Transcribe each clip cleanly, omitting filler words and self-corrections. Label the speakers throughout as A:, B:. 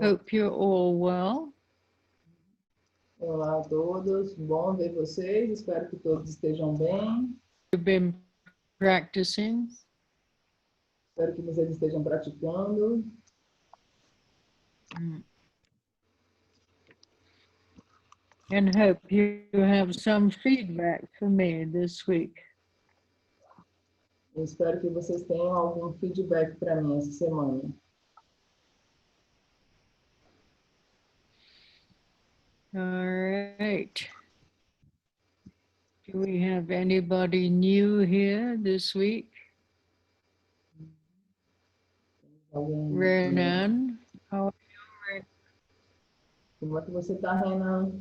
A: Hope you're all well.
B: Olá a todos, bom ver vocês, espero que todos estejam bem.
A: You've been practicing.
B: Espero que vocês estejam praticando.
A: And hope you have some feedback for me this week.
B: Eu espero que vocês tenham algum feedback para mim essa semana.
A: All right. Do we have anybody new here this week? Renan, how are you?
B: Como é que você está, Renan?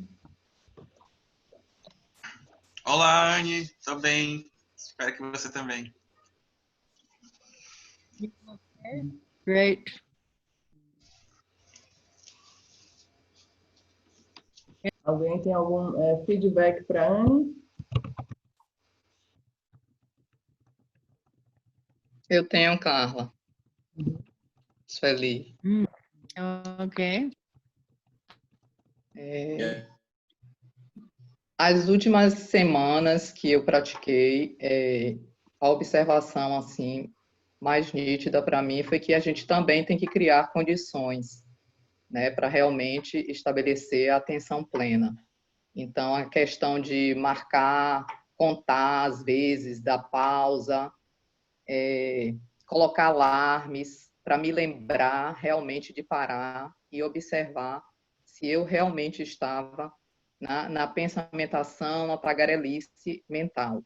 C: Olá, Anne. Tô bem. Espero que você também.
A: Okay. Great.
B: Alguém tem algum feedback para a Anne?
D: Eu tenho, Carla. Sueli.
A: Okay.
D: As últimas semanas que eu pratiquei, a observação assim mais nítida para mim foi que a gente também tem que criar condições, né, para realmente estabelecer a atenção plena. Então, a questão de marcar, contar às vezes, dar pausa, colocar alarmes para me lembrar realmente de parar e observar se eu realmente estava na pensamentação, na tagarelice mental.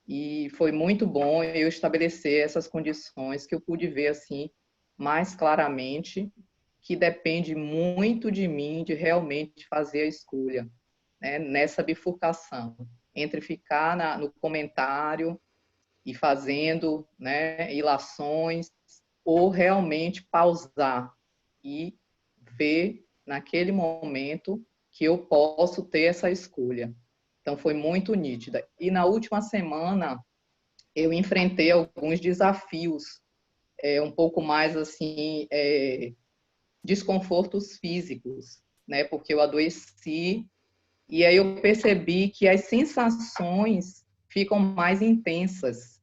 D: E foi muito bom eu estabelecer essas condições que eu pude ver assim mais claramente que depende muito de mim de realmente fazer a escolha, né, nessa bifurcação entre ficar no comentário e fazendo, né, ilações, ou realmente pausar e ver naquele momento que eu posso ter essa escolha. Então, foi muito nítida. E na última semana, eu enfrentei alguns desafios, um pouco mais assim, desconfortos físicos, né? Porque eu adoeci, e aí eu percebi que as sensações ficam mais intensas.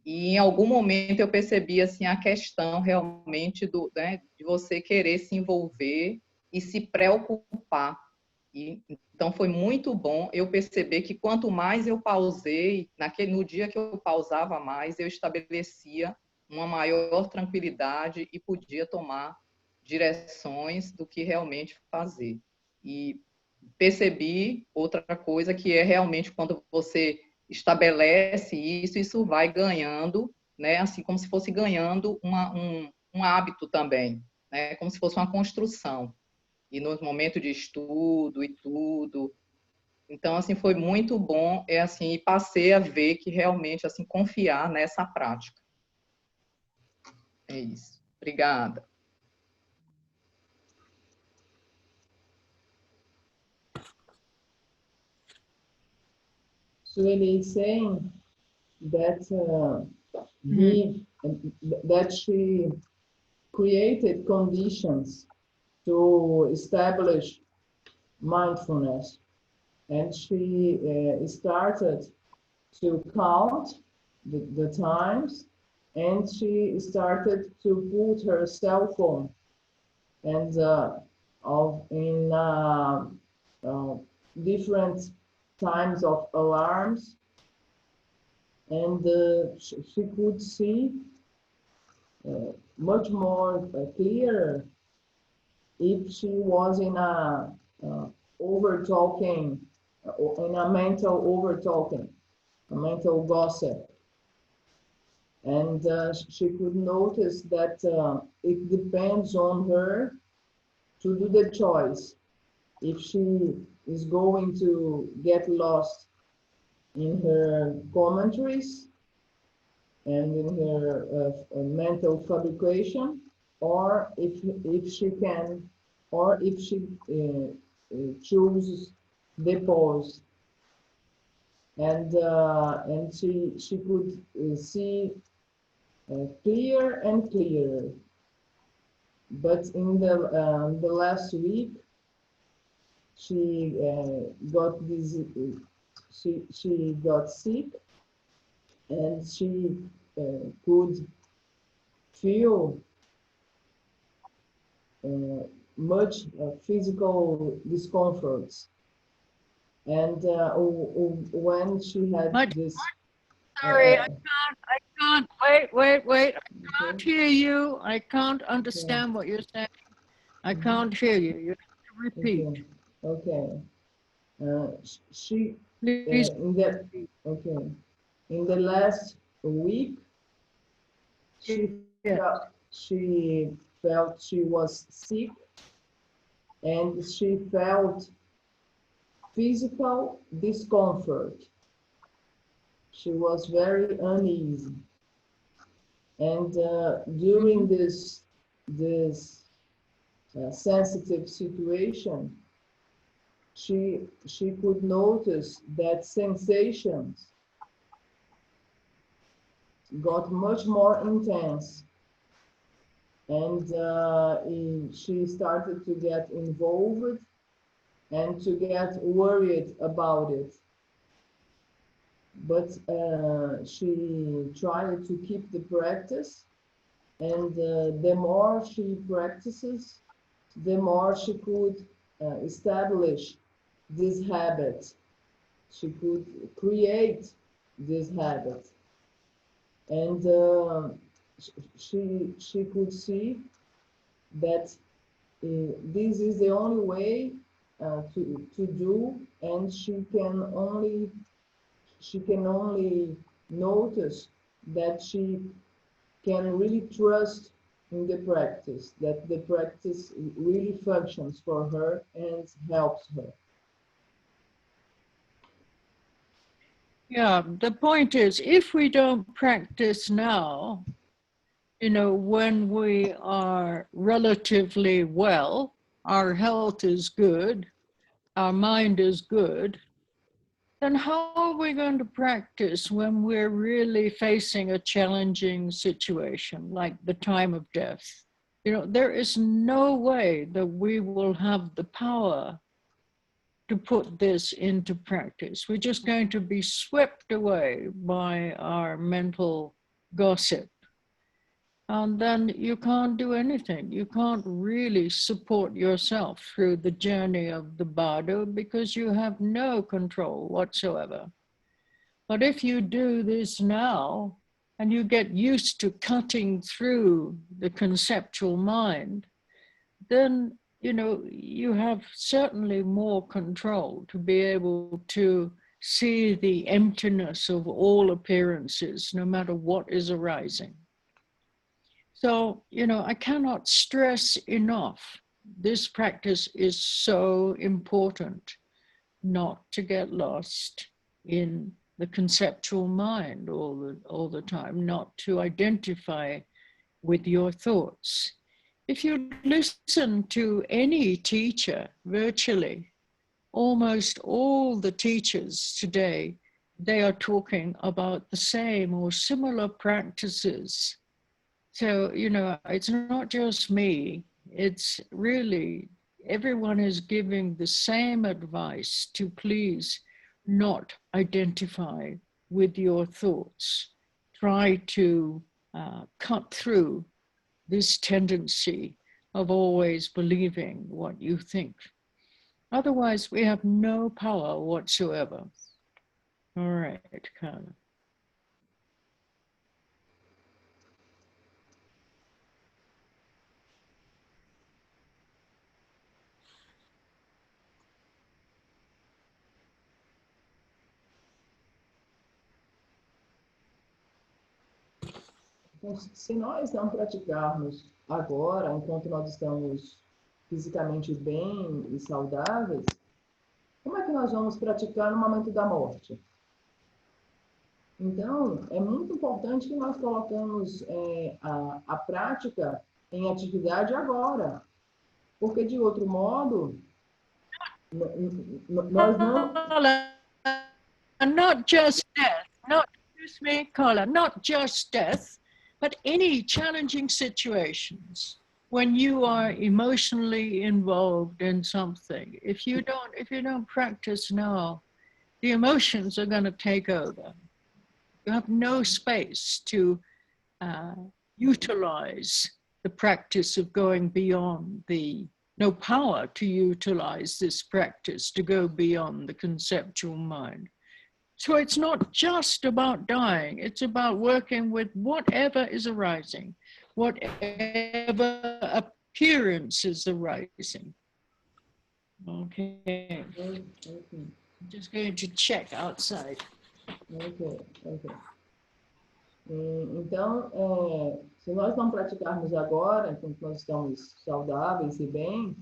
D: E em algum momento eu percebi assim a questão realmente né, de você querer se envolver e se preocupar. Então foi muito bom eu perceber que quanto mais eu pausei, no dia que eu pausava mais, eu estabelecia uma maior tranquilidade e podia tomar direções do que realmente fazer. E percebi outra coisa que é realmente quando você estabelece isso vai ganhando, né? Assim como se fosse ganhando um hábito também, né? Como se fosse uma construção. E nos momentos de estudo e tudo. Então, assim, foi muito bom, assim, e passei a ver que realmente, assim, confiar nessa prática. É isso. Obrigada.
B: Sueli is saying that that she created conditions to establish mindfulness, and she started to count the times, and she started to put her cell phone and in different times of alarms, and she could see much more clear if she was in a over talking, in a mental over talking, a mental gossip. And she could notice that it depends on her to do the choice. If she is going to get lost in her commentaries and in her mental fabrication, or if she can, or if she chooses the pause, and she could see clearer and clearer. but in the last week, she got this. She got sick, and she could feel much physical discomforts. And when she had this,
A: Sorry, I can't. Wait. I can't hear you. I can't understand what you're saying. I can't hear you. You have to repeat.
B: Okay. She
A: Please.
B: in the last week, she felt she was sick, and she felt physical discomfort. She was very uneasy, and during this sensitive situation, she could notice that sensations got much more intense, and she started to get involved and to get worried about it. But she tried to keep the practice, and the more she practices, the more she could establish this habit. She could create this habit, and she could see that this is the only way to do, and she can only notice that she can really trust in the practice, that the practice really functions for her and helps her.
A: Yeah, the point is, if we don't practice now, when we are relatively well, our health is good, our mind is good, then how are we going to practice when we're really facing a challenging situation like the time of death? There is no way that we will have the power to put this into practice. We're just going to be swept away by our mental gossip. And then you can't do anything. You can't really support yourself through the journey of the bardo because you have no control whatsoever. But if you do this now and you get used to cutting through the conceptual mind, then you have certainly more control to be able to see the emptiness of all appearances, no matter what is arising. So, I cannot stress enough, this practice is so important not to get lost in the conceptual mind all the time, not to identify with your thoughts. If you listen to any teacher virtually, almost all the teachers today, they are talking about the same or similar practices. So, it's not just me, it's really everyone is giving the same advice to please not identify with your thoughts. Try to cut through this tendency of always believing what you think. Otherwise, we have no power whatsoever. All right, Carla.
B: Então, se nós não praticarmos agora, enquanto nós estamos fisicamente bem e saudáveis, como é que nós vamos praticar no momento da morte? Então, é muito importante que nós colocamos a prática em atividade agora, porque de outro modo, nós não...
A: Not just death, excuse me, Carla, not just death, but any challenging situations. when you are emotionally involved in something, if you don't practice now, the emotions are going to take over. You have no space to utilize the practice of going beyond no power to utilize this practice to go beyond the conceptual mind. So it's not just about dying, it's about working with whatever is arising, whatever appearance is arising. Okay. I'm just going to check outside.
B: Ok. Então, se nós não praticarmos agora, enquanto nós estamos saudáveis e bem,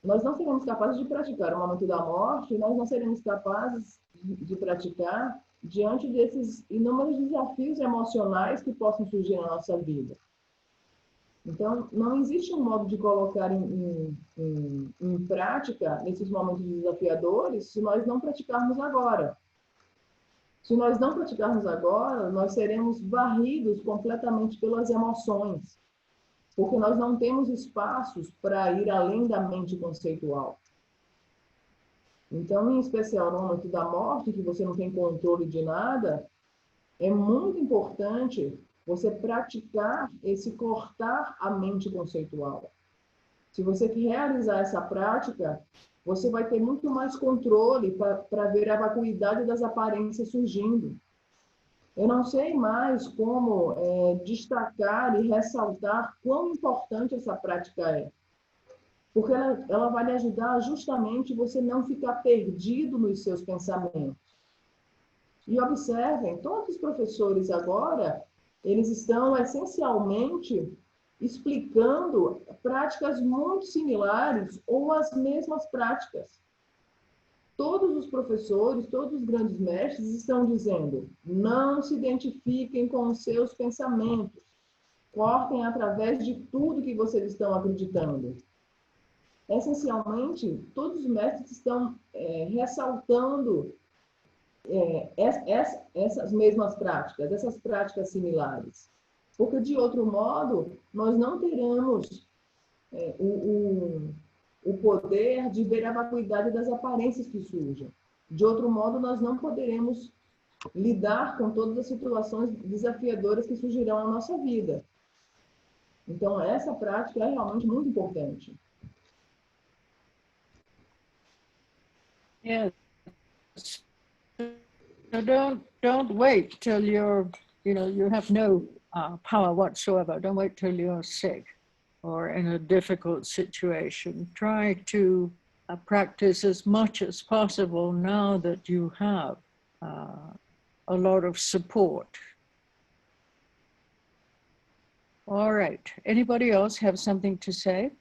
B: nós não seremos capazes de praticar o momento da morte, nós não seremos capazes de praticar diante desses inúmeros desafios emocionais que possam surgir na nossa vida. Então, não existe um modo de colocar em prática esses momentos desafiadores se nós não praticarmos agora. Se nós não praticarmos agora, nós seremos varridos completamente pelas emoções, porque nós não temos espaços para ir além da mente conceitual. Então, em especial no momento da morte, que você não tem controle de nada, é muito importante você praticar esse cortar a mente conceitual. Se você quer realizar essa prática, você vai ter muito mais controle para ver a vacuidade das aparências surgindo. Eu não sei mais como destacar e ressaltar quão importante essa prática é. Porque ela vai lhe ajudar justamente você não ficar perdido nos seus pensamentos. E observem, todos os professores agora, eles estão essencialmente explicando práticas muito similares ou as mesmas práticas. Todos os professores, todos os grandes mestres estão dizendo: não se identifiquem com os seus pensamentos, cortem através de tudo que vocês estão acreditando. Essencialmente, todos os mestres estão ressaltando essas mesmas práticas, essas práticas similares. Porque, de outro modo, nós não teremos o poder de ver a vacuidade das aparências que surgem. De outro modo, nós não poderemos lidar com todas as situações desafiadoras que surgirão na nossa vida. Então, essa prática é realmente muito importante.
A: Yes. So don't wait till you have no power whatsoever. Don't wait till you're sick or in a difficult situation. Try to practice as much as possible now that you have a lot of support. All right. Anybody else have something to say?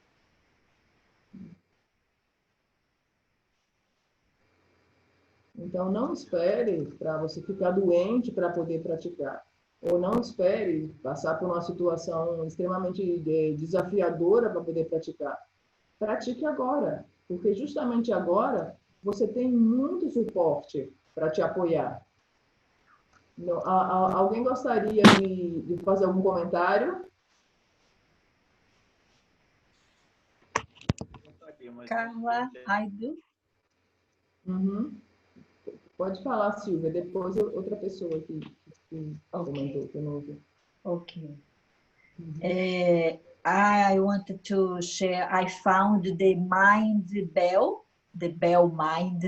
B: Então, não espere para você ficar doente para poder praticar. Ou não espere passar por uma situação extremamente desafiadora para poder praticar. Pratique agora, porque justamente agora você tem muito suporte para te apoiar. Alguém gostaria de fazer algum comentário?
E: Carla, I do.
B: Uhum. Pode falar, Silvia. Depois outra pessoa que comentou de novo.
E: Okay. I wanted to share, I found the bell mind,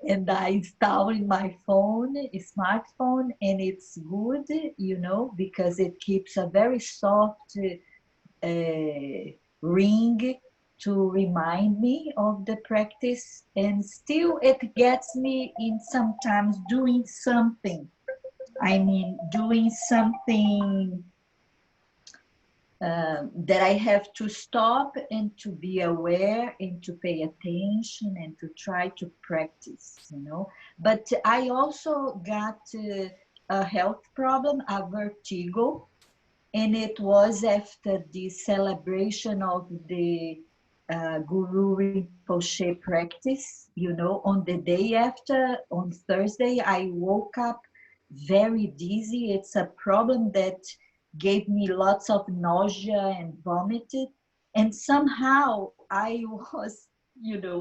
E: and I installed in my smartphone, and it's good, because it keeps a very soft ring to remind me of the practice, and still it gets me in sometimes doing something. Doing something that I have to stop and to be aware and to pay attention and to try to practice, But I also got a health problem, a vertigo, and it was after the celebration of the Guru Rinpoche practice, on the day after, on Thursday, I woke up very dizzy. It's a problem that gave me lots of nausea and vomited. And somehow I was,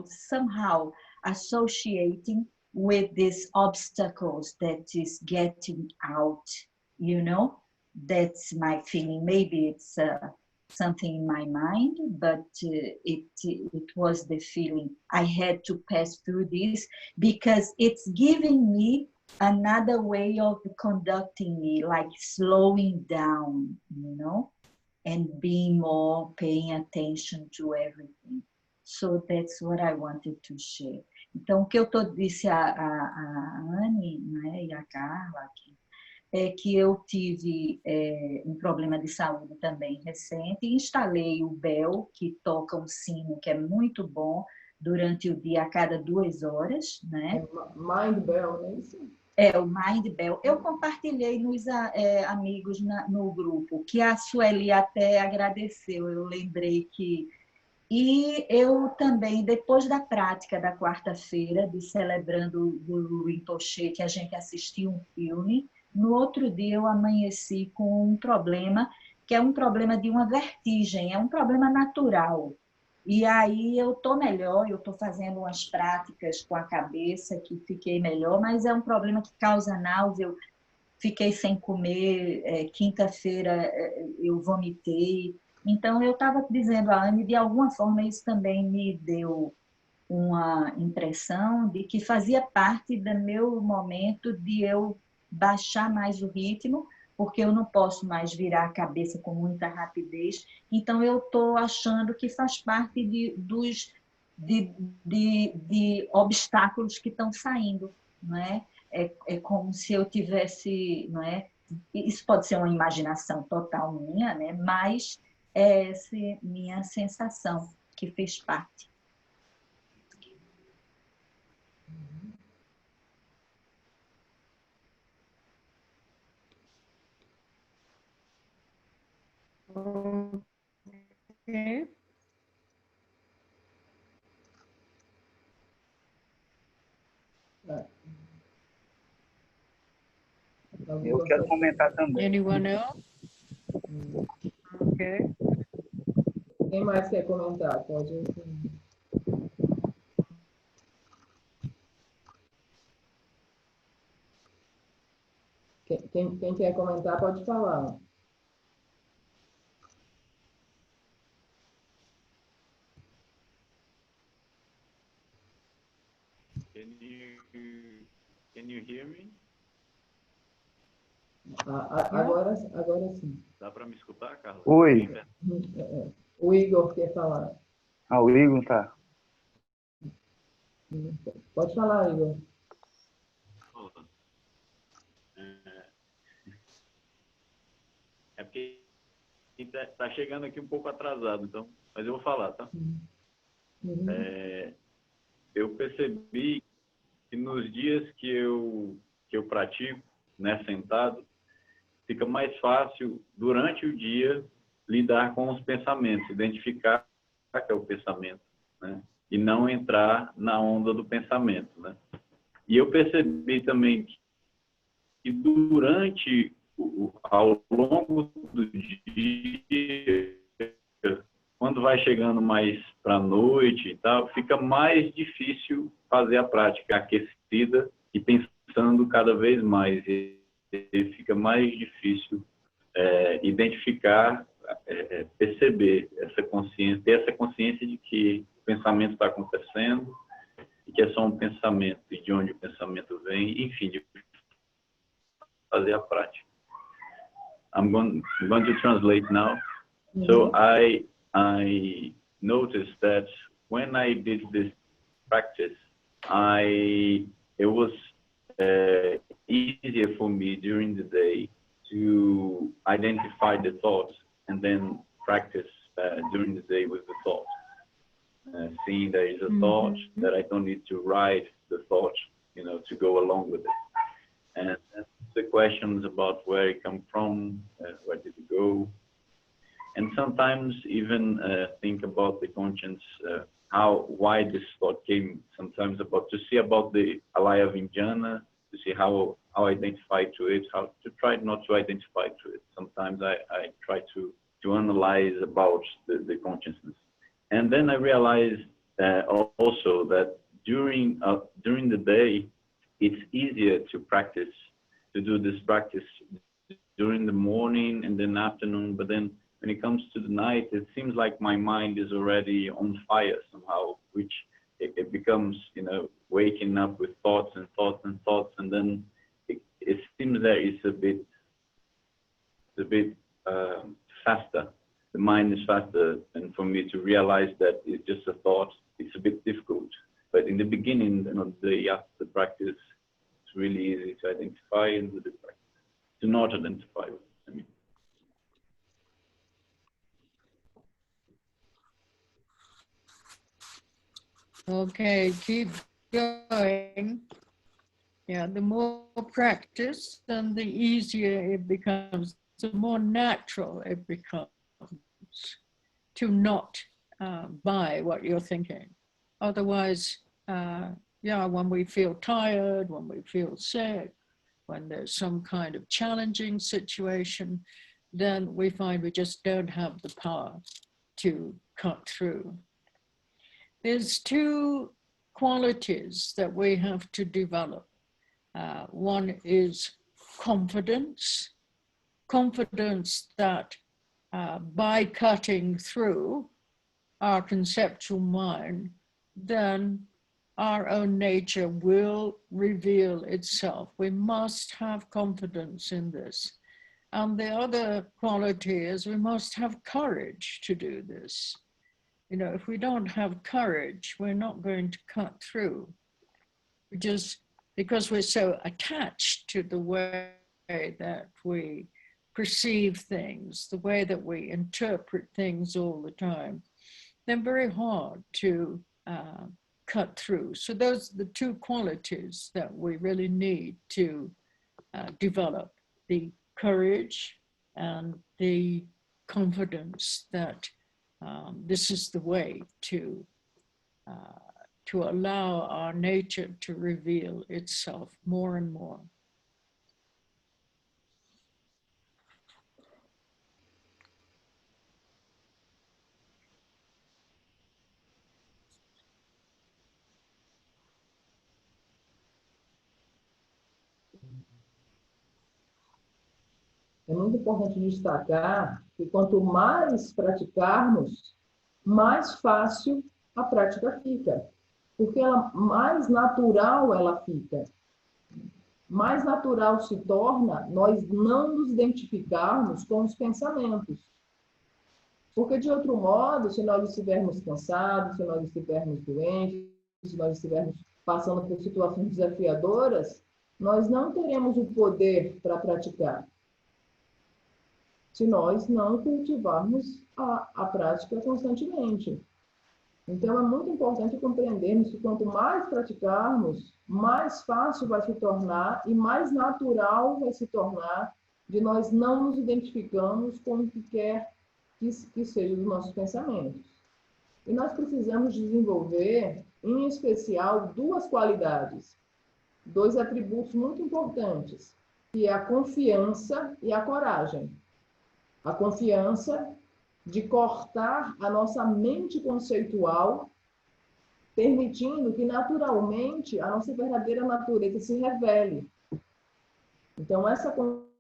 E: somehow associating with these obstacles that is getting out, that's my feeling. Maybe it's something in my mind, but it was the feeling. I had to pass through this because it's giving me another way of conducting me, like slowing down, and being more paying attention to everything. So that's what I wanted to share. Então, o que eu disse a Anne, né, e a Carla aqui, é que eu tive um problema de saúde também recente e instalei o bell, que toca um sino que é muito bom durante o dia a cada 2 horas, né?
B: Mind Bell, não é isso?
E: O Mind Bell. Eu compartilhei nos amigos no grupo, que a Sueli até agradeceu. Eu lembrei que... E eu também, depois da prática da quarta-feira, de celebrando o Rinpoche, que a gente assistiu um filme, no outro dia eu amanheci com um problema, que é um problema de uma vertigem, é um problema natural. E aí eu estou melhor, eu estou fazendo umas práticas com a cabeça, que fiquei melhor, mas é um problema que causa náusea. Eu fiquei sem comer, quinta-feira eu vomitei. Então, eu estava dizendo a Anne, de alguma forma, isso também me deu uma impressão de que fazia parte do meu momento de eu baixar mais o ritmo, porque eu não posso mais virar a cabeça com muita rapidez. Então, eu estou achando que faz parte de obstáculos que estão saindo, não é? É como se eu tivesse, não é? Isso pode ser uma imaginação total minha, né? Mas essa é minha sensação, que fez parte.
A: Okay.
F: Eu quero comentar também.
A: Anyone else? Okay.
B: Quem mais quer comentar? Pode. Quem quer comentar pode falar.
G: Can you hear me?
B: Agora sim.
G: Dá para me escutar, Carla?
F: Oi.
B: O Igor quer falar.
F: O Igor tá.
B: Pode falar, Igor.
G: É porque está chegando aqui um pouco atrasado, então, mas eu vou falar, tá? Eu percebi que nos dias que eu pratico, né, sentado, fica mais fácil, durante o dia, lidar com os pensamentos, identificar o que é o pensamento, né? E não entrar na onda do pensamento, né? E eu percebi também que durante, ao longo do dia, quando vai chegando mais para a noite e tal, fica mais difícil fazer a prática aquecida e pensando cada vez mais. E fica mais difícil identificar, perceber essa consciência, ter essa consciência de que o pensamento está acontecendo e que é só um pensamento e de onde o pensamento vem, enfim, de fazer a prática. I'm going to translate now. So I noticed that when I did this practice, it was easier for me during the day to identify the thoughts and then practice during the day with the thought. Seeing there is a thought, that I don't need to write the thought, to go along with it. And the questions about where it come from, where did it go, and sometimes even think about the conscience, why this thought came. Sometimes to see about the alaya vijnana, to see how how I identify to it, how to try not to identify to it. Sometimes I try to analyze about the consciousness. And then I realized also that during the day, it's easier to practice, to do this practice during the morning and then afternoon. But then when it comes to the night, it seems like my mind is already on fire somehow, which it becomes, you know, waking up with thoughts and thoughts and thoughts. And then it seems that it's a bit faster. The mind is faster, and for me to realize that it's just a thought, it's a bit difficult. But in the beginning, you know, the day after the practice, it's really easy to identify and do the practice. To not identify, I mean.
A: Okay, keep going. Yeah, the more practice, then the easier it becomes, the more natural it becomes to not buy what you're thinking. Otherwise, yeah, when we feel tired, when we feel sick, when there's some kind of challenging situation, then we find we just don't have the power to cut through. There's two qualities that we have to develop. One is confidence that by cutting through our conceptual mind, then our own nature will reveal itself. We must have confidence in this. And the other quality is we must have courage to do this. You know, if we don't have courage, we're not going to cut through. Just because we're so attached to the way that we perceive things, the way that we interpret things all the time, then very hard to cut through. So those are the two qualities that we really need to develop: the courage and the confidence that this is the way to allow our nature to reveal itself more and more.
B: É muito importante destacar que quanto mais praticarmos, mais fácil a prática fica, porque mais natural ela fica. Mais natural se torna nós não nos identificarmos com os pensamentos. Porque, de outro modo, se nós estivermos cansados, se nós estivermos doentes, se nós estivermos passando por situações desafiadoras, nós não teremos o poder para praticar. Se nós não cultivarmos a prática constantemente. Então, é muito importante compreendermos que quanto mais praticarmos, mais fácil vai se tornar e mais natural vai se tornar de nós não nos identificarmos com o que quer que seja os nossos pensamentos. E nós precisamos desenvolver, em especial, duas qualidades, dois atributos muito importantes, que é a confiança e a coragem. A confiança de cortar a nossa mente conceitual, permitindo que naturalmente a nossa verdadeira natureza se revele. Então, essa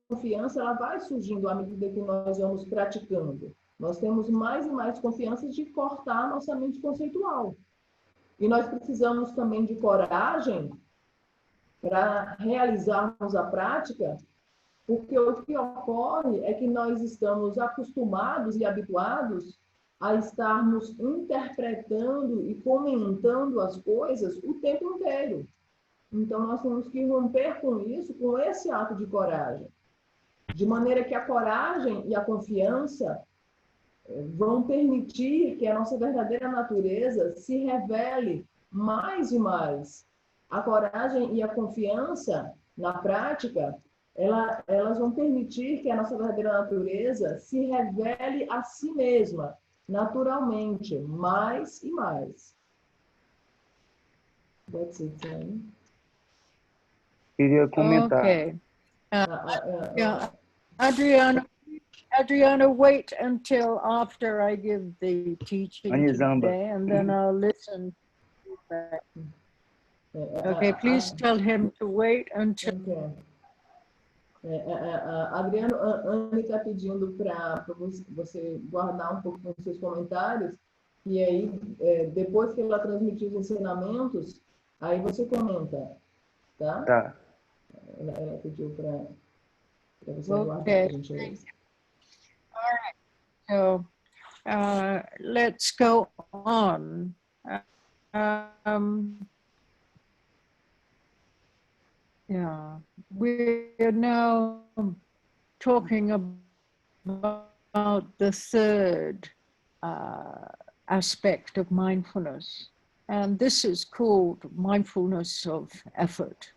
B: confiança ela vai surgindo à medida que nós vamos praticando. Nós temos mais e mais confiança de cortar a nossa mente conceitual. E nós precisamos também de coragem para realizarmos a prática, porque o que ocorre é que nós estamos acostumados e habituados a estarmos interpretando e comentando as coisas o tempo inteiro. Então, nós temos que romper com isso, com esse ato de coragem. De maneira que a coragem e a confiança vão permitir que a nossa verdadeira natureza se revele mais e mais. A coragem e a confiança na prática, elas vão permitir que a nossa verdadeira natureza se revele a si mesma, naturalmente, mais e mais. That's it, né?
F: queria comentar.
A: Okay.
B: Ah,
A: Adriana, wait until after I give the teaching
F: Anizamba.
A: today, and then I'll listen. Okay, please tell him to wait until.
B: Okay. Adriano, Anne está pedindo para você guardar um pouco os seus comentários, e aí, depois que ela transmitir os ensinamentos, aí você comenta, tá?
F: Tá.
B: Ela pediu para você
A: Okay.
B: guardar a gentileza.
A: All right. So let's go on. Yeah, we're now talking about the third aspect of mindfulness, and this is called mindfulness of effort.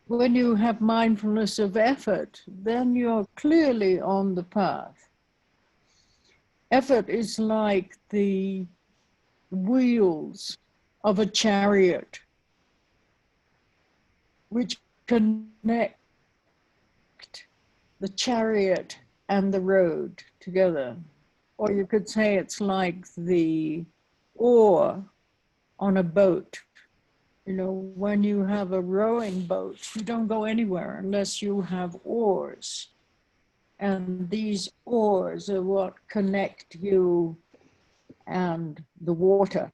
A: When you have mindfulness of effort, then you're clearly on the path. Effort is like the wheels of a chariot, which connect the chariot and the road together. Or you could say it's like the oar on a boat. You know, when you have a rowing boat, you don't go anywhere unless you have oars. And these oars are what connect you and the water.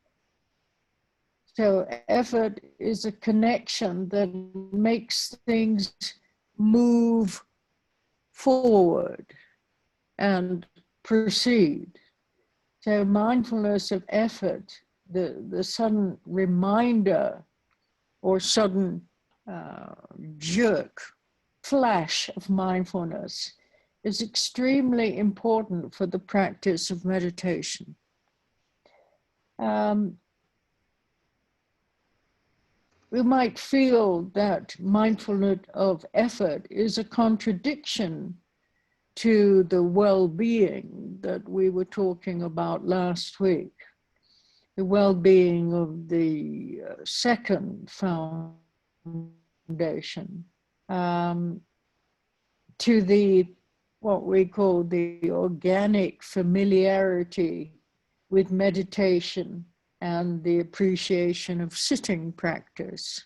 A: So effort is a connection that makes things move forward and proceed. So mindfulness of effort, the sudden reminder or sudden jerk, flash of mindfulness is extremely important for the practice of meditation. We might feel that mindfulness of effort is a contradiction to the well-being that we were talking about last week, the well-being of the second foundation, to the what we call the organic familiarity with meditation and the appreciation of sitting practice.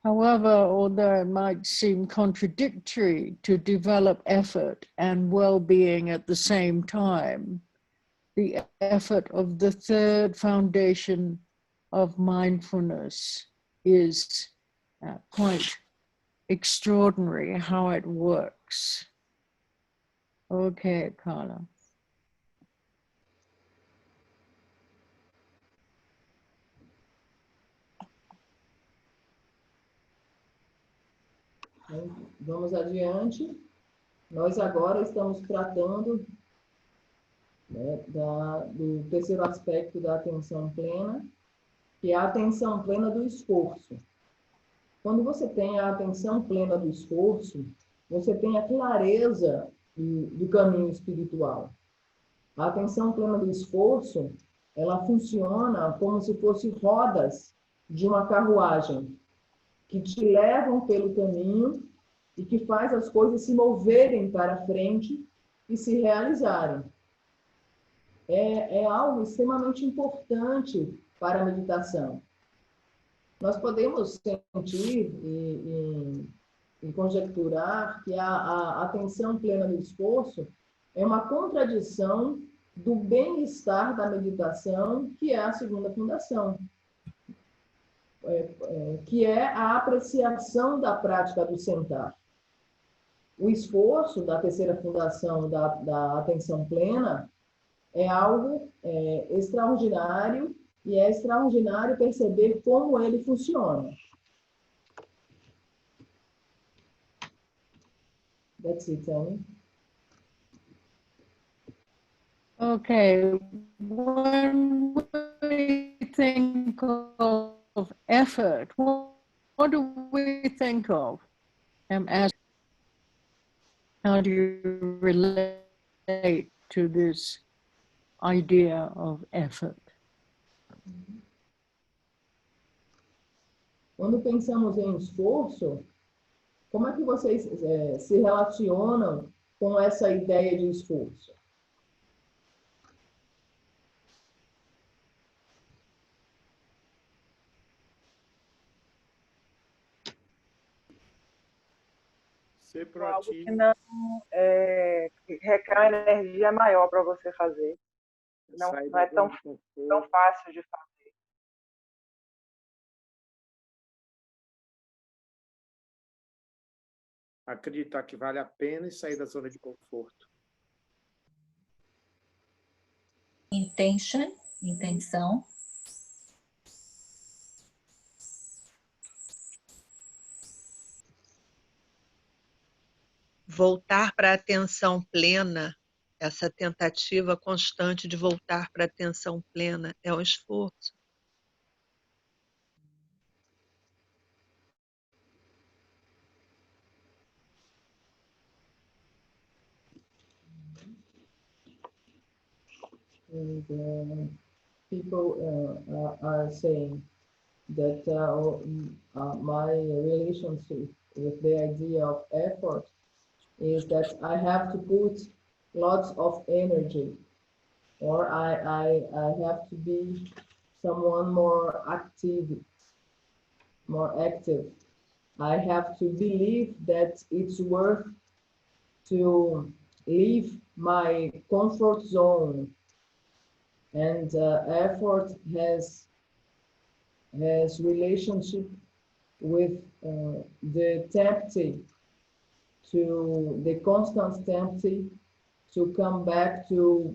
A: However, although it might seem contradictory to develop effort and well-being at the same time, the effort of the third foundation of mindfulness is quite extraordinary how it works. Okay, Carla.
B: Vamos adiante. Nós agora estamos tratando, né, do terceiro aspecto da atenção plena, que é a atenção plena do esforço. Quando você tem a atenção plena do esforço, você tem a clareza do caminho espiritual. A atenção plena do esforço, ela funciona como se fossem rodas de uma carruagem, que te levam pelo caminho e que faz as coisas se moverem para frente e se realizarem. É algo extremamente importante para a meditação. Nós podemos sentir e conjecturar que a atenção plena do esforço é uma contradição do bem-estar da meditação, que é a segunda fundação, que é a apreciação da prática do sentar. O esforço da terceira fundação da atenção plena é algo extraordinário, e é extraordinário perceber como ele funciona. That's it, Annie.
A: Okay, when we think of effort, what do we think of? As how do you relate to this idea of effort.
B: Quando pensamos em esforço, como é que vocês se relacionam com essa ideia de esforço?
H: Ser
I: Algo
H: proativo.
I: que não que requer uma energia maior para você fazer. Não,
H: Sair
I: não é
H: da
I: tão,
H: zona de conforto.
I: tão fácil de fazer.
H: Acreditar que vale a pena e sair da zona de conforto.
E: Intention, intenção.
J: Voltar para a atenção plena, essa tentativa constante de voltar para a atenção plena é um esforço.
B: And people are saying that my relationship with the idea of effort is that I have to put lots of energy, or I have to be someone more active. I have to believe that it's worth to leave my comfort zone, and effort has relationship with the tempting to the constant tempting to come back to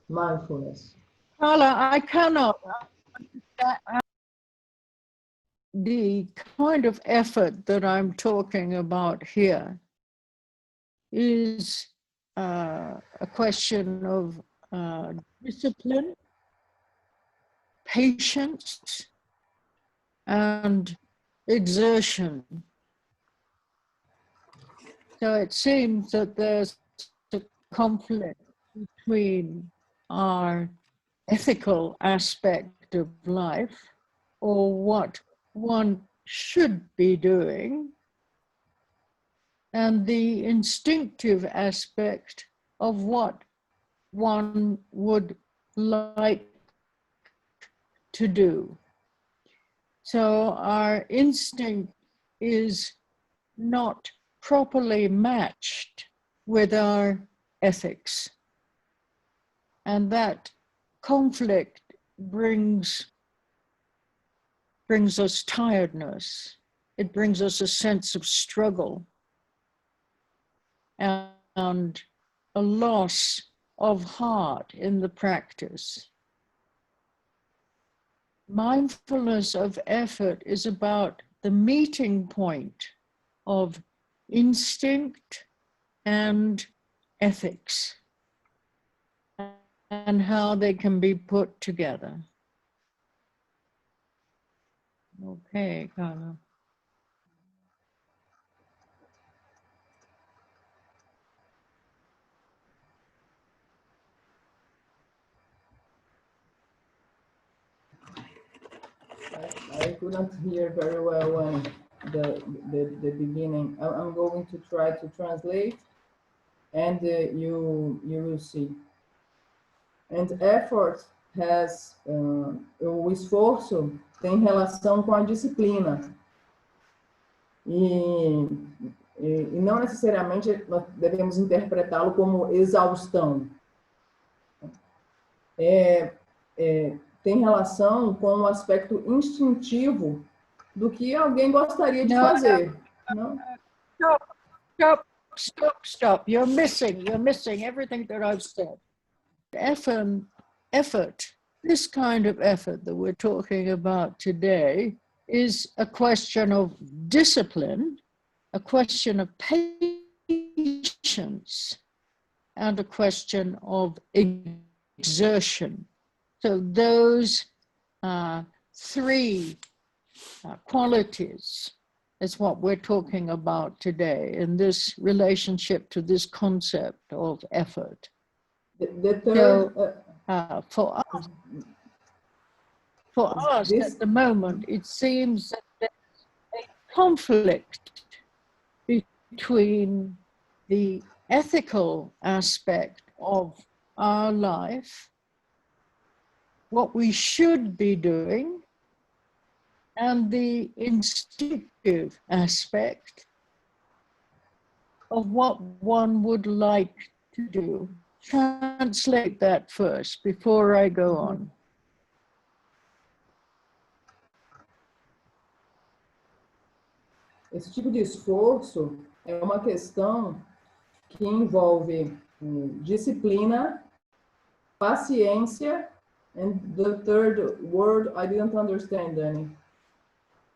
B: mindfulness.
A: Carla, I cannot. The kind of effort that I'm talking about here is a question of discipline, patience, and exertion. So it seems that there's a conflict between our ethical aspect of life, or what one should be doing, and the instinctive aspect of what one would like to do. So our instinct is not properly matched with our ethics. And that conflict brings us tiredness. It brings us a sense of struggle and a loss of heart in the practice. Mindfulness of effort is about the meeting point of instinct and ethics, and how they can be put together. Okay, Carla.
B: I couldn't hear very well when the beginning. I'm going to try to translate, and you will see. And effort has o esforço tem relação com a disciplina, e não necessariamente nós devemos interpretá-lo como exaustão. Tem relação com o aspecto instintivo do que alguém gostaria de fazer. Não?
A: Stop. You're missing everything that I've said. Effort, this kind of effort that we're talking about today is a question of discipline, a question of patience, and a question of exertion. So those three qualities is what we're talking about today in this relationship to this concept of effort.
B: The third,
A: So, for us at the moment, it seems that there's a conflict between the ethical aspect of our life, what we should be doing, and the instinctive aspect of what one would like to do. Translate that first before I go on.
B: esse tipo de esforço é uma questão que envolve disciplina, paciência, and the third word I didn't understand, Dani.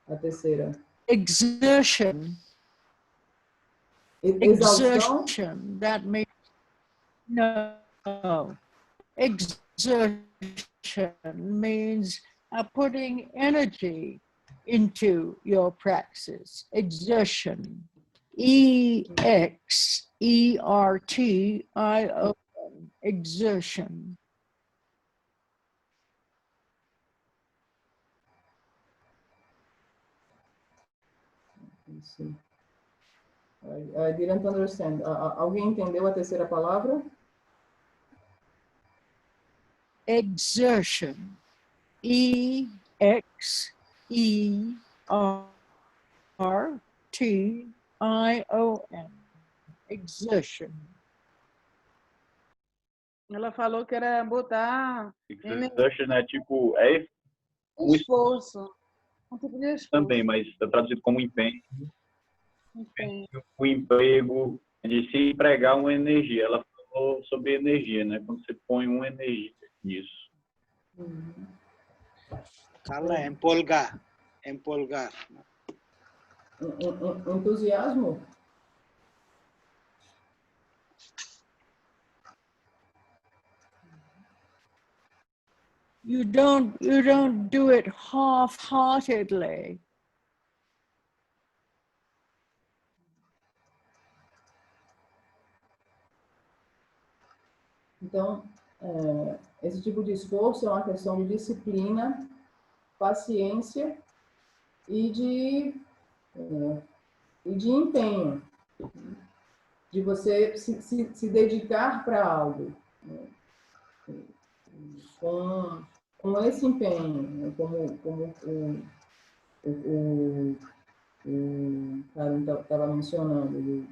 B: A terceira.
A: Exertion.
B: Exaustão?
A: Exertion. That means no. Exertion means putting energy into your practice. Exertion. E-X-E-R-T-I-O-N. Exertion.
B: I didn't understand. Alguém entendeu a terceira palavra?
A: Exertion. E-X-E-R-T-I-O-N. Exertion.
K: Ela falou que era botar
G: Exertion é tipo,
K: esforço. Um tipo de esforço.
G: também, mas está traduzido como empenho.
K: Empenho.
G: O emprego, de se empregar uma energia. Ela falou sobre energia, né? Quando você põe uma energia nisso.
L: Carla, empolgar. Empolgar.
B: Entusiasmo?
A: You don't do it half-heartedly.
B: Então, esse tipo de esforço é uma questão de disciplina, paciência e de empenho, de você se dedicar para algo, né? Com esse empenho, né? Como o cara estava mencionando, e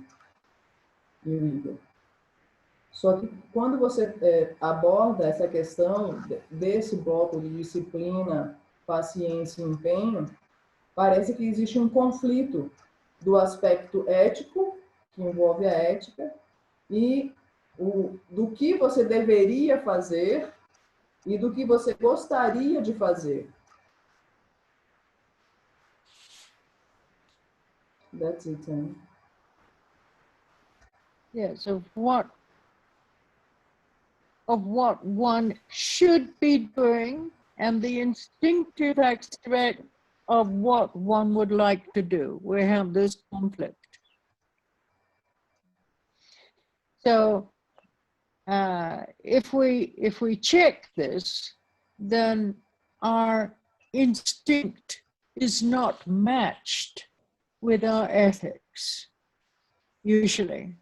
B: o Igor. Só que quando você aborda essa questão desse bloco de disciplina, paciência e empenho, parece que existe um conflito do aspecto ético, que envolve a ética, e do que você deveria fazer e do que você gostaria de fazer. That's it, hein?
A: Yes, of what one should be doing and the instinctive aspect of what one would like to do. We have this conflict. So if we check this, then our instinct is not matched with our ethics, usually.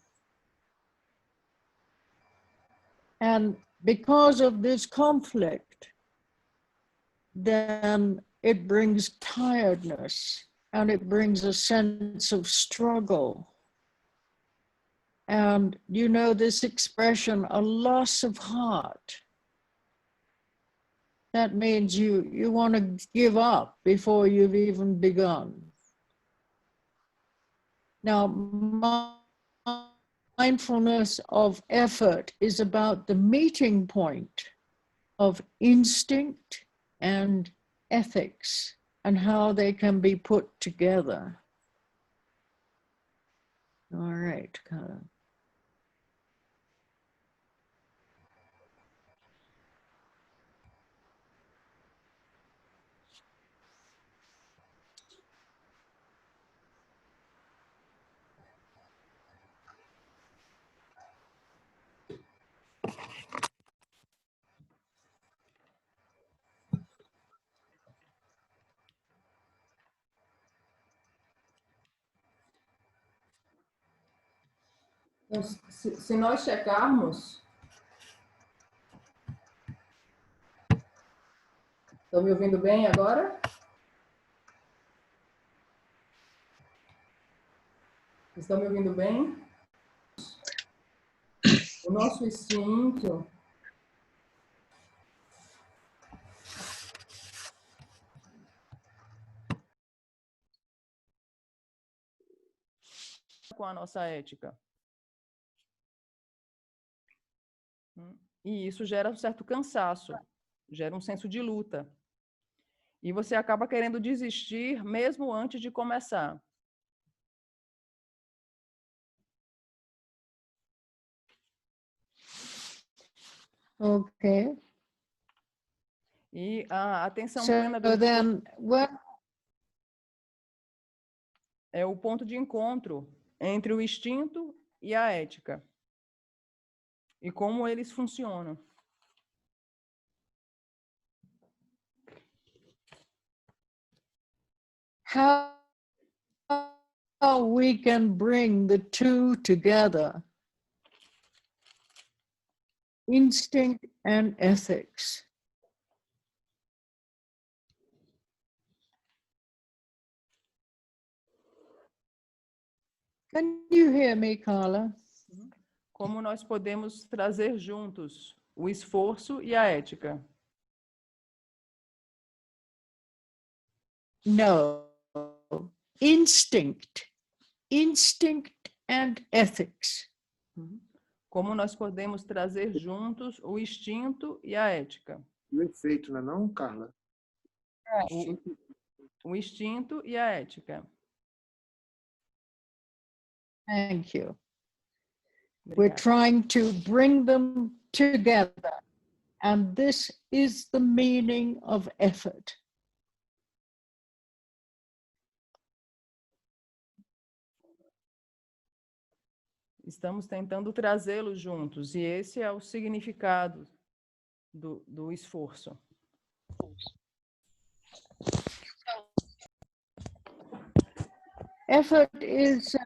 A: And because of this conflict, then it brings tiredness and it brings a sense of struggle. And you know this expression, a loss of heart. That means you want to give up before you've even begun. Now, mindfulness of effort is about the meeting point of instinct and ethics and how they can be put together. All right, Karen.
B: Se nós checarmos... Estão me ouvindo bem agora? Estão me ouvindo bem? O nosso instinto...
M: Com a nossa ética. E isso gera um certo cansaço, gera um senso de luta. E você acaba querendo desistir mesmo antes de começar.
A: Okay.
M: E a atenção
A: So
M: plena do
A: then, what?
M: É o ponto de encontro entre o instinto e a ética. E como eles funcionam.
A: How we can bring the two together, instinct and ethics. Can you hear me, Carla?
M: Como nós podemos trazer juntos o esforço e a ética?
A: No. Instinct and ethics.
M: Como nós podemos trazer juntos o instinto e a ética?
H: O efeito, não é não, Carla?
M: O instinto e a ética.
A: Thank you. We're trying to bring them together, and this is the meaning of effort.
M: Estamos tentando trazê-los juntos, e esse é o significado do esforço.
A: Effort is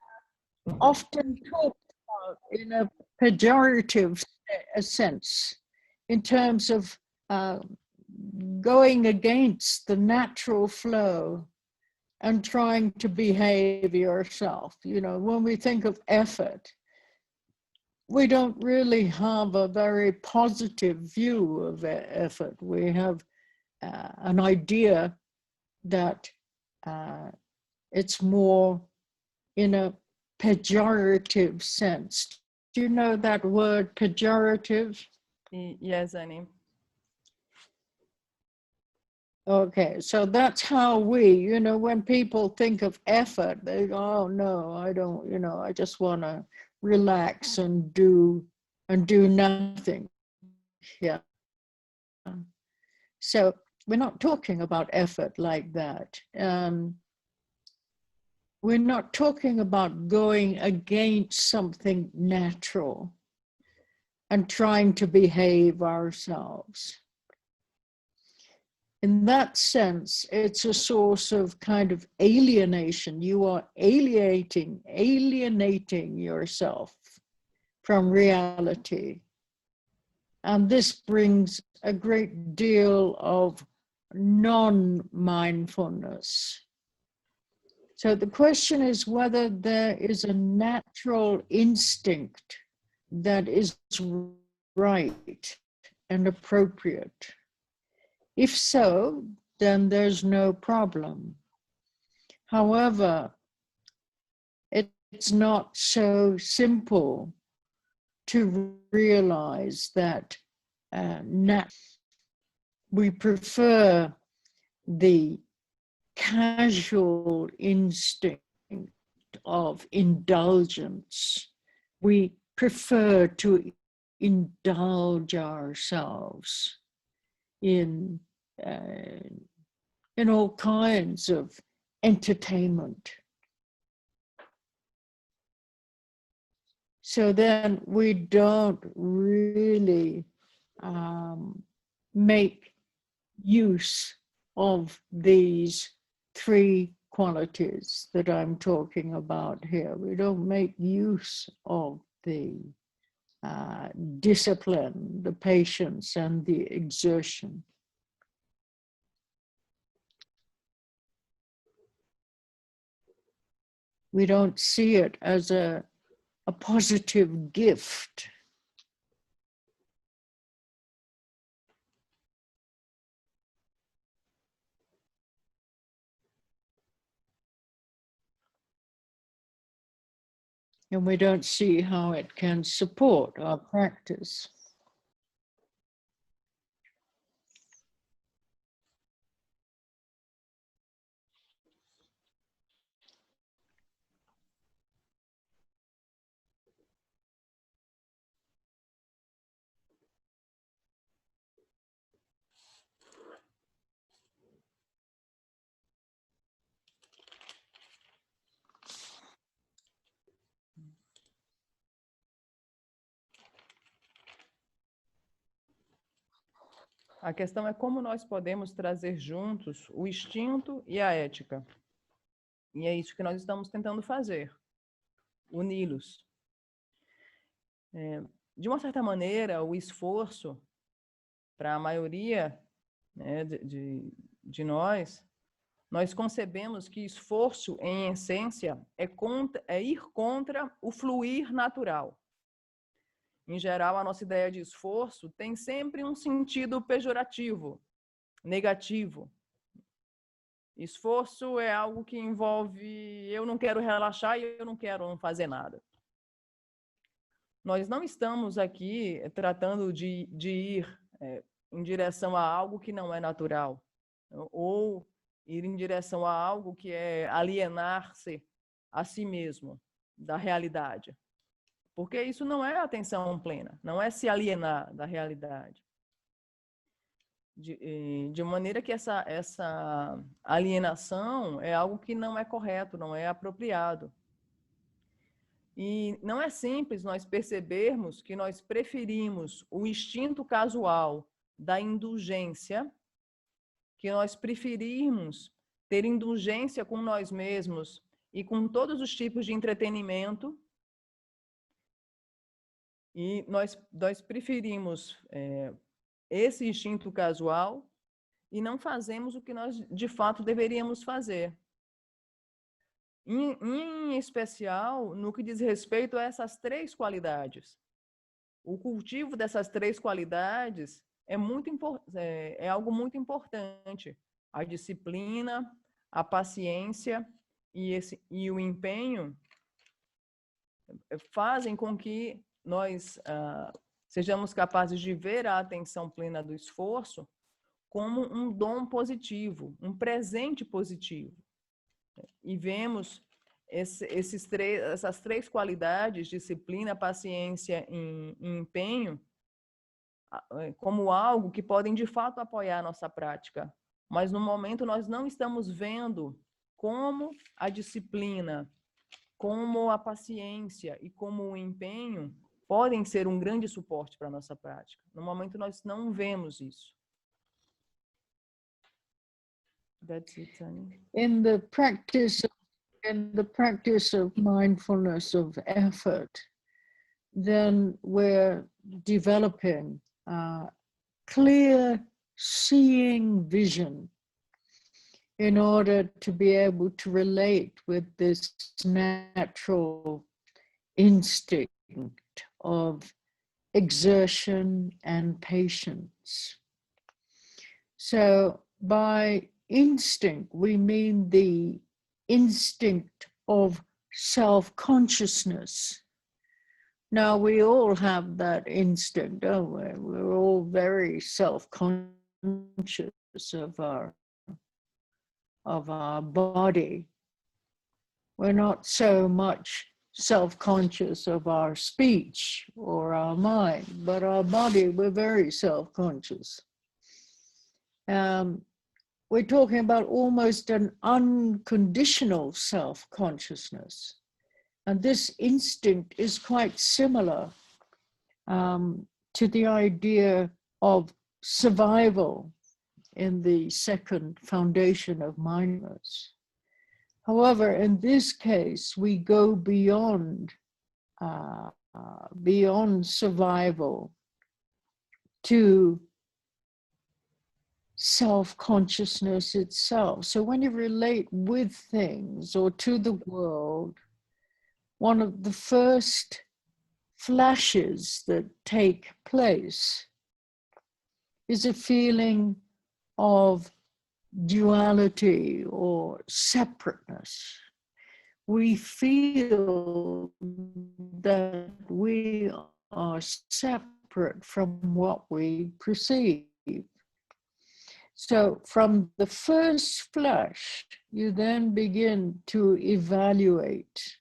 A: often talked about in a pejorative sense, in terms of going against the natural flow and trying to behave yourself. You know, when we think of effort, we don't really have a very positive view of effort. We have an idea that it's more in a pejorative sense. Do you know that word, pejorative?
M: Yes, Annie.
A: Okay, so that's how we, you know, when people think of effort, they go, oh no, I don't, you know, I just want to relax and do nothing. Yeah. So we're not talking about effort like that. We're not talking about going against something natural and trying to behave ourselves. In that sense, it's a source of kind of alienation. You are alienating yourself from reality. And this brings a great deal of non-mindfulness. So the question is whether there is a natural instinct that is right and appropriate. If so, then there's no problem. However, it's not so simple to realize that we prefer the casual instinct of indulgence. We prefer to indulge ourselves in all kinds of entertainment. So then we don't really make use of these three qualities that I'm talking about here. We don't make use of the discipline, the patience, and the exertion. We don't see it as a positive gift. And we don't see how it can support our practice.
M: A questão é como nós podemos trazer juntos o instinto e a ética. E é isso que nós estamos tentando fazer, uni-los. De uma certa maneira, o esforço, para a maioria, né, de nós concebemos que esforço, em essência, é ir contra o fluir natural. Em geral, a nossa ideia de esforço tem sempre um sentido pejorativo, negativo. Esforço é algo que envolve eu não quero relaxar e eu não quero fazer nada. Nós não estamos aqui tratando de ir em direção a algo que não é natural, ou ir em direção a algo que é alienar-se a si mesmo da realidade. Porque isso não é atenção plena, não é se alienar da realidade. De maneira que essa alienação é algo que não é correto, não é apropriado. E não é simples nós percebermos que nós preferimos o instinto casual da indulgência, que nós preferimos ter indulgência com nós mesmos e com todos os tipos de entretenimento. E nós preferimos esse instinto casual e não fazemos o que nós, de fato, deveríamos fazer. Em especial, no que diz respeito a essas três qualidades. O cultivo dessas três qualidades é algo muito importante. A disciplina, a paciência e o empenho fazem com que nós sejamos capazes de ver a atenção plena do esforço como um dom positivo, um presente positivo. E vemos essas três qualidades, disciplina, paciência e empenho, como algo que podem, de fato, apoiar a nossa prática. Mas, no momento, nós não estamos vendo como a disciplina, como a paciência e como o empenho podem ser um grande suporte para a nossa prática. No momento, nós não vemos isso. That's it, Tani.
A: In the practice of mindfulness, of effort, then we're developing clear seeing vision in order to be able to relate with this natural instinct of exertion and patience. So by instinct, we mean the instinct of self-consciousness. Now, we all have that instinct, don't we? We're all very self-conscious of our body. We're not so much self-conscious of our speech or our mind, but our body, we're very self-conscious. We're talking about almost an unconditional self-consciousness. And this instinct is quite similar to the idea of survival in the second foundation of mindfulness. However, in this case, we go beyond beyond survival to self-consciousness itself. So when you relate with things or to the world, one of the first flashes that take place is a feeling of duality or separateness. We feel that we are separate from what we perceive. So from the first flash, you then begin to evaluate,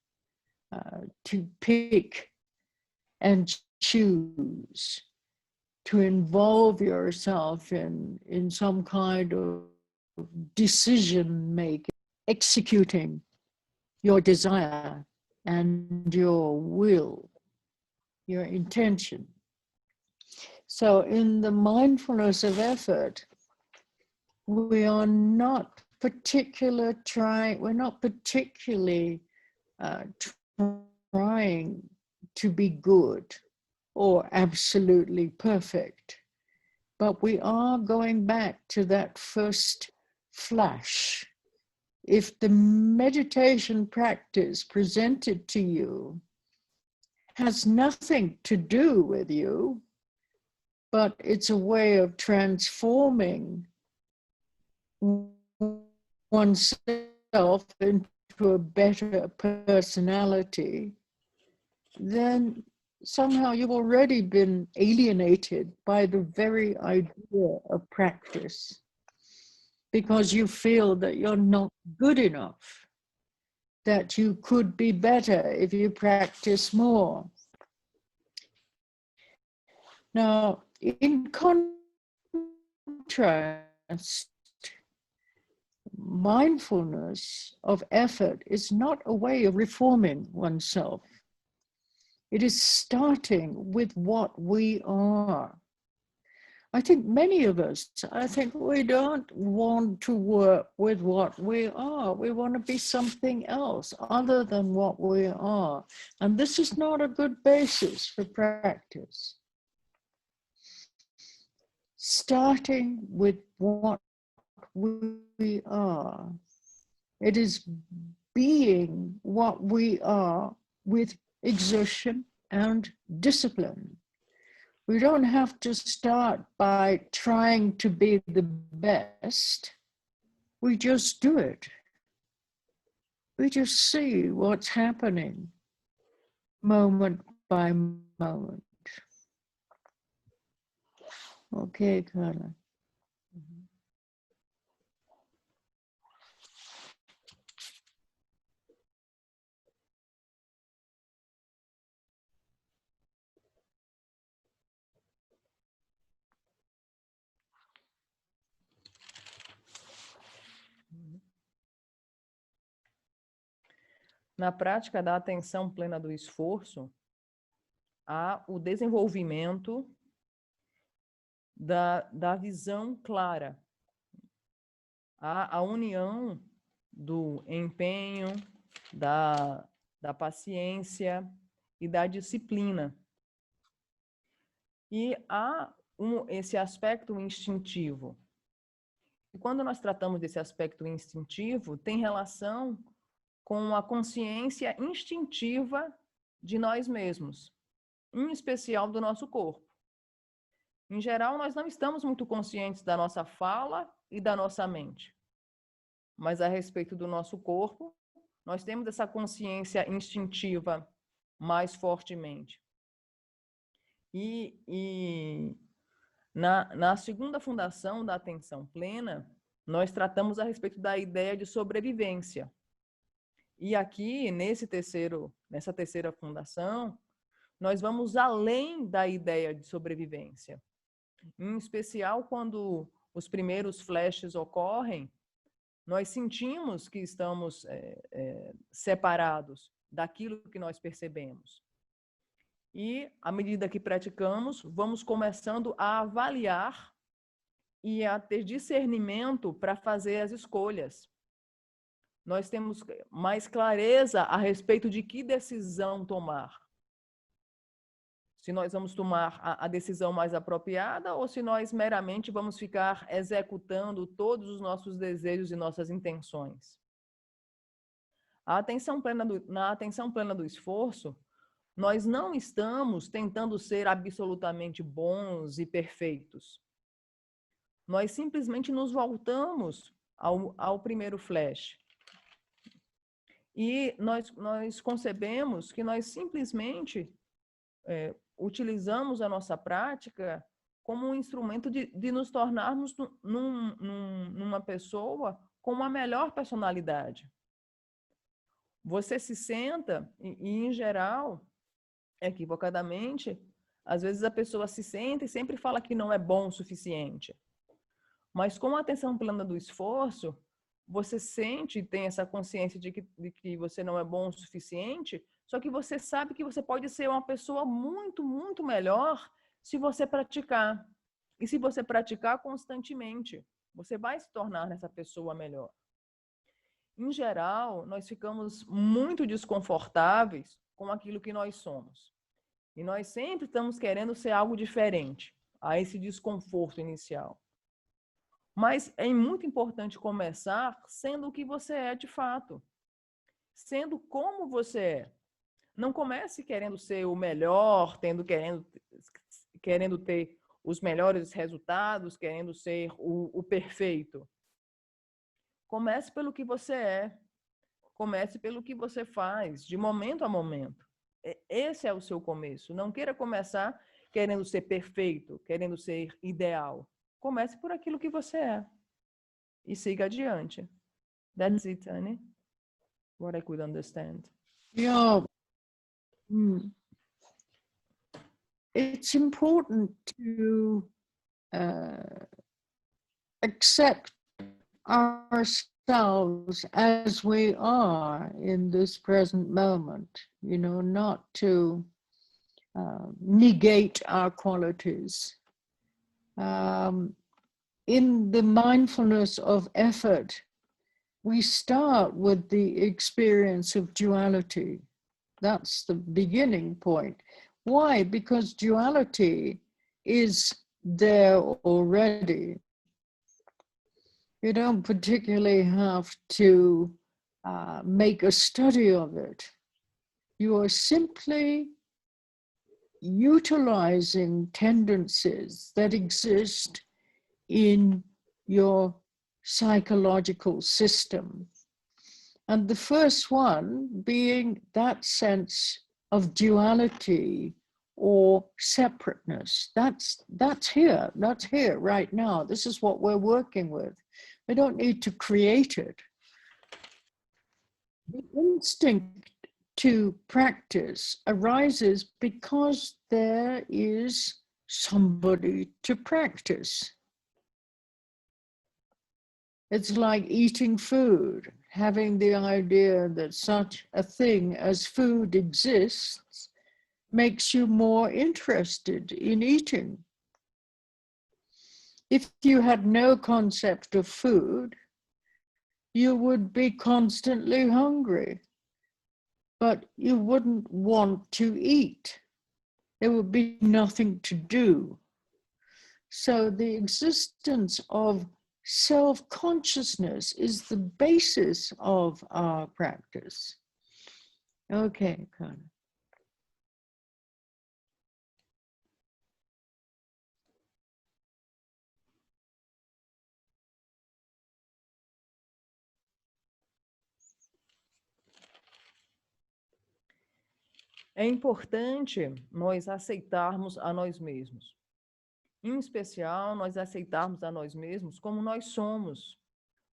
A: to pick and choose, to involve yourself in some kind of decision making, executing your desire and your will, your intention. So in the mindfulness of effort, we are not particularly trying to be good or absolutely perfect, but we are going back to that first flash. If the meditation practice presented to you has nothing to do with you, but it's a way of transforming oneself into a better personality, then somehow you've already been alienated by the very idea of practice, because you feel that you're not good enough, that you could be better if you practice more. Now, in contrast, mindfulness of effort is not a way of reforming oneself. It is starting with what we are. I think many of us, we don't want to work with what we are. We want to be something else other than what we are. And this is not a good basis for practice. Starting with what we are. It is being what we are with exertion and discipline. We don't have to start by trying to be the best. We just do it. We just see what's happening moment by moment. Okay, Carla.
M: Na prática da atenção plena do esforço, há o desenvolvimento da visão clara, há a união do empenho, da paciência e da disciplina. E há esse aspecto instintivo. E quando nós tratamos desse aspecto instintivo, tem relação com a consciência instintiva de nós mesmos, em especial do nosso corpo. Em geral, nós não estamos muito conscientes da nossa fala e da nossa mente. Mas a respeito do nosso corpo, nós temos essa consciência instintiva mais fortemente. E na segunda fundação da atenção plena, nós tratamos a respeito da ideia de sobrevivência. E aqui, nessa terceira fundação, nós vamos além da ideia de sobrevivência. Em especial, quando os primeiros flashes ocorrem, nós sentimos que estamos separados daquilo que nós percebemos. E, à medida que praticamos, vamos começando a avaliar e a ter discernimento para fazer as escolhas. Nós temos mais clareza a respeito de que decisão tomar. Se nós vamos tomar a decisão mais apropriada ou se nós meramente vamos ficar executando todos os nossos desejos e nossas intenções. Na atenção plena do esforço, nós não estamos tentando ser absolutamente bons e perfeitos. Nós simplesmente nos voltamos ao primeiro flash. E nós concebemos que nós simplesmente utilizamos a nossa prática como um instrumento de nos tornarmos numa pessoa com uma melhor personalidade. Você se senta, e em geral, equivocadamente, às vezes a pessoa se senta e sempre fala que não é bom o suficiente. Mas com a atenção plena do esforço, você sente e tem essa consciência de que você não é bom o suficiente, só que você sabe que você pode ser uma pessoa muito, muito melhor se você praticar. E se você praticar constantemente, você vai se tornar essa pessoa melhor. Em geral, nós ficamos muito desconfortáveis com aquilo que nós somos. E nós sempre estamos querendo ser algo diferente a esse desconforto inicial. Mas é muito importante começar sendo o que você é de fato. Sendo como você é. Não comece querendo ser o melhor, querendo ter os melhores resultados, querendo ser o perfeito. Comece pelo que você é. Comece pelo que você faz, de momento a momento. Esse é o seu começo. Não queira começar querendo ser perfeito, querendo ser ideal. Comece por aquilo que você é. E siga adiante. That's it, Annie. What I could understand.
A: Yeah. It's important to accept ourselves as we are in this present moment, you know, not to negate our qualities. In the mindfulness of effort, we start with the experience of duality. That's the beginning point. Why? Because duality is there already. You don't particularly have to make a study of it. You are simply utilizing tendencies that exist in your psychological system. And the first one being that sense of duality or separateness. That's here right now. This is what we're working with. We don't need to create it. The instinct to practice arises because there is somebody to practice. It's like eating food, having the idea that such a thing as food exists makes you more interested in eating. If you had no concept of food, you would be constantly hungry, but you wouldn't want to eat. There would be nothing to do. So the existence of self-consciousness is the basis of our practice. Okay, Connie.
M: É importante nós aceitarmos a nós mesmos. Em especial, nós aceitarmos a nós mesmos como nós somos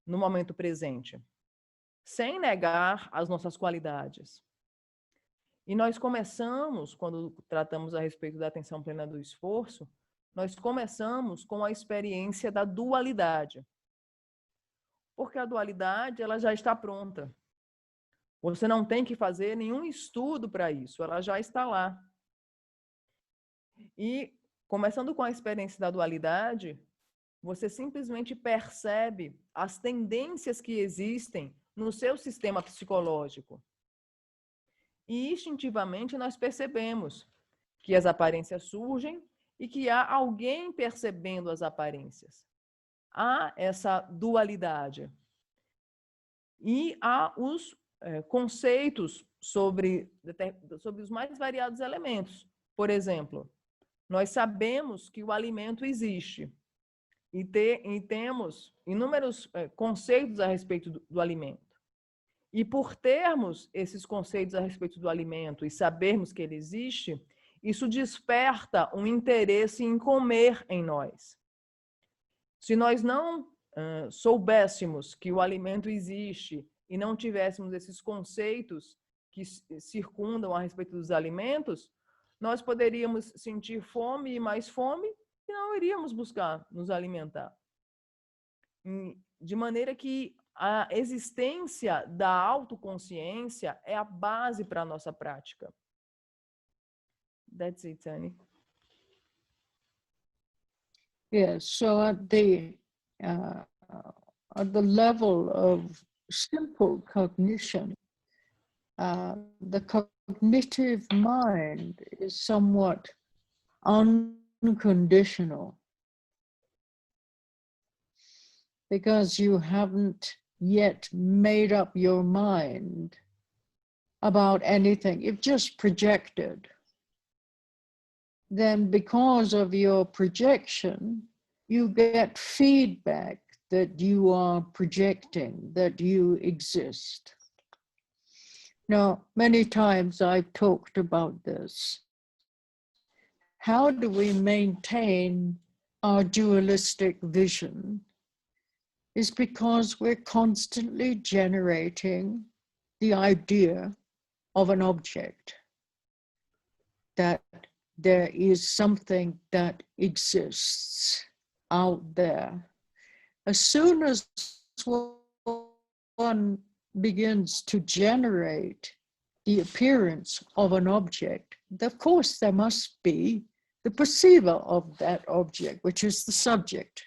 M: no momento presente, sem negar as nossas qualidades. E nós começamos, quando tratamos a respeito da atenção plena do esforço, nós começamos com a experiência da dualidade. Porque a dualidade, ela já está pronta. Você não tem que fazer nenhum estudo para isso, ela já está lá. E, começando com a experiência da dualidade, você simplesmente percebe as tendências que existem no seu sistema psicológico. E, instintivamente, nós percebemos que as aparências surgem e que há alguém percebendo as aparências. Há essa dualidade. E há os conceitos sobre os mais variados elementos. Por exemplo, nós sabemos que o alimento existe e temos inúmeros conceitos a respeito do alimento. E por termos esses conceitos a respeito do alimento e sabermos que ele existe, isso desperta um interesse em comer em nós. Se nós não soubéssemos que o alimento existe e não tivéssemos esses conceitos que circundam a respeito dos alimentos, nós poderíamos sentir fome e mais fome e não iríamos buscar nos alimentar. De maneira que a existência da autoconsciência é a base para a nossa prática. That's it, Annie.
A: Yes, so at the level of simple cognition, the cognitive mind is somewhat unconditional because you haven't yet made up your mind about anything. You've just projected. Then because of your projection, you get feedback that you are projecting, that you exist. Now, many times I've talked about this. How do we maintain our dualistic vision? Is because we're constantly generating the idea of an object, that there is something that exists out there. As soon as one begins to generate the appearance of an object, of course there must be the perceiver of that object, which is the subject.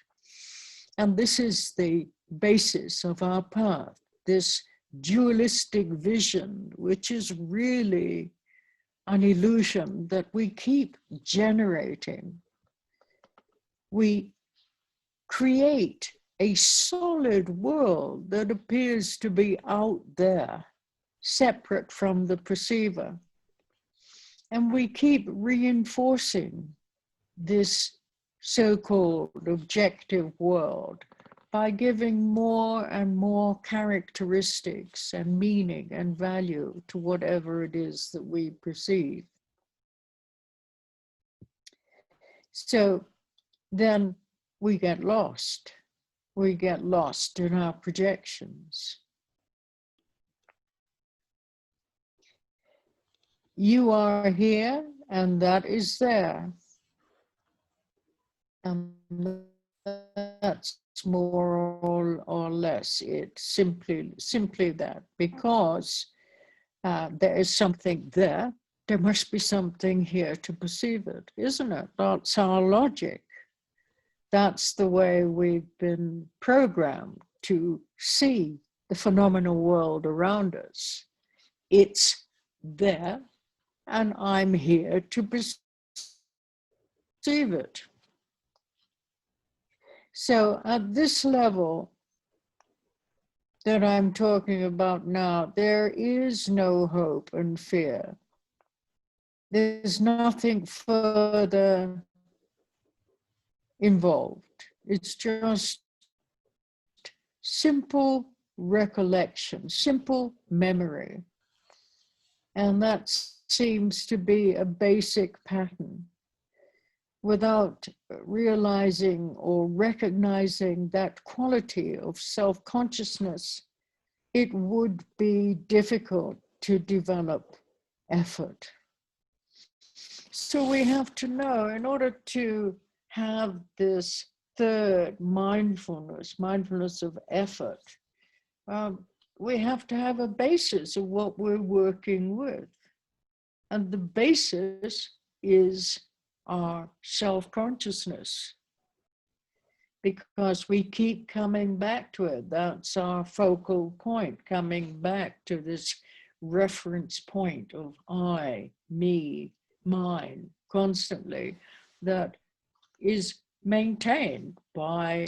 A: And this is the basis of our path, this dualistic vision, which is really an illusion that we keep generating. We create a solid world that appears to be out there, separate from the perceiver. And we keep reinforcing this so-called objective world by giving more and more characteristics and meaning and value to whatever it is that we perceive. So then we get lost. We get lost in our projections. You are here and that is there. And that's more or less it, simply that, because there is something there must be something here to perceive it, isn't it? That's our logic. That's the way we've been programmed to see the phenomenal world around us. It's there, and I'm here to perceive it. So at this level that I'm talking about now, there is no hope and fear. There's nothing further involved. It's just simple recollection, simple memory. And that seems to be a basic pattern. Without realizing or recognizing that quality of self-consciousness, it would be difficult to develop effort. So we have to know, in order to have this third mindfulness of effort, we have to have a basis of what we're working with. And the basis is our self-consciousness, because we keep coming back to it. That's our focal point, coming back to this reference point of I, me, mind constantly that is maintained by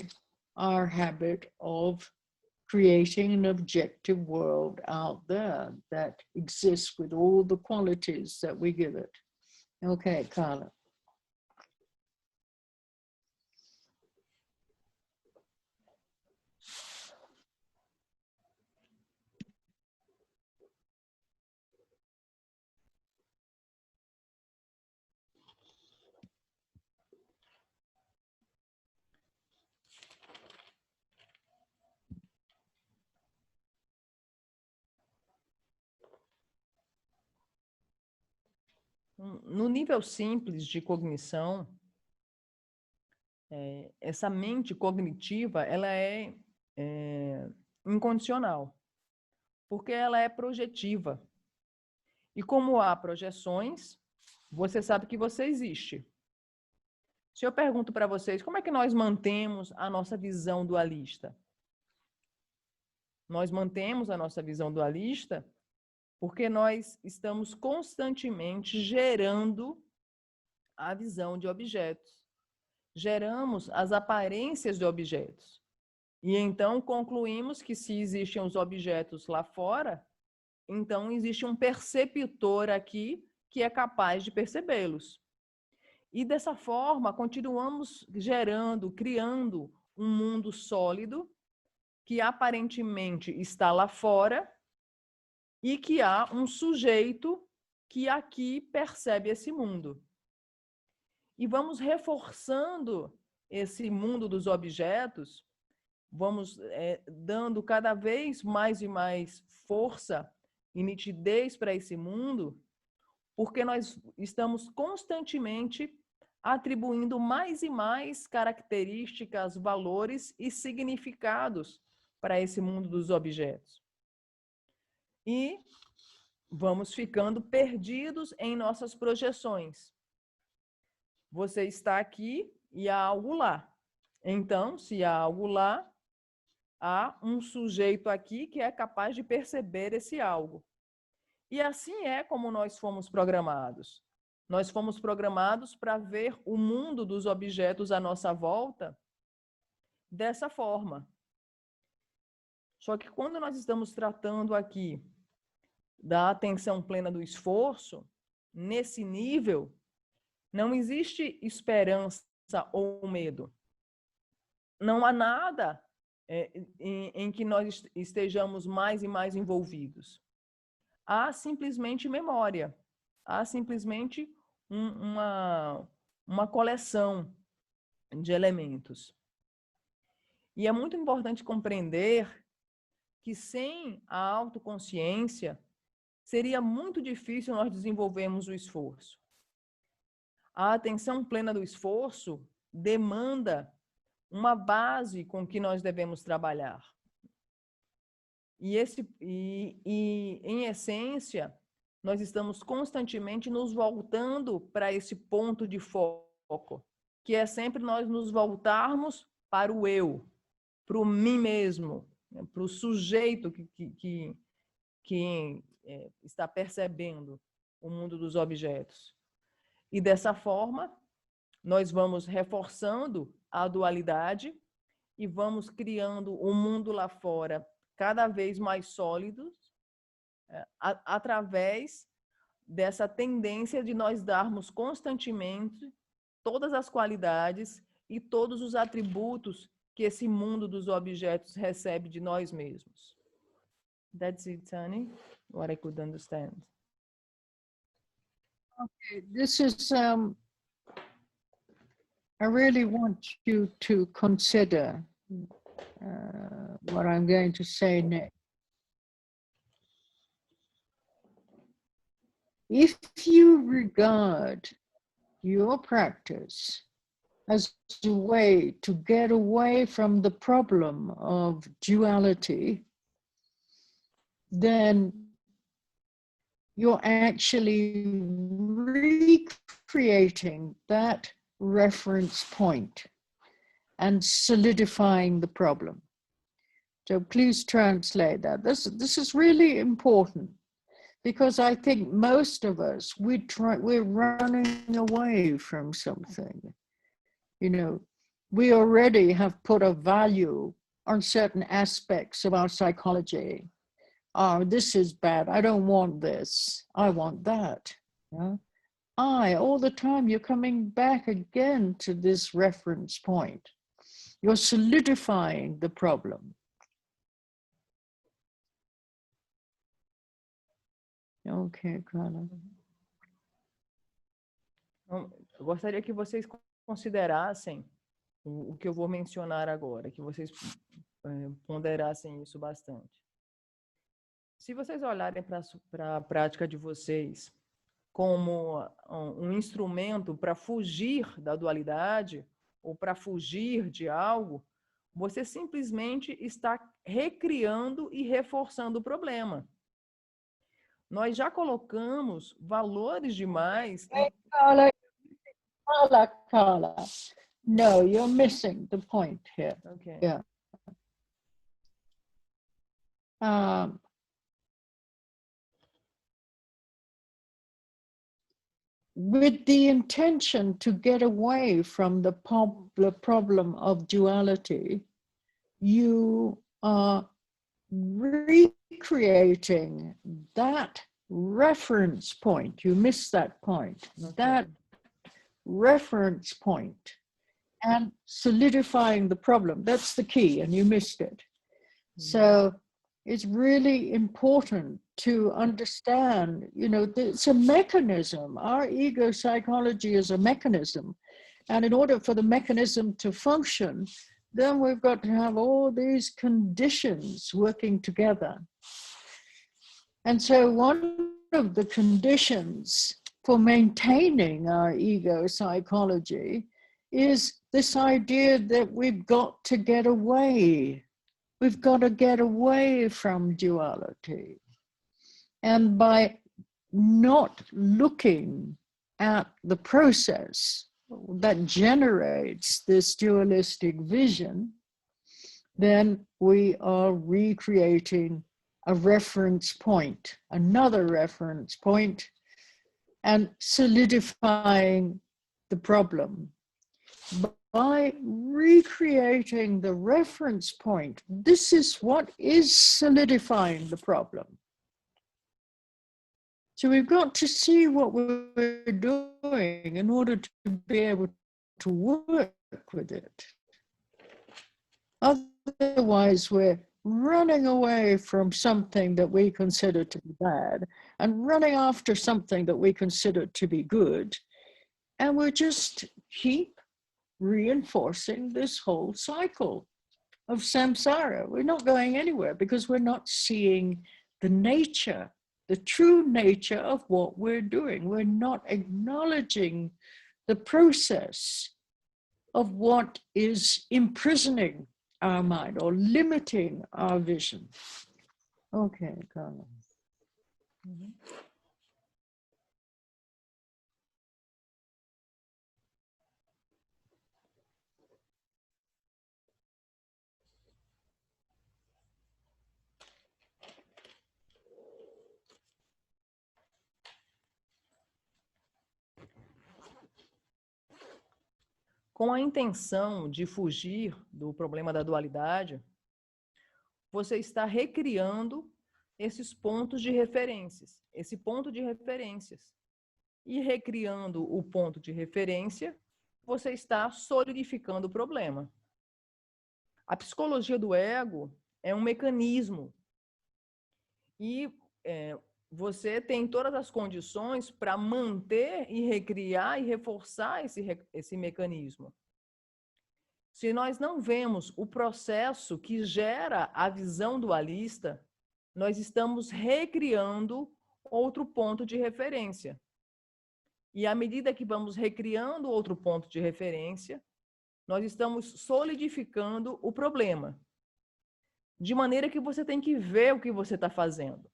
A: our habit of creating an objective world out there that exists with all the qualities that we give it. Okay, Carla.
M: No nível simples de cognição, essa mente cognitiva, ela é incondicional, porque ela é projetiva. E como há projeções, você sabe que você existe. Se eu pergunto para vocês, como é que nós mantemos a nossa visão dualista? Nós mantemos a nossa visão dualista porque nós estamos constantemente gerando a visão de objetos. Geramos as aparências de objetos. E então concluímos que se existem os objetos lá fora, então existe um perceptor aqui que é capaz de percebê-los. E dessa forma, continuamos gerando, criando um mundo sólido que aparentemente está lá fora e que há um sujeito que aqui percebe esse mundo. E vamos reforçando esse mundo dos objetos, vamos dando cada vez mais e mais força e nitidez para esse mundo, porque nós estamos constantemente atribuindo mais e mais características, valores e significados para esse mundo dos objetos. E vamos ficando perdidos em nossas projeções. Você está aqui e há algo lá. Então, se há algo lá, há um sujeito aqui que é capaz de perceber esse algo. E assim é como nós fomos programados. Nós fomos programados para ver o mundo dos objetos à nossa volta dessa forma. Só que quando nós estamos tratando aqui da atenção plena do esforço, nesse nível, não existe esperança ou medo. Não há nada em que nós estejamos mais e mais envolvidos. Há simplesmente memória. Há simplesmente uma coleção de elementos. E é muito importante compreender que sem a autoconsciência seria muito difícil nós desenvolvermos o esforço. A atenção plena do esforço demanda uma base com que nós devemos trabalhar. E em essência, nós estamos constantemente nos voltando para esse ponto de foco, que é sempre nós nos voltarmos para o eu, para o mim mesmo, para o sujeito que está percebendo o mundo dos objetos. E dessa forma, nós vamos reforçando a dualidade e vamos criando um mundo lá fora cada vez mais sólido, através dessa tendência de nós darmos constantemente todas as qualidades e todos os atributos que esse mundo dos objetos recebe de nós mesmos. That's it, Tani, what I could understand.
A: Okay, this is, I really want you to consider what I'm going to say next. If you regard your practice as a way to get away from the problem of duality, then you're actually recreating that reference point and solidifying the problem. So please translate that. This is really important, Because I think most of us, we're running away from something. You know, we already have put a value on certain aspects of our psychology. Oh, this is bad. I don't want this. I want that. You know? All the time, you're coming back again to this reference point. You're solidifying the problem. Ok, Carla.
M: Eu gostaria que vocês considerassem o que eu vou mencionar agora, que vocês ponderassem isso bastante. Se vocês olharem para a prática de vocês como um instrumento para fugir da dualidade ou para fugir de algo, você simplesmente está recriando e reforçando o problema. Nós já colocamos valores demais.
A: Carla. No, you're missing the point here.
M: Okay.
A: Yeah. With the intention to get away from the problem of duality, you are recreating that reference point. You missed that point. Okay. That reference point and solidifying the problem. That's the key, and you missed it. Mm-hmm. So it's really important to understand, you know, it's a mechanism. Our ego psychology is a mechanism. And in order for the mechanism to function, then we've got to have all these conditions working together. And so one of the conditions for maintaining our ego psychology is this idea that we've got to get away. We've got to get away from duality. And by not looking at the process that generates this dualistic vision, then we are recreating a reference point, another reference point, and solidifying the problem. By recreating the reference point, this is what is solidifying the problem. So we've got to see what we're doing in order to be able to work with it. Otherwise, we're running away from something that we consider to be bad and running after something that we consider to be good. And we'll just keep reinforcing this whole cycle of samsara. We're not going anywhere because we're not seeing the nature, the true nature of what we're doing. We're not acknowledging the process of what is imprisoning our mind or limiting our vision. Okay, Carla. Mm-hmm.
M: Com a intenção de fugir do problema da dualidade, você está recriando esses pontos de referências, esse ponto de referências. E recriando o ponto de referência, você está solidificando o problema. A psicologia do ego é um mecanismo. E você tem todas as condições para manter e recriar e reforçar esse mecanismo. Se nós não vemos o processo que gera a visão dualista, nós estamos recriando outro ponto de referência. E à medida que vamos recriando outro ponto de referência, nós estamos solidificando o problema. De maneira que você tem que ver o que você está fazendo.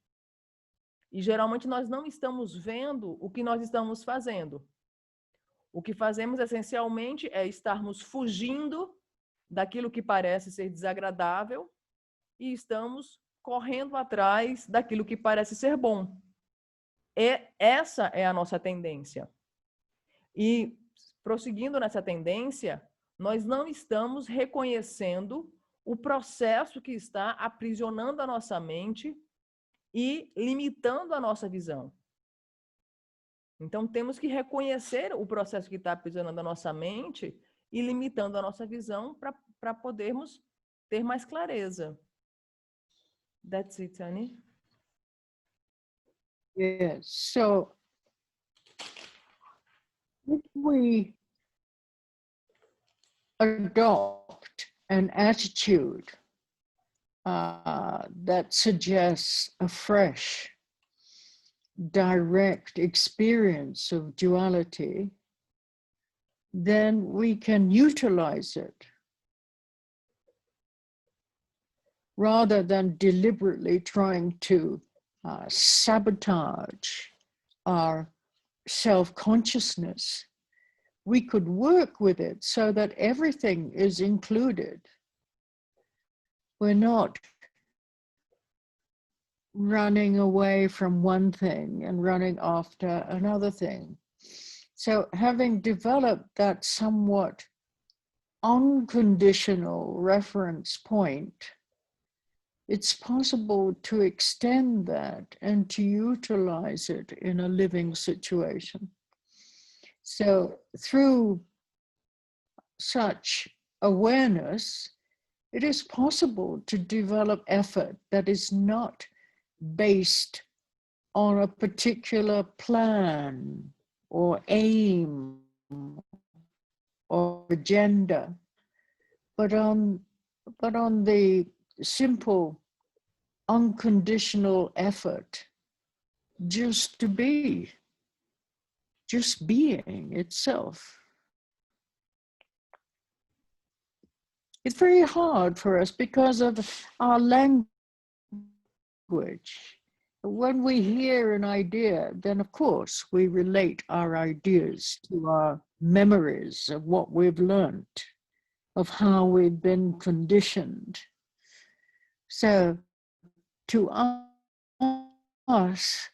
M: E geralmente nós não estamos vendo o que nós estamos fazendo. O que fazemos essencialmente é estarmos fugindo daquilo que parece ser desagradável e estamos correndo atrás daquilo que parece ser bom. essa é a nossa tendência. E, prosseguindo nessa tendência, nós não estamos reconhecendo o processo que está aprisionando a nossa mente e limitando a nossa visão. Então, temos que reconhecer o processo que está aprisionando a nossa mente e limitando a nossa visão para podermos ter mais clareza. That's it, Annie.
A: Yes. So if we adopt an attitude that suggests a fresh, direct experience of duality, then we can utilize it rather than deliberately trying to sabotage our self-consciousness. We could work with it so that everything is included. We're not running away from one thing and running after another thing. So having developed that somewhat unconditional reference point, it's possible to extend that and to utilize it in a living situation. So through such awareness, it is possible to develop effort that is not based on a particular plan or aim or agenda, but on the simple, unconditional effort just to be, just being itself. It's very hard for us because of our language. When we hear an idea, then of course we relate our ideas to our memories of what we've learned, of how we've been conditioned. So to us,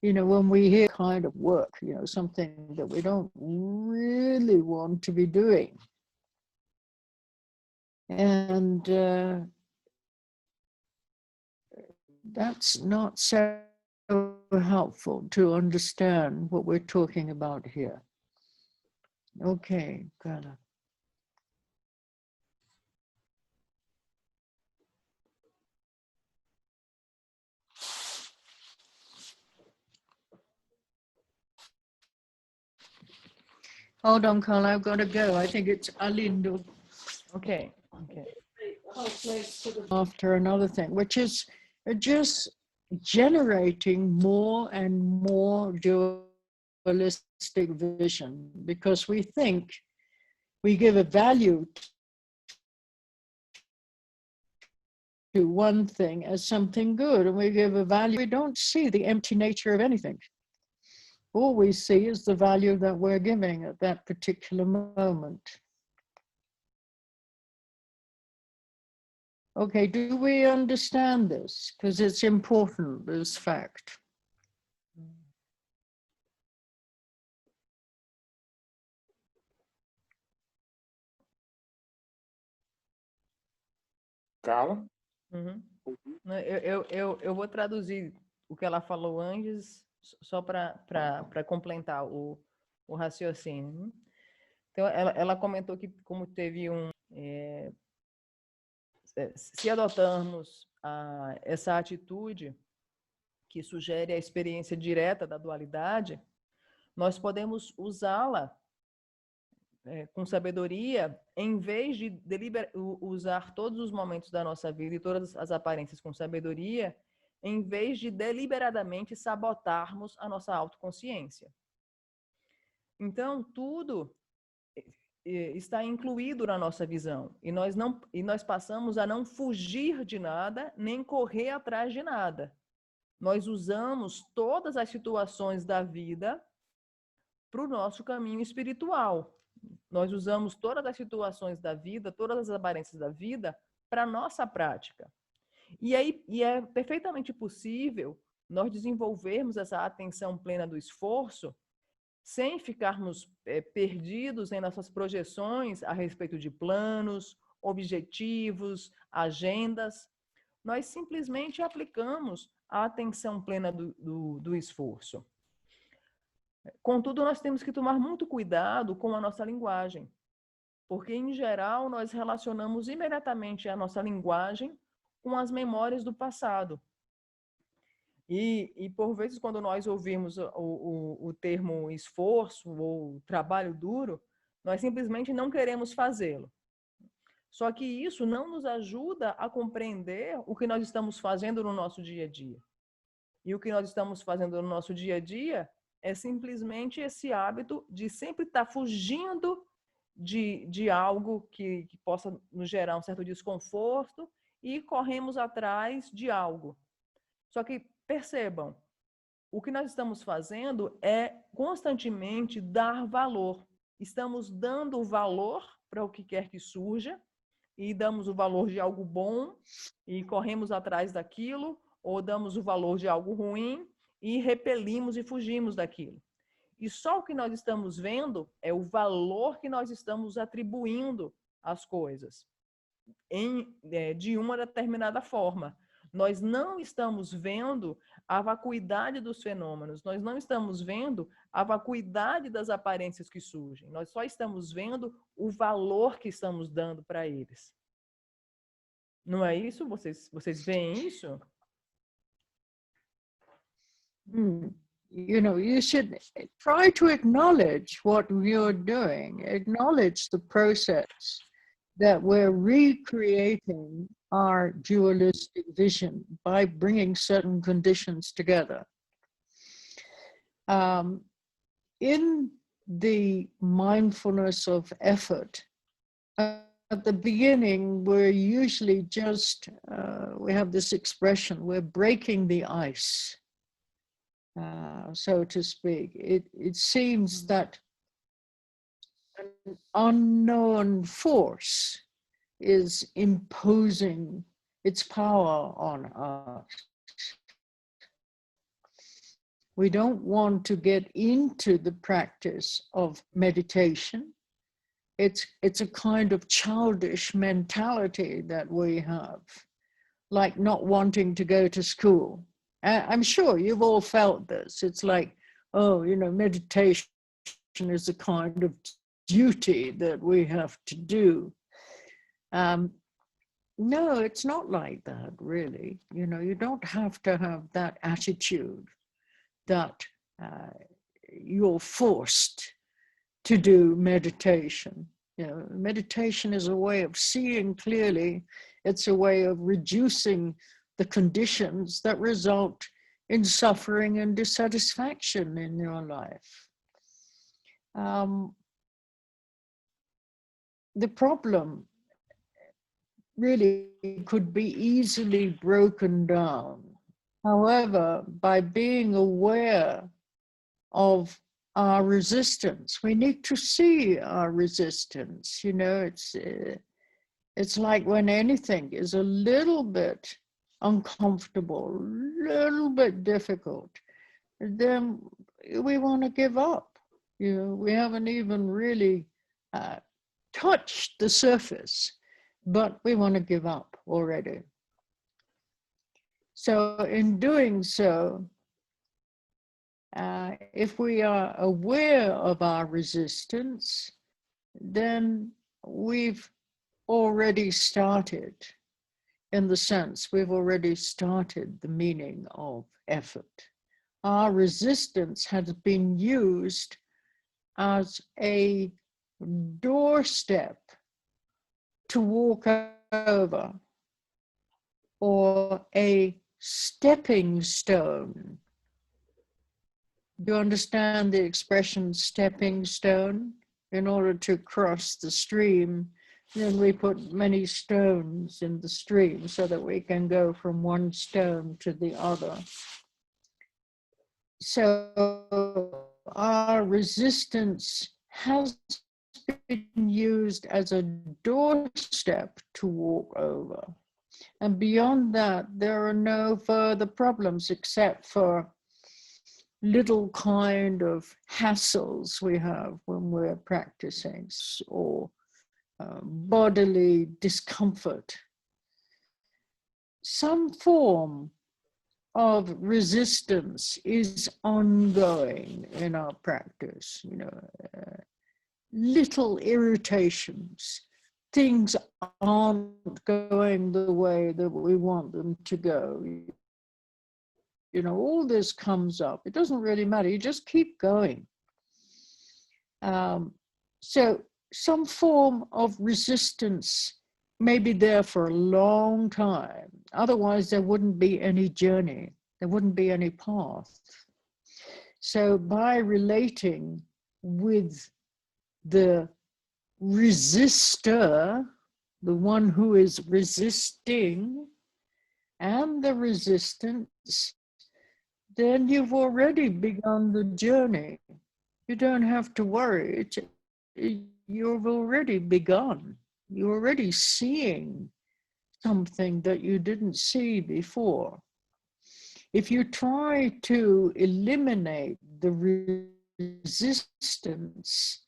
A: when we hear kind of work, something that we don't really want to be doing, and that's not so helpful to understand what we're talking about here. Okay, Carla. Hold on, Carla, I've got to go. I think it's Alindo.
M: Okay.
A: After another thing, which is just generating more and more dualistic vision, because we think we give a value to one thing as something good, and we give a value, we don't see the empty nature of anything. All we see is the value that we're giving at that particular moment. Okay, do we understand this? Because it's important, this fact.
H: Carla?
M: Uhum. Eu vou traduzir o que ela falou antes, só para complementar o raciocínio. Então, ela comentou que como teve se adotarmos essa atitude que sugere a experiência direta da dualidade, nós podemos usá-la com sabedoria, em vez de usar todos os momentos da nossa vida e todas as aparências com sabedoria, em vez de deliberadamente sabotarmos a nossa autoconsciência. Então, tudo está incluído na nossa visão, e nós passamos a não fugir de nada, nem correr atrás de nada. Nós usamos todas as situações da vida para o nosso caminho espiritual. Nós usamos todas as situações da vida, todas as aparências da vida para a nossa prática. E é perfeitamente possível nós desenvolvermos essa atenção plena do esforço sem ficarmos perdidos em nossas projeções a respeito de planos, objetivos, agendas. Nós simplesmente aplicamos a atenção plena do esforço. Contudo, nós temos que tomar muito cuidado com a nossa linguagem, porque, em geral, nós relacionamos imediatamente a nossa linguagem com as memórias do passado. E por vezes, quando nós ouvimos o termo esforço ou trabalho duro, nós simplesmente não queremos fazê-lo. Só que isso não nos ajuda a compreender o que nós estamos fazendo no nosso dia a dia. E o que nós estamos fazendo no nosso dia a dia é simplesmente esse hábito de sempre estar fugindo de algo que possa nos gerar um certo desconforto e corremos atrás de algo. Só que, percebam, o que nós estamos fazendo é constantemente dar valor. Estamos dando valor para o que quer que surja e damos o valor de algo bom e corremos atrás daquilo, ou damos o valor de algo ruim e repelimos e fugimos daquilo. E só o que nós estamos vendo é o valor que nós estamos atribuindo às coisas de uma determinada forma. Nós não estamos vendo a vacuidade dos fenômenos, nós não estamos vendo a vacuidade das aparências que surgem, nós só estamos vendo o valor que estamos dando para eles. Não é isso? Vocês veem isso?
A: You know, you should try to acknowledge what you're doing, acknowledge the process that we're recreating our dualistic vision by bringing certain conditions together. In the mindfulness of effort, at the beginning, we're usually just, we have this expression, we're breaking the ice, so to speak. It seems that an unknown force is imposing its power on us. We don't want to get into the practice of meditation. It's a kind of childish mentality that we have, like not wanting to go to school. I'm sure you've all felt this. It's like, oh, you know, meditation is a kind of duty that we have to do. No, it's not like that, really. You know, you don't have to have that attitude that you're forced to do meditation. You know, meditation is a way of seeing clearly. It's a way of reducing the conditions that result in suffering and dissatisfaction in your life. The problem really could be easily broken down. However, by being aware of our resistance, we need to see our resistance. You know, it's like when anything is a little bit uncomfortable, a little bit difficult, then we want to give up. You know, we haven't even really touched the surface, but we want to give up already. So in doing so, if we are aware of our resistance, then we've already started, in the sense we've already started the meaning of effort. Our resistance has been used as a doorstep to walk over, or a stepping stone. Do you understand the expression stepping stone? In order to cross the stream, then we put many stones in the stream so that we can go from one stone to the other. So our resistance has been used as a doorstep to walk over. And beyond that, there are no further problems except for little kind of hassles we have when we're practicing, or bodily discomfort. Some form of resistance is ongoing in our practice, you know, little irritations, things aren't going the way that we want them to go. You know, all this comes up. It doesn't really matter. You just keep going. So some form of resistance may be there for a long time. Otherwise, there wouldn't be any journey. There wouldn't be any path. So by relating with the resistor, the one who is resisting, and the resistance, then you've already begun the journey. You don't have to worry. You've already begun. You're already seeing something that you didn't see before. If you try to eliminate the resistance,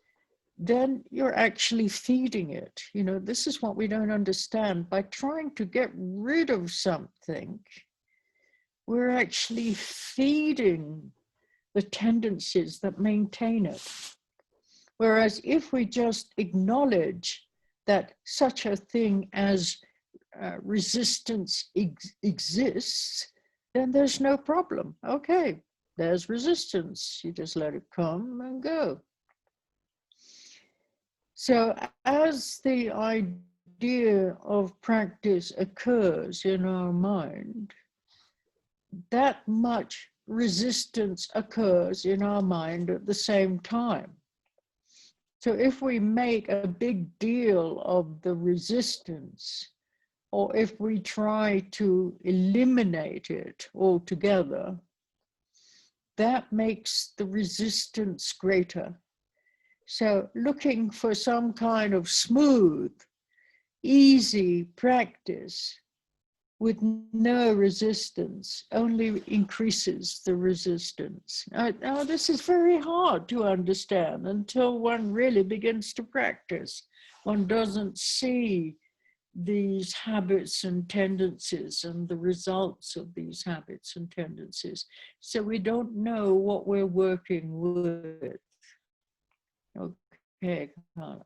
A: then you're actually feeding it. You know, this is what we don't understand. By trying to get rid of something, we're actually feeding the tendencies that maintain it. Whereas if we just acknowledge that such a thing as resistance exists, then there's no problem. Okay, there's resistance. You just let it come and go. So as the idea of practice occurs in our mind, that much resistance occurs in our mind at the same time. So if we make a big deal of the resistance, or if we try to eliminate it altogether, that makes the resistance greater. So looking for some kind of smooth, easy practice with no resistance only increases the resistance. Now, this is very hard to understand until one really begins to practice. One doesn't see these habits and tendencies and the results of these habits and tendencies. So we don't know what we're working with. Okay, Carla.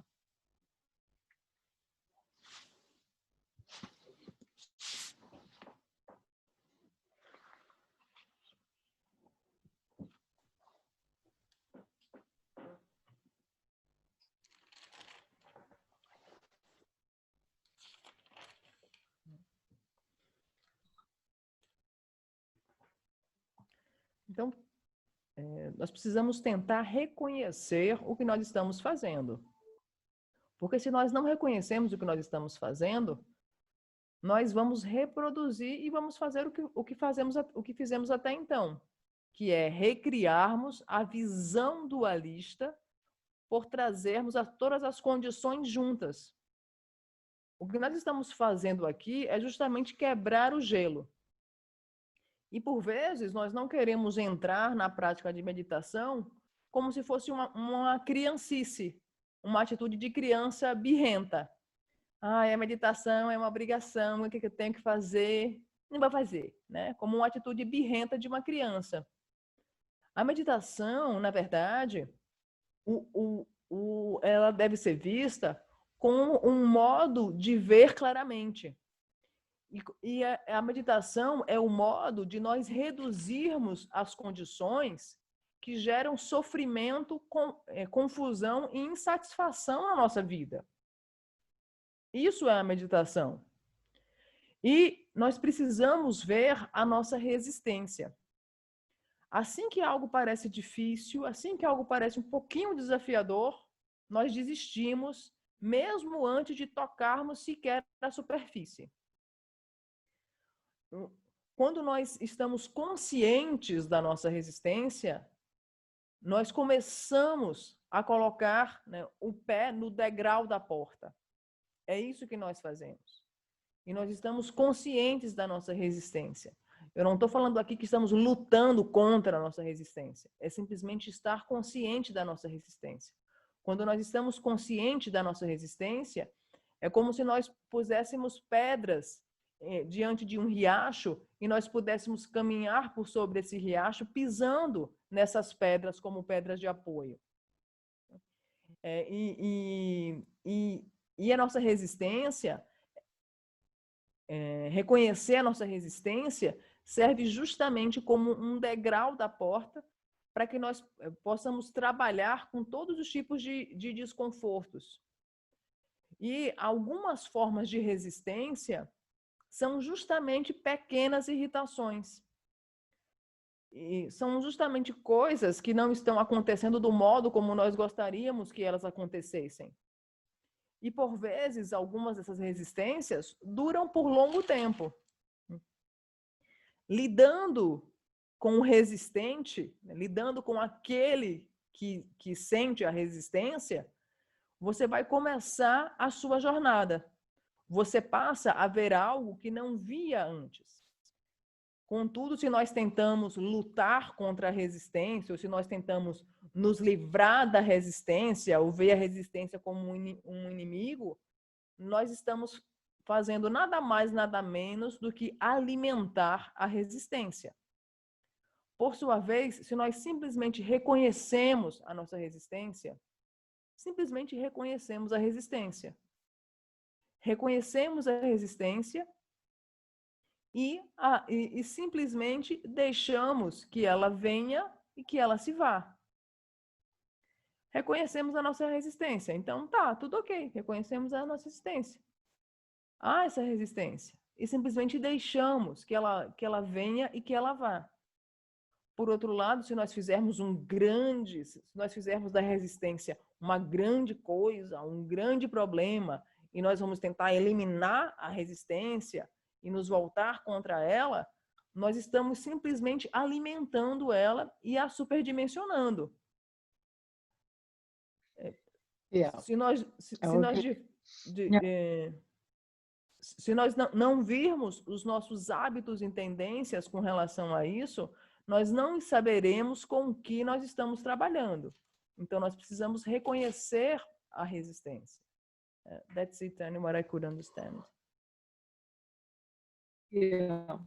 M: Então, nós precisamos tentar reconhecer o que nós estamos fazendo. Porque se nós não reconhecemos o que nós estamos fazendo, nós vamos reproduzir e vamos fazer o que fizemos até então, que é recriarmos a visão dualista por trazermos todas as condições juntas. O que nós estamos fazendo aqui é justamente quebrar o gelo. E, por vezes, nós não queremos entrar na prática de meditação como se fosse uma criancice, uma atitude de criança birrenta. Ah, a meditação é uma obrigação, o que eu tenho que fazer? Não vai fazer, né? Como uma atitude birrenta de uma criança. A meditação, na verdade, ela deve ser vista como um modo de ver claramente. E a meditação é o modo de nós reduzirmos as condições que geram sofrimento, confusão e insatisfação na nossa vida. Isso é a meditação. E nós precisamos ver a nossa resistência. Assim que algo parece difícil, assim que algo parece um pouquinho desafiador, nós desistimos, mesmo antes de tocarmos sequer a superfície. Quando nós estamos conscientes da nossa resistência, nós começamos a colocar, né, o pé no degrau da porta. É isso que nós fazemos. e nós estamos conscientes da nossa resistência. Eu não estou falando aqui que estamos lutando contra a nossa resistência. É simplesmente estar consciente da nossa resistência. Quando nós estamos conscientes da nossa resistência, é como se nós puséssemos pedras diante de um riacho e nós pudéssemos caminhar por sobre esse riacho pisando nessas pedras como pedras de apoio. E a nossa resistência, reconhecer a nossa resistência, serve justamente como um degrau da porta para que nós possamos trabalhar com todos os tipos de desconfortos. E algumas formas de resistência são justamente pequenas irritações. E são justamente coisas que não estão acontecendo do modo como nós gostaríamos que elas acontecessem. E, por vezes, algumas dessas resistências duram por longo tempo. Lidando com o resistente, lidando com aquele que sente a resistência, você vai começar a sua jornada. Você passa a ver algo que não via antes. Contudo, se nós tentamos lutar contra a resistência, ou se nós tentamos nos livrar da resistência, ou ver a resistência como um inimigo, nós estamos fazendo nada mais, nada menos do que alimentar a resistência. Por sua vez, se nós simplesmente reconhecemos a nossa resistência, simplesmente reconhecemos a resistência. Reconhecemos a resistência e simplesmente deixamos que ela venha e que ela se vá. Reconhecemos a nossa resistência. Então, tá, tudo ok. Reconhecemos a nossa resistência. Há essa resistência. E simplesmente deixamos que ela venha e que ela vá. Por outro lado, se nós fizermos se nós fizermos da resistência uma grande coisa, um grande problema, e nós vamos tentar eliminar a resistência e nos voltar contra ela, nós estamos simplesmente alimentando ela e a superdimensionando.
A: Yeah.
M: Se nós não virmos os nossos hábitos e tendências com relação a isso, nós não saberemos com o que nós estamos trabalhando. Então, nós precisamos reconhecer a resistência. That's it, Annie, what I could understand.
A: Yeah.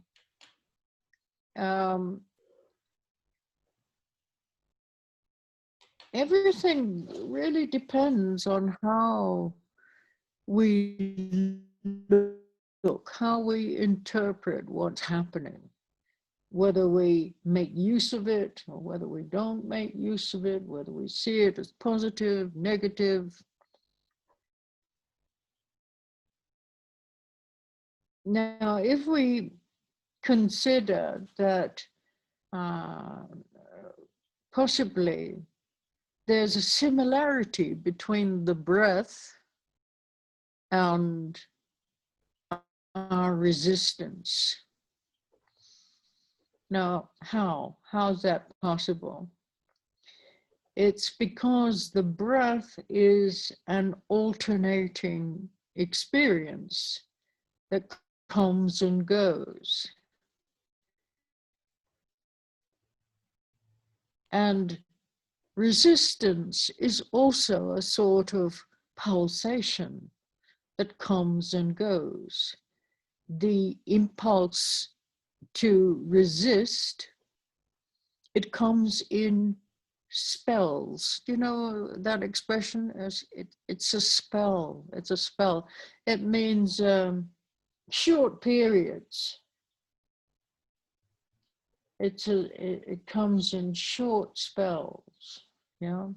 A: Everything really depends on how we look, how we interpret what's happening, whether we make use of it or whether we don't make use of it, whether we see it as positive, negative. Now, if we consider that possibly there's a similarity between the breath and our resistance. Now, how's that possible? It's because the breath is an alternating experience that comes and goes. And resistance is also a sort of pulsation that comes and goes. The impulse to resist, it comes in spells. Do you know that expression? It's a spell. It's a spell. It means short periods. It comes in short spells. Yeah.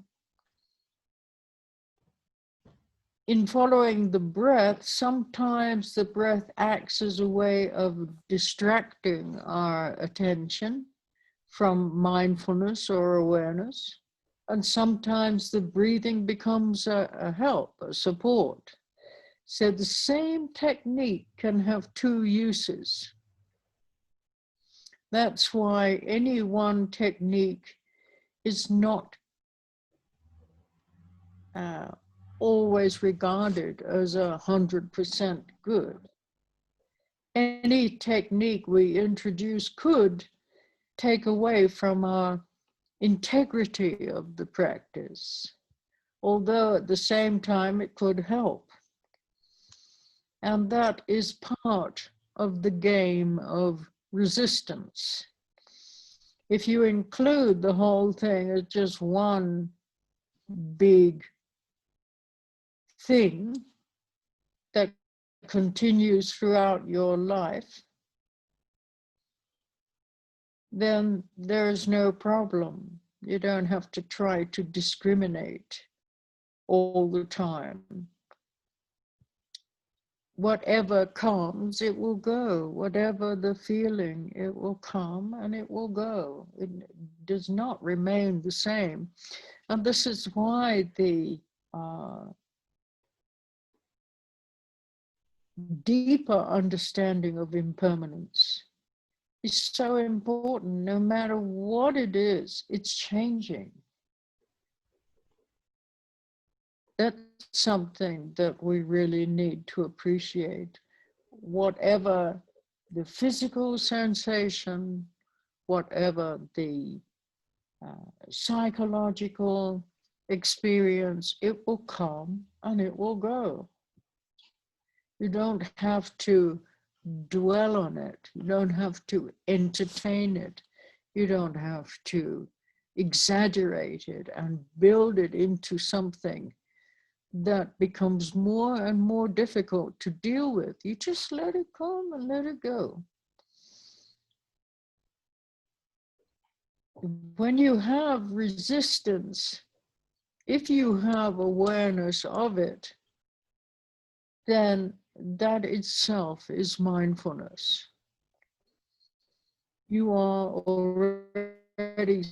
A: In following the breath, sometimes the breath acts as a way of distracting our attention from mindfulness or awareness. And sometimes the breathing becomes a help, a support. So the same technique can have two uses. That's why any one technique is not always regarded as 100% good. any technique we introduce could take away from our integrity of the practice, although at the same time it could help. And that is part of the game of resistance. If you include the whole thing as just one big thing that continues throughout your life, then there's no problem. You don't have to try to discriminate all the time. Whatever comes, it will go. Whatever the feeling, it will come and it will go. It does not remain the same. And this is why the deeper understanding of impermanence is so important. No matter what it is, it's changing. That's something that we really need to appreciate. Whatever the physical sensation, whatever the psychological experience, it will come and it will go. You don't have to dwell on it. You don't have to entertain it. You don't have to exaggerate it and build it into something that becomes more and more difficult to deal with. You just let it come and let it go. When you have resistance, if you have awareness of it, then that itself is mindfulness. You are already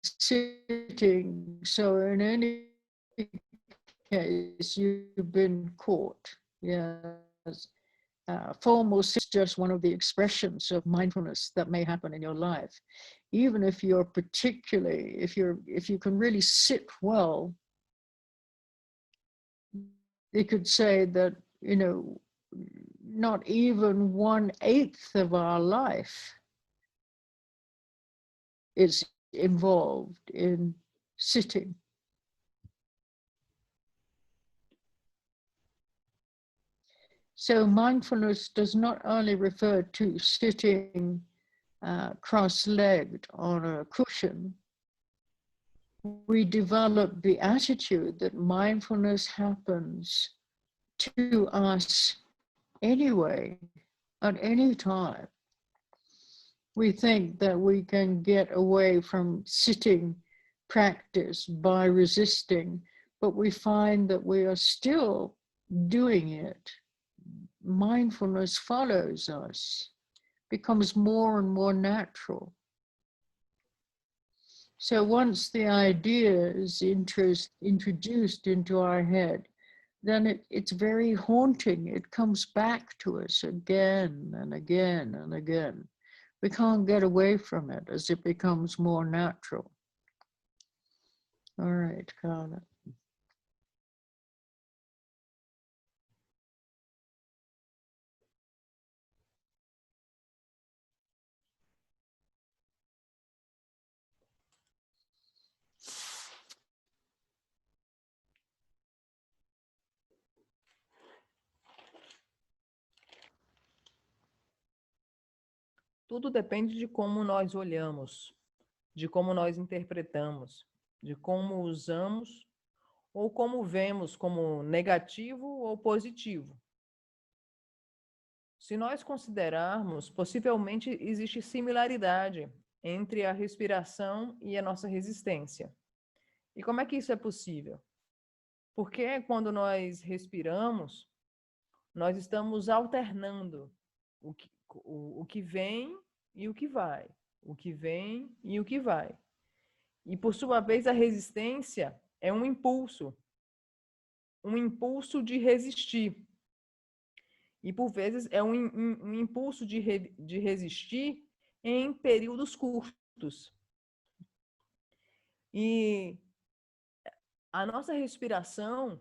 A: sitting, so in any case, you've been caught. Yes. Formal is just one of the expressions of mindfulness that may happen in your life. Even if you're particularly, if you can really sit well, you could say that, you know, not even 1/8 of our life is involved in sitting. So mindfulness does not only refer to sitting cross-legged on a cushion. We develop the attitude that mindfulness happens to us anyway, at any time. We think that we can get away from sitting practice by resisting, but we find that we are still doing it. Mindfulness follows us, becomes more and more natural. So once the idea is introduced into our head, then it's very haunting. It comes back to us again and again and again. We can't get away from it as it becomes more natural. All right, Carla.
M: Tudo depende de como nós olhamos, de como nós interpretamos, de como usamos ou como vemos como negativo ou positivo. Se nós considerarmos, possivelmente existe similaridade entre a respiração e a nossa resistência. E como é que isso é possível? Porque quando nós respiramos, nós estamos alternando o que vem e o que vai, o que vem e o que vai. E, por sua vez, a resistência é um impulso de resistir. E, por vezes, é um impulso de resistir em períodos curtos. E a nossa respiração,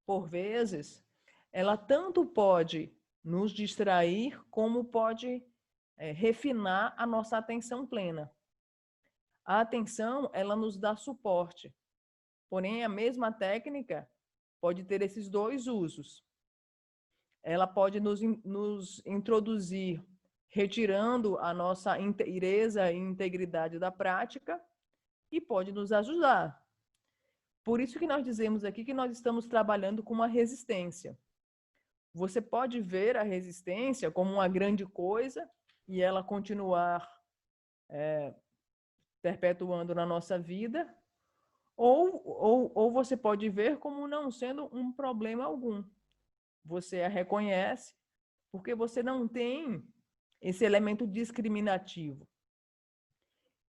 M: por vezes, ela tanto pode nos distrair, como pode refinar a nossa atenção plena. A atenção, ela nos dá suporte. Porém, a mesma técnica pode ter esses dois usos. Ela pode nos introduzir, retirando a nossa inteireza e integridade da prática, e pode nos ajudar. Por isso que nós dizemos aqui que nós estamos trabalhando com uma resistência. Você pode ver a resistência como uma grande coisa e ela continuar perpetuando na nossa vida, ou você pode ver como não sendo um problema algum. Você a reconhece porque você não tem esse elemento discriminativo.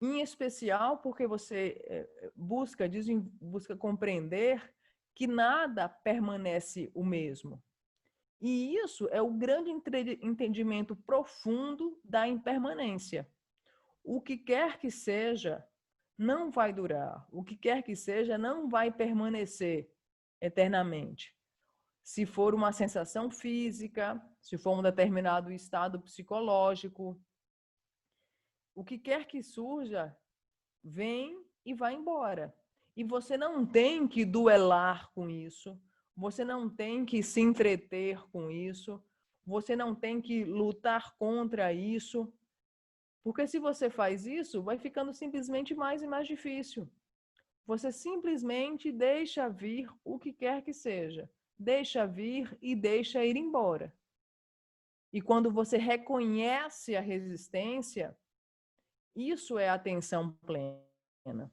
M: Em especial porque você busca compreender que nada permanece o mesmo. E isso é o grande entendimento profundo da impermanência. O que quer que seja, não vai durar. O que quer que seja, não vai permanecer eternamente. Se for uma sensação física, se for um determinado estado psicológico, o que quer que surja, vem e vai embora. E você não tem que duelar com isso, você não tem que se entreter com isso, você não tem que lutar contra isso, porque se você faz isso, vai ficando simplesmente mais e mais difícil. Você simplesmente deixa vir o que quer que seja, deixa vir e deixa ir embora. E quando você reconhece a resistência, isso é atenção plena.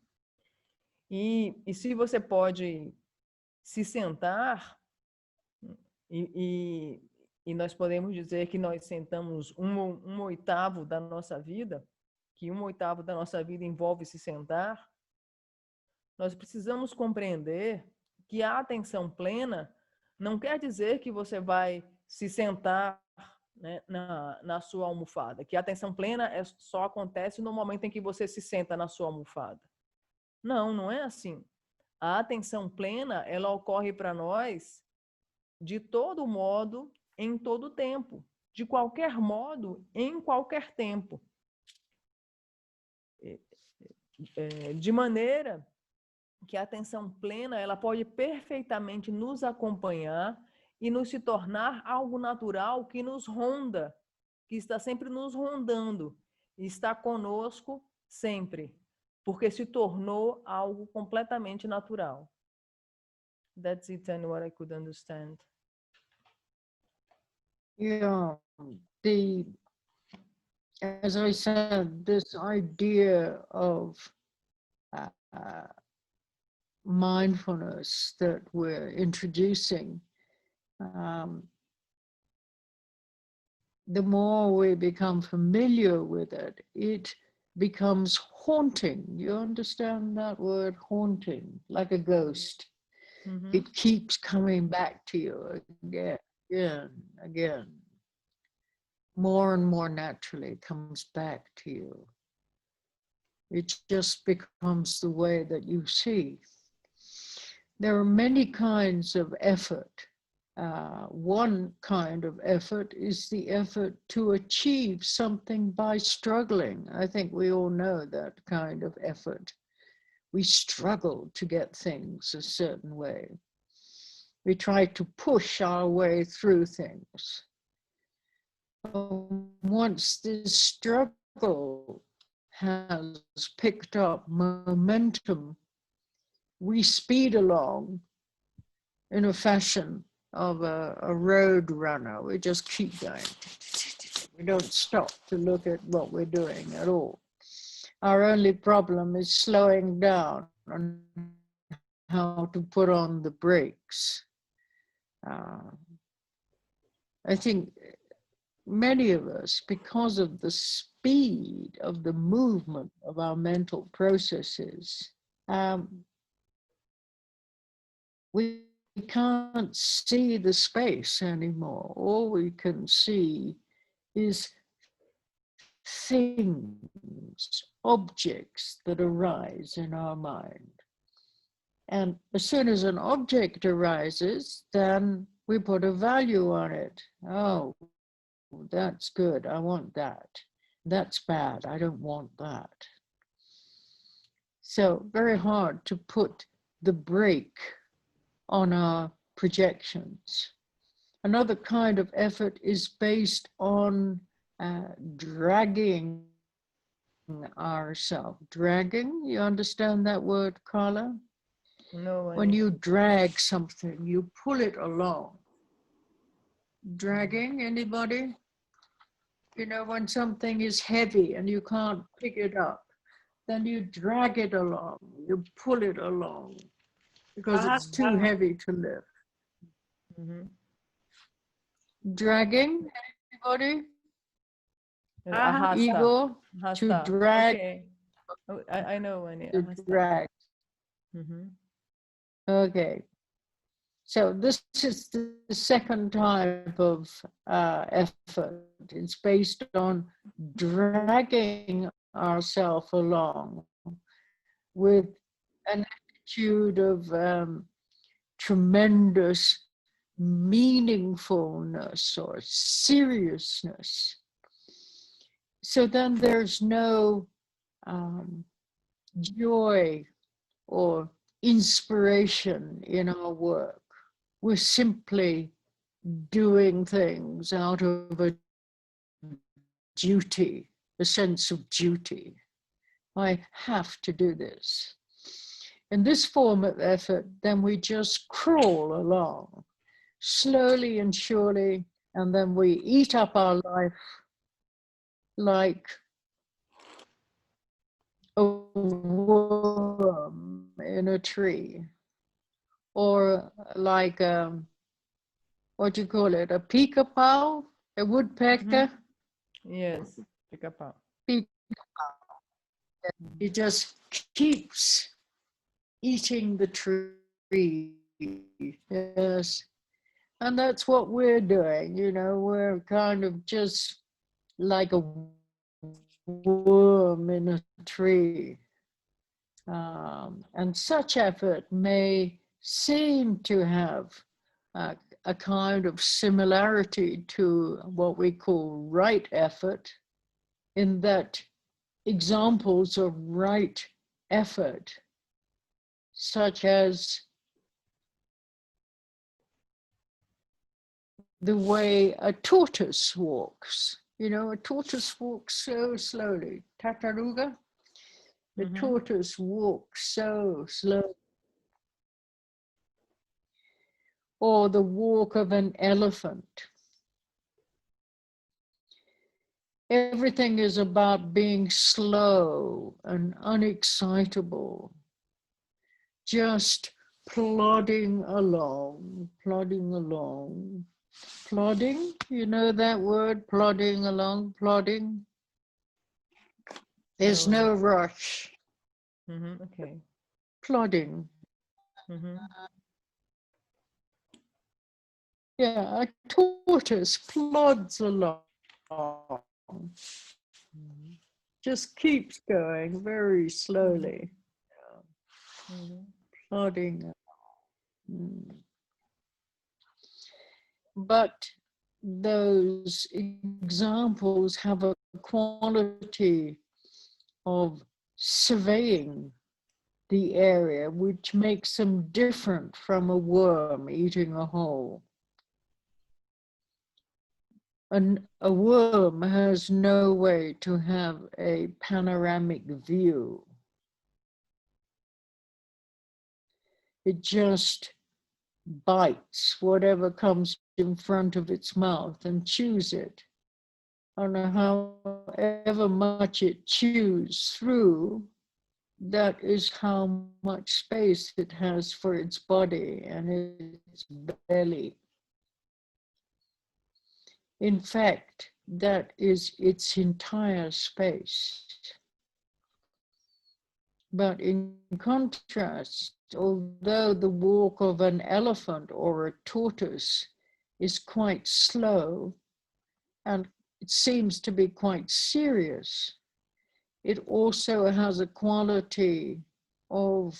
M: E se você pode se sentar, e nós podemos dizer que nós sentamos um oitavo da nossa vida, que um oitavo da nossa vida envolve se sentar, nós precisamos compreender que a atenção plena não quer dizer que você vai se sentar, né, na sua almofada, que a atenção plena só acontece no momento em que você se senta na sua almofada. Não, não é assim. A atenção plena, ela ocorre para nós de todo modo, em todo tempo. De qualquer modo, em qualquer tempo. De maneira que a atenção plena, ela pode perfeitamente nos acompanhar e nos se tornar algo natural que nos ronda, que está sempre nos rondando, e está conosco sempre, porque se tornou algo completamente natural. That's it, and what I could understand.
A: Yeah, as I said, this idea of mindfulness that we're introducing, the more we become familiar with it, it becomes haunting. You understand that word, haunting, like a ghost. Mm-hmm. It keeps coming back to you again. More and more naturally comes back to you. It just becomes the way that you see. There are many kinds of effort. One kind of effort is the effort to achieve something by struggling. I think we all know that kind of effort. We struggle to get things a certain way. We try to push our way through things. Once this struggle has picked up momentum, we speed along in a fashion of a road runner. We just keep going. We don't stop to look at what we're doing at all. Our only problem is slowing down and how to put on the brakes. I think many of us, because of the speed of the movement of our mental processes, we can't see the space anymore. All we can see is things, objects that arise in our mind. And as soon as an object arises, then we put a value on it. Oh, that's good, I want that. That's bad, I don't want that. So very hard to put the brake on our projections. Another kind of effort is based on dragging ourselves. Dragging, you understand that word, Carla?
M: No,
A: When you drag something, you pull it along. Dragging, anybody? You know, when something is heavy and you can't pick it up, then you drag it along, you pull it along because it's too heavy to lift. Dragging, anybody?
M: Arrasta.
A: Igor,
M: Arrasta.
A: to drag.
M: Okay. Oh, I know when it
A: To drag. Okay. So this is the second type of effort. It's based on dragging ourselves along with an attitude of tremendous meaningfulness or seriousness. So then there's no joy or inspiration in our work. We're simply doing things out of a duty, a sense of duty. I have to do this. In this form of effort, then we just crawl along, slowly and surely, and then we eat up our life like a worm in a tree, or like what do you call it, a peacock, a woodpecker?
M: Yes, pica-pau.
A: It just keeps eating the tree. Yes. And that's what we're doing, you know, we're kind of just like a worm in a tree. And such effort may seem to have a kind of similarity to what we call right effort, in that examples of right effort, such as the way a tortoise walks. You know, a tortoise walks so slowly. Tataruga, the tortoise walks so slowly. Or the walk of an elephant. Everything is about being slow and unexcitable, just plodding along, plodding along. Plodding, you know that word, plodding along, plodding? There's no rush.
M: Okay.
A: Plodding. Yeah, a tortoise plods along. Just keeps going very slowly. Plodding. But those examples have a quality of surveying the area, which makes them different from a worm eating a hole. And a worm has no way to have a panoramic view. It just bites whatever comes in front of its mouth and chews it. And however much it chews through, that is how much space it has for its body and its belly. In fact, that is its entire space. But in contrast, although the walk of an elephant or a tortoise is quite slow, and it seems to be quite serious, it also has a quality of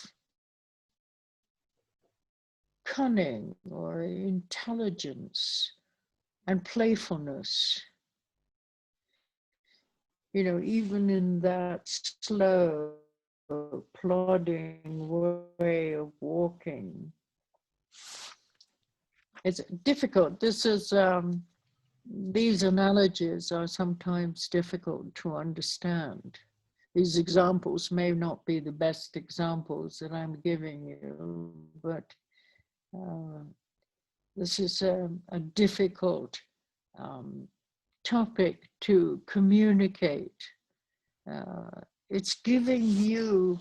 A: cunning or intelligence and playfulness. even in that slow, plodding way of walking, it's difficult. These analogies are sometimes difficult to understand. These examples may not be the best examples that I'm giving you, but this is a difficult topic to communicate. It's giving you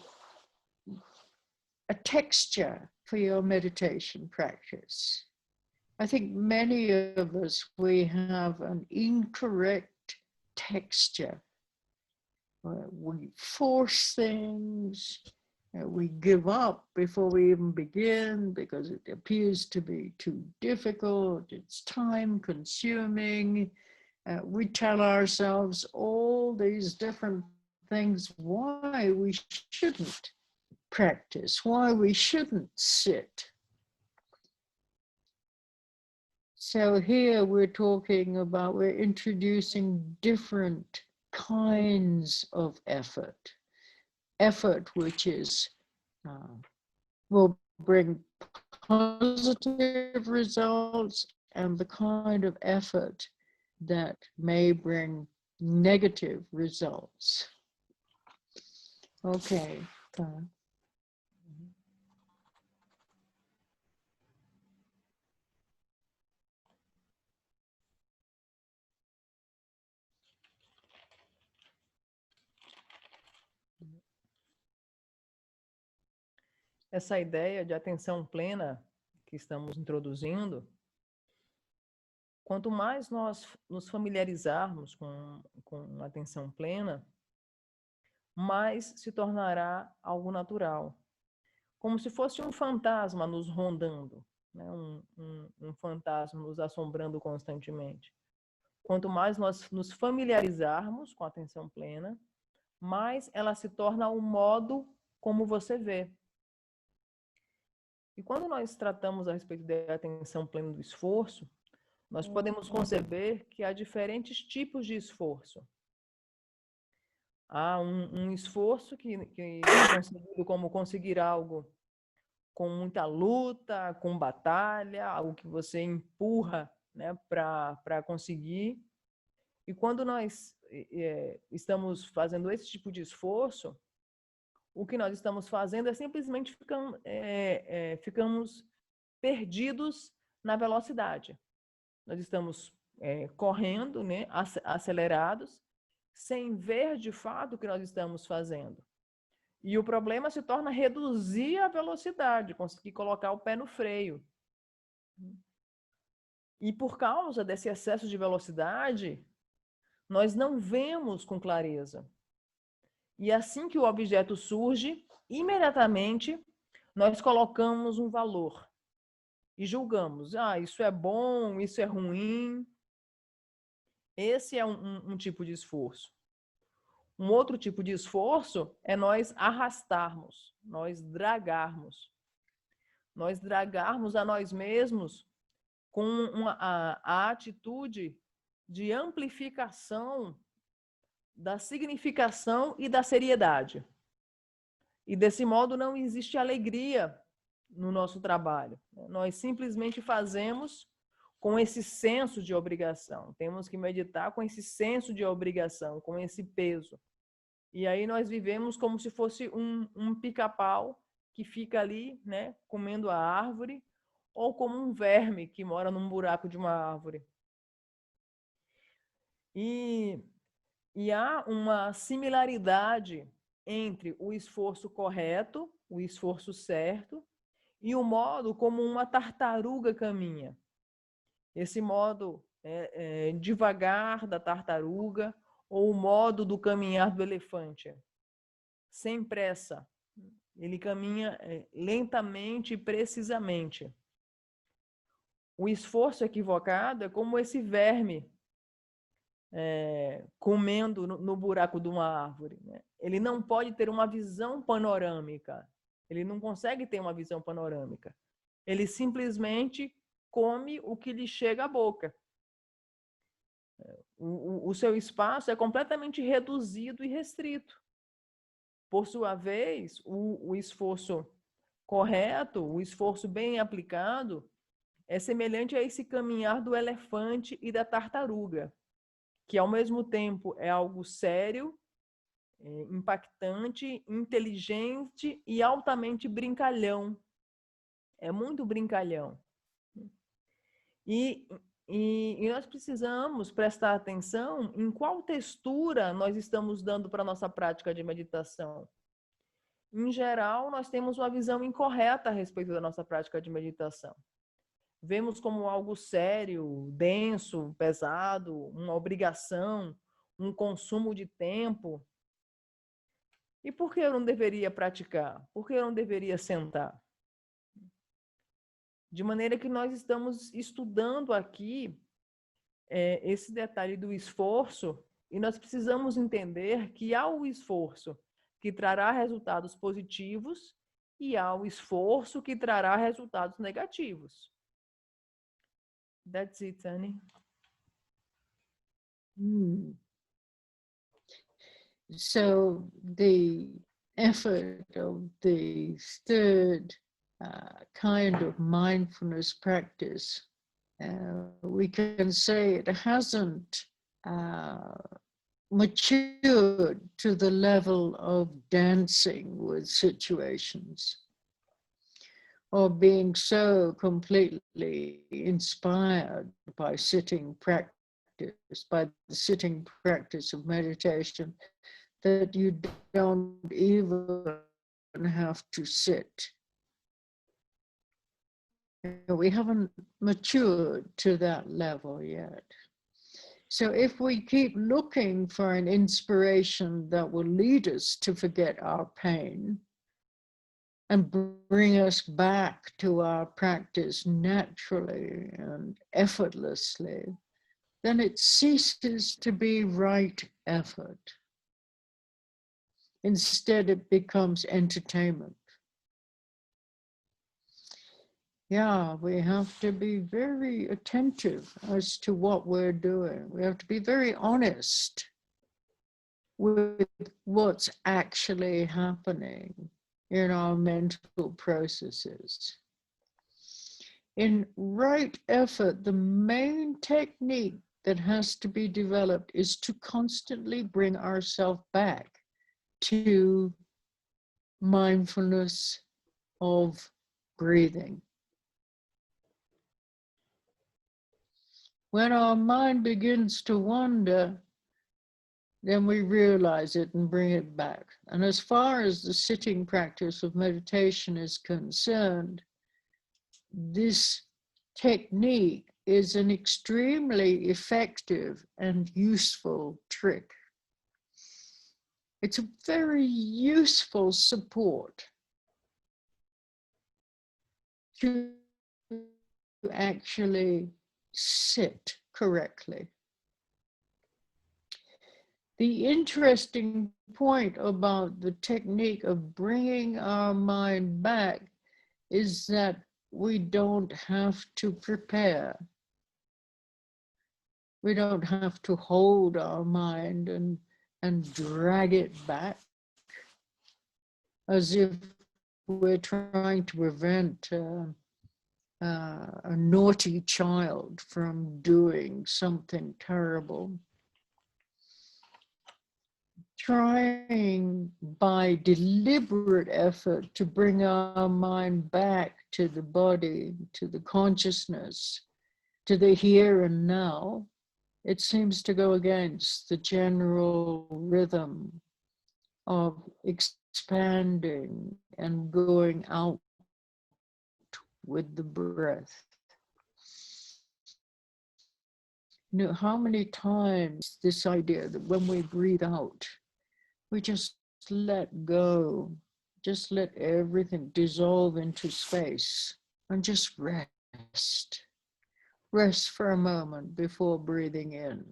A: a texture for your meditation practice. I think many of us, we have an incorrect texture. We force things, we give up before we even begin because it appears to be too difficult, it's time consuming. We tell ourselves all these different things why we shouldn't practice, why we shouldn't sit. So here we're talking about, we're introducing different kinds of effort. Effort which is, will bring positive results, and the kind of effort that may bring negative results. Okay.
M: Essa ideia de atenção plena que estamos introduzindo, quanto mais nós nos familiarizarmos com atenção plena, mais se tornará algo natural. Como se fosse um fantasma nos rondando, né? Um fantasma nos assombrando constantemente. Quanto mais nós nos familiarizarmos com a atenção plena, mais ela se torna o modo como você vê. E quando nós tratamos a respeito da atenção plena do esforço, nós podemos conceber que há diferentes tipos de esforço. Há um esforço que é concebido como conseguir algo com muita luta, com batalha, algo que você empurra, né, para conseguir. E quando nós estamos fazendo esse tipo de esforço, o que nós estamos fazendo é simplesmente ficamos perdidos na velocidade. Nós estamos correndo, né, acelerados, sem ver de fato o que nós estamos fazendo. E o problema se torna reduzir a velocidade, conseguir colocar o pé no freio. E por causa desse excesso de velocidade, nós não vemos com clareza. E assim que o objeto surge, imediatamente nós colocamos um valor e julgamos. Isso é bom, isso é ruim. Esse é um tipo de esforço. Um outro tipo de esforço é nós arrastarmos, nós dragarmos. Nós dragarmos a nós mesmos com a atitude de amplificação da significação e da seriedade. E desse modo não existe alegria no nosso trabalho. Nós simplesmente fazemos com esse senso de obrigação. Temos que meditar com esse senso de obrigação, com esse peso. E aí nós vivemos como se fosse um pica-pau que fica ali, né, comendo a árvore, ou como um verme que mora num buraco de uma árvore. E há uma similaridade entre o esforço correto, o esforço certo, e o modo como uma tartaruga caminha. Esse modo devagar da tartaruga, ou o modo do caminhar do elefante. Sem pressa. Ele caminha lentamente e precisamente. O esforço equivocado é como esse verme comendo no buraco de uma árvore, né? Ele não pode ter uma visão panorâmica. Ele não consegue ter uma visão panorâmica. Ele simplesmente come o que lhe chega à boca. o seu espaço é completamente reduzido e restrito. Por sua vez, o esforço correto, o esforço bem aplicado, é semelhante a esse caminhar do elefante e da tartaruga, que ao mesmo tempo é algo sério, impactante, inteligente e altamente brincalhão. É muito brincalhão. E nós precisamos prestar atenção em qual textura nós estamos dando para a nossa prática de meditação. Em geral, nós temos uma visão incorreta a respeito da nossa prática de meditação. Vemos como algo sério, denso, pesado, uma obrigação, um consumo de tempo. E por que eu não deveria praticar? Por que eu não deveria sentar? De maneira que nós estamos estudando aqui esse detalhe do esforço, e nós precisamos entender que há o esforço que trará resultados positivos e há o esforço que trará resultados negativos. That's it, Annie.
A: So the effort of the third kind of mindfulness practice, we can say it hasn't matured to the level of dancing with situations or being so completely inspired by sitting practice, by the sitting practice of meditation, that you don't even have to sit. We haven't matured to that level yet. So if we keep looking for an inspiration that will lead us to forget our pain and bring us back to our practice naturally and effortlessly, then it ceases to be right effort. Instead, it becomes entertainment. Yeah, we have to be very attentive as to what we're doing. We have to be very honest with what's actually happening in our mental processes. In right effort, the main technique that has to be developed is to constantly bring ourselves back to mindfulness of breathing. When our mind begins to wander, then we realize it and bring it back. And as far as the sitting practice of meditation is concerned, this technique is an extremely effective and useful trick. It's a very useful support to actually sit correctly. The interesting point about the technique of bringing our mind back is that we don't have to prepare. We don't have to hold our mind and drag it back as if we're trying to prevent a naughty child from doing something terrible. Trying by deliberate effort to bring our mind back to the body, to the consciousness, to the here and now, it seems to go against the general rhythm of expanding and going out with the breath. You know, how many times this idea that when we breathe out, we just let go, just let everything dissolve into space and just rest. Rest for a moment before breathing in.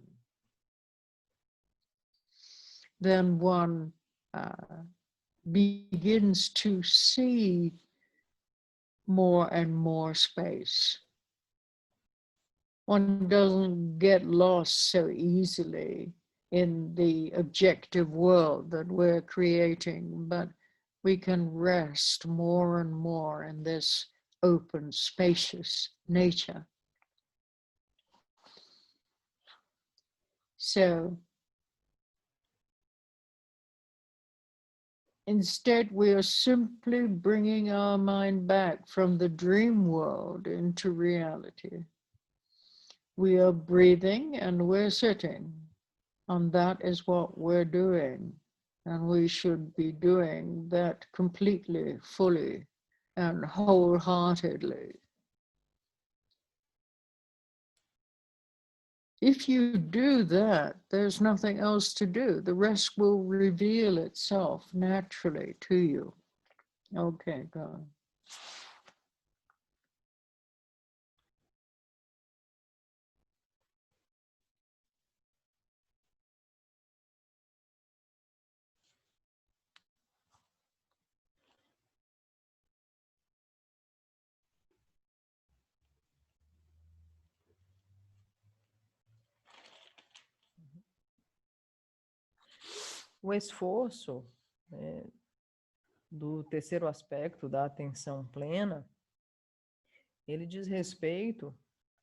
A: Then one begins to see more and more space. one doesn't get lost so easily in the objective world that we're creating, but we can rest more and more in this open, spacious nature. So instead, we are simply bringing our mind back from the dream world into reality. We are breathing and we're sitting, and that is what we're doing. And we should be doing that completely, fully, and wholeheartedly. If you do that, there's nothing else to do. The rest will reveal itself naturally to you. Okay, go on.
M: O esforço, né, do terceiro aspecto da atenção plena, ele diz respeito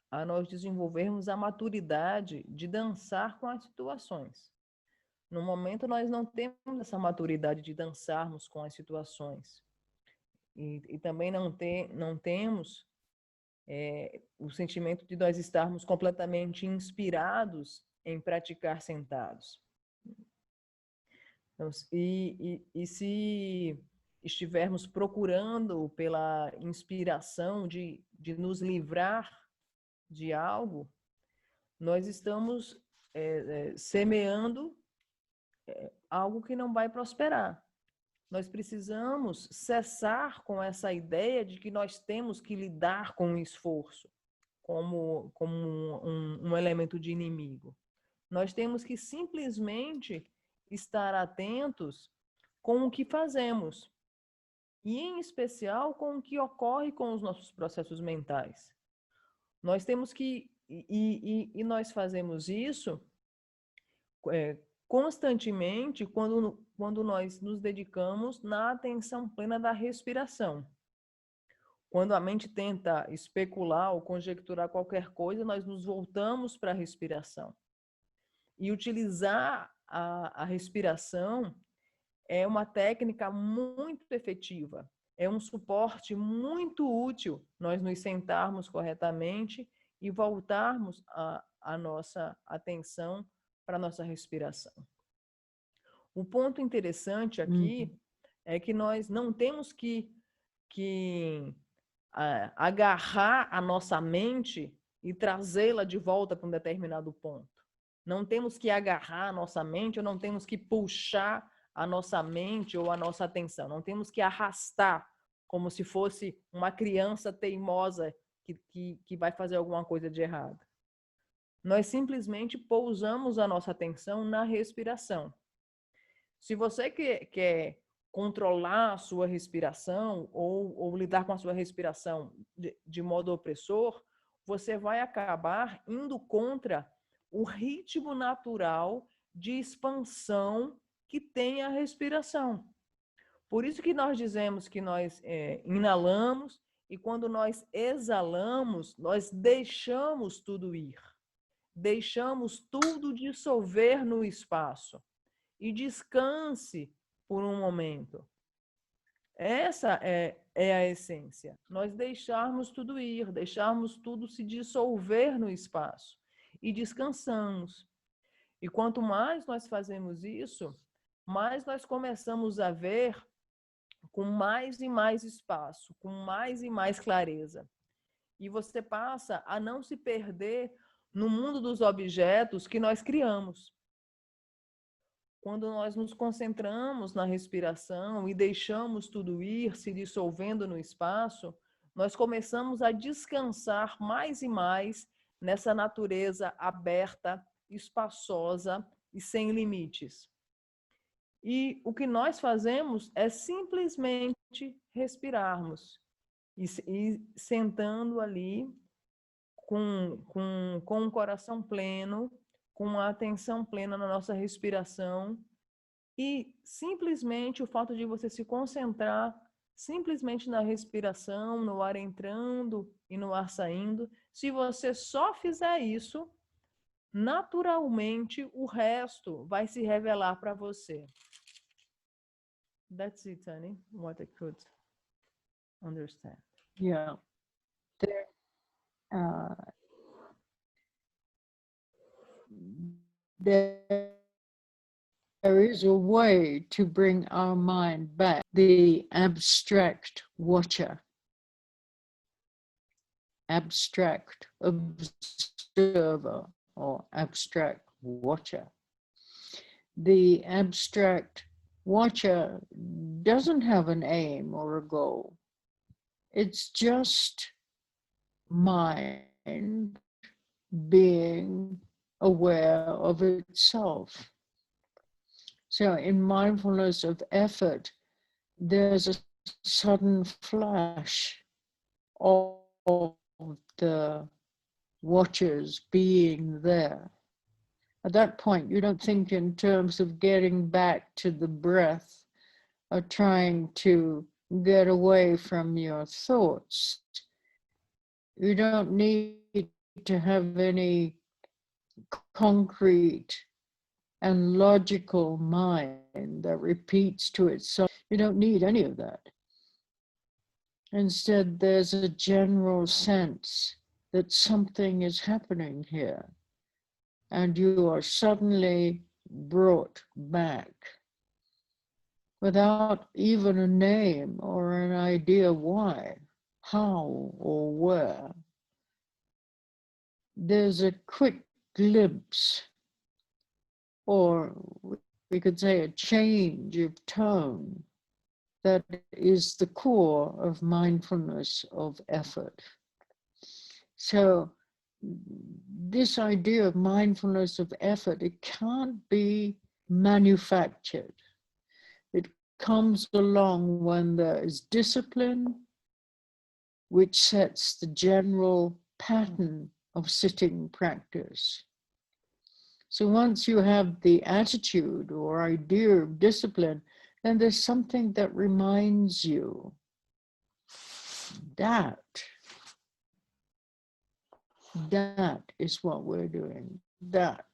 M: a nós desenvolvermos a maturidade de dançar com as situações. No momento, nós não temos essa maturidade de dançarmos com as situações. E também não temos o sentimento de nós estarmos completamente inspirados em praticar sentados. Então, e se estivermos procurando pela inspiração de nos livrar de algo, nós estamos semeando algo que não vai prosperar. Nós precisamos cessar com essa ideia de que nós temos que lidar com o esforço como um elemento de inimigo. Nós temos que simplesmente estar atentos com o que fazemos, e em especial com o que ocorre com os nossos processos mentais. Nós temos que, e nós fazemos isso constantemente quando nós nos dedicamos na atenção plena da respiração. Quando a mente tenta especular ou conjecturar qualquer coisa, nós nos voltamos para a respiração. E utilizar a respiração é uma técnica muito efetiva, é um suporte muito útil nós nos sentarmos corretamente e voltarmos a nossa atenção para a nossa respiração. O ponto interessante aqui é que nós não temos que agarrar a nossa mente e trazê-la de volta para um determinado ponto. Não temos que agarrar a nossa mente, ou não temos que puxar a nossa mente ou a nossa atenção. Não temos que arrastar como se fosse uma criança teimosa que vai fazer alguma coisa de errado. Nós simplesmente pousamos a nossa atenção na respiração. Se você quer controlar a sua respiração ou lidar com a sua respiração de modo opressor, você vai acabar indo contra o ritmo natural de expansão que tem a respiração. Por isso que nós dizemos que nós inalamos e quando nós exalamos, nós deixamos tudo ir. Deixamos tudo dissolver no espaço. E descanse por um momento. Essa é a essência. Nós deixarmos tudo ir, deixarmos tudo se dissolver no espaço. E descansamos. E quanto mais nós fazemos isso, mais nós começamos a ver com mais e mais espaço, com mais e mais clareza. E você passa a não se perder no mundo dos objetos que nós criamos. Quando nós nos concentramos na respiração e deixamos tudo ir, se dissolvendo no espaço, nós começamos a descansar mais e mais nessa natureza aberta, espaçosa e sem limites. E o que nós fazemos é simplesmente respirarmos e sentando ali com um coração pleno, com uma atenção plena na nossa respiração, e simplesmente o fato de você se concentrar simplesmente na respiração, no ar entrando e no ar saindo, se você só fizer isso, naturalmente o resto vai se revelar para você. That's it, Annie, what I could understand.
A: Yeah. There is a way to bring our mind back, the abstract watcher, abstract observer, or abstract watcher. The abstract watcher doesn't have an aim or a goal. It's just mind being aware of itself. So in mindfulness of effort, there's a sudden flash of the watchers being there. At that point, you don't think in terms of getting back to the breath or trying to get away from your thoughts. You don't need to have any concrete and logical mind that repeats to itself. You don't need any of that. Instead, there's a general sense that something is happening here, and you are suddenly brought back without even a name or an idea why, how, or where. There's a quick glimpse, or we could say a change of tone, that is the core of mindfulness of effort. So this idea of mindfulness of effort, it can't be manufactured. It comes along when there is discipline, which sets the general pattern of sitting practice. So once you have the attitude or idea of discipline, then there's something that reminds you that is what we're doing. That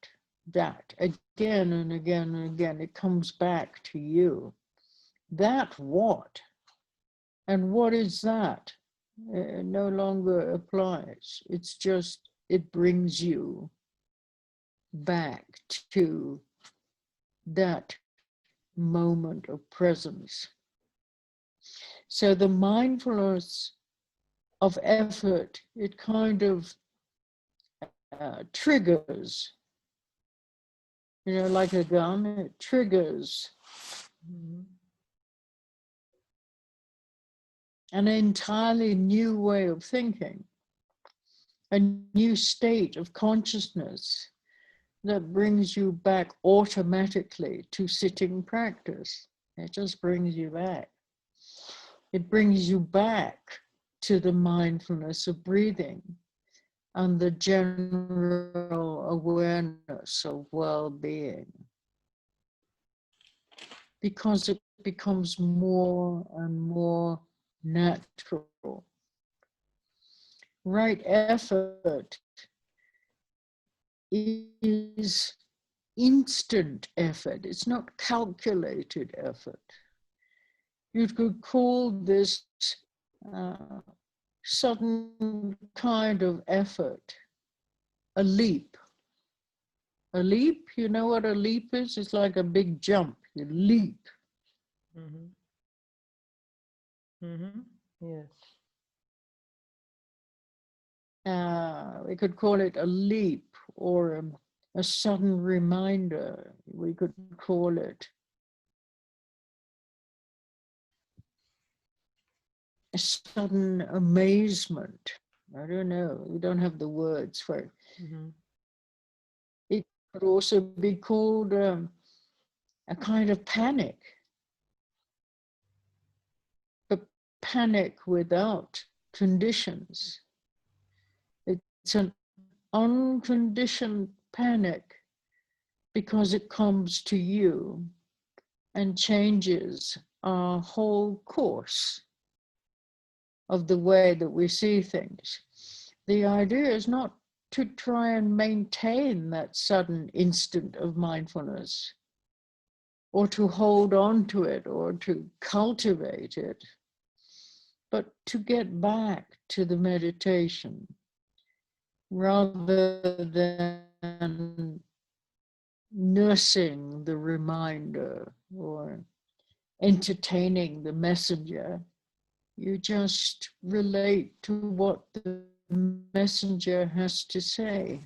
A: again and again and again, it comes back to you. That what? And what is that? It no longer applies. It's just, it brings you back to that moment of presence. So the mindfulness of effort, it kind of triggers, you know, like a gun, it triggers an entirely new way of thinking, a new state of consciousness that brings you back automatically to sitting practice. It just brings you back. It brings you back to the mindfulness of breathing and the general awareness of well-being, because it becomes more and more natural. Right effort is instant effort. It's not calculated effort. You could call this sudden kind of effort a leap. A leap, you know what a leap is? It's like a big jump. You leap.
M: Yes.
A: We could call it a leap or a sudden reminder. We could call it a sudden amazement. I don't know. We don't have the words for it. It could also be called a kind of panic. But panic without conditions. it's an unconditioned panic because it comes to you and changes our whole course of the way that we see things. The idea is not to try and maintain that sudden instant of mindfulness, or to hold on to it, or to cultivate it, but to get back to the meditation rather than nursing the reminder or entertaining the messenger. You just relate to what the messenger has to say.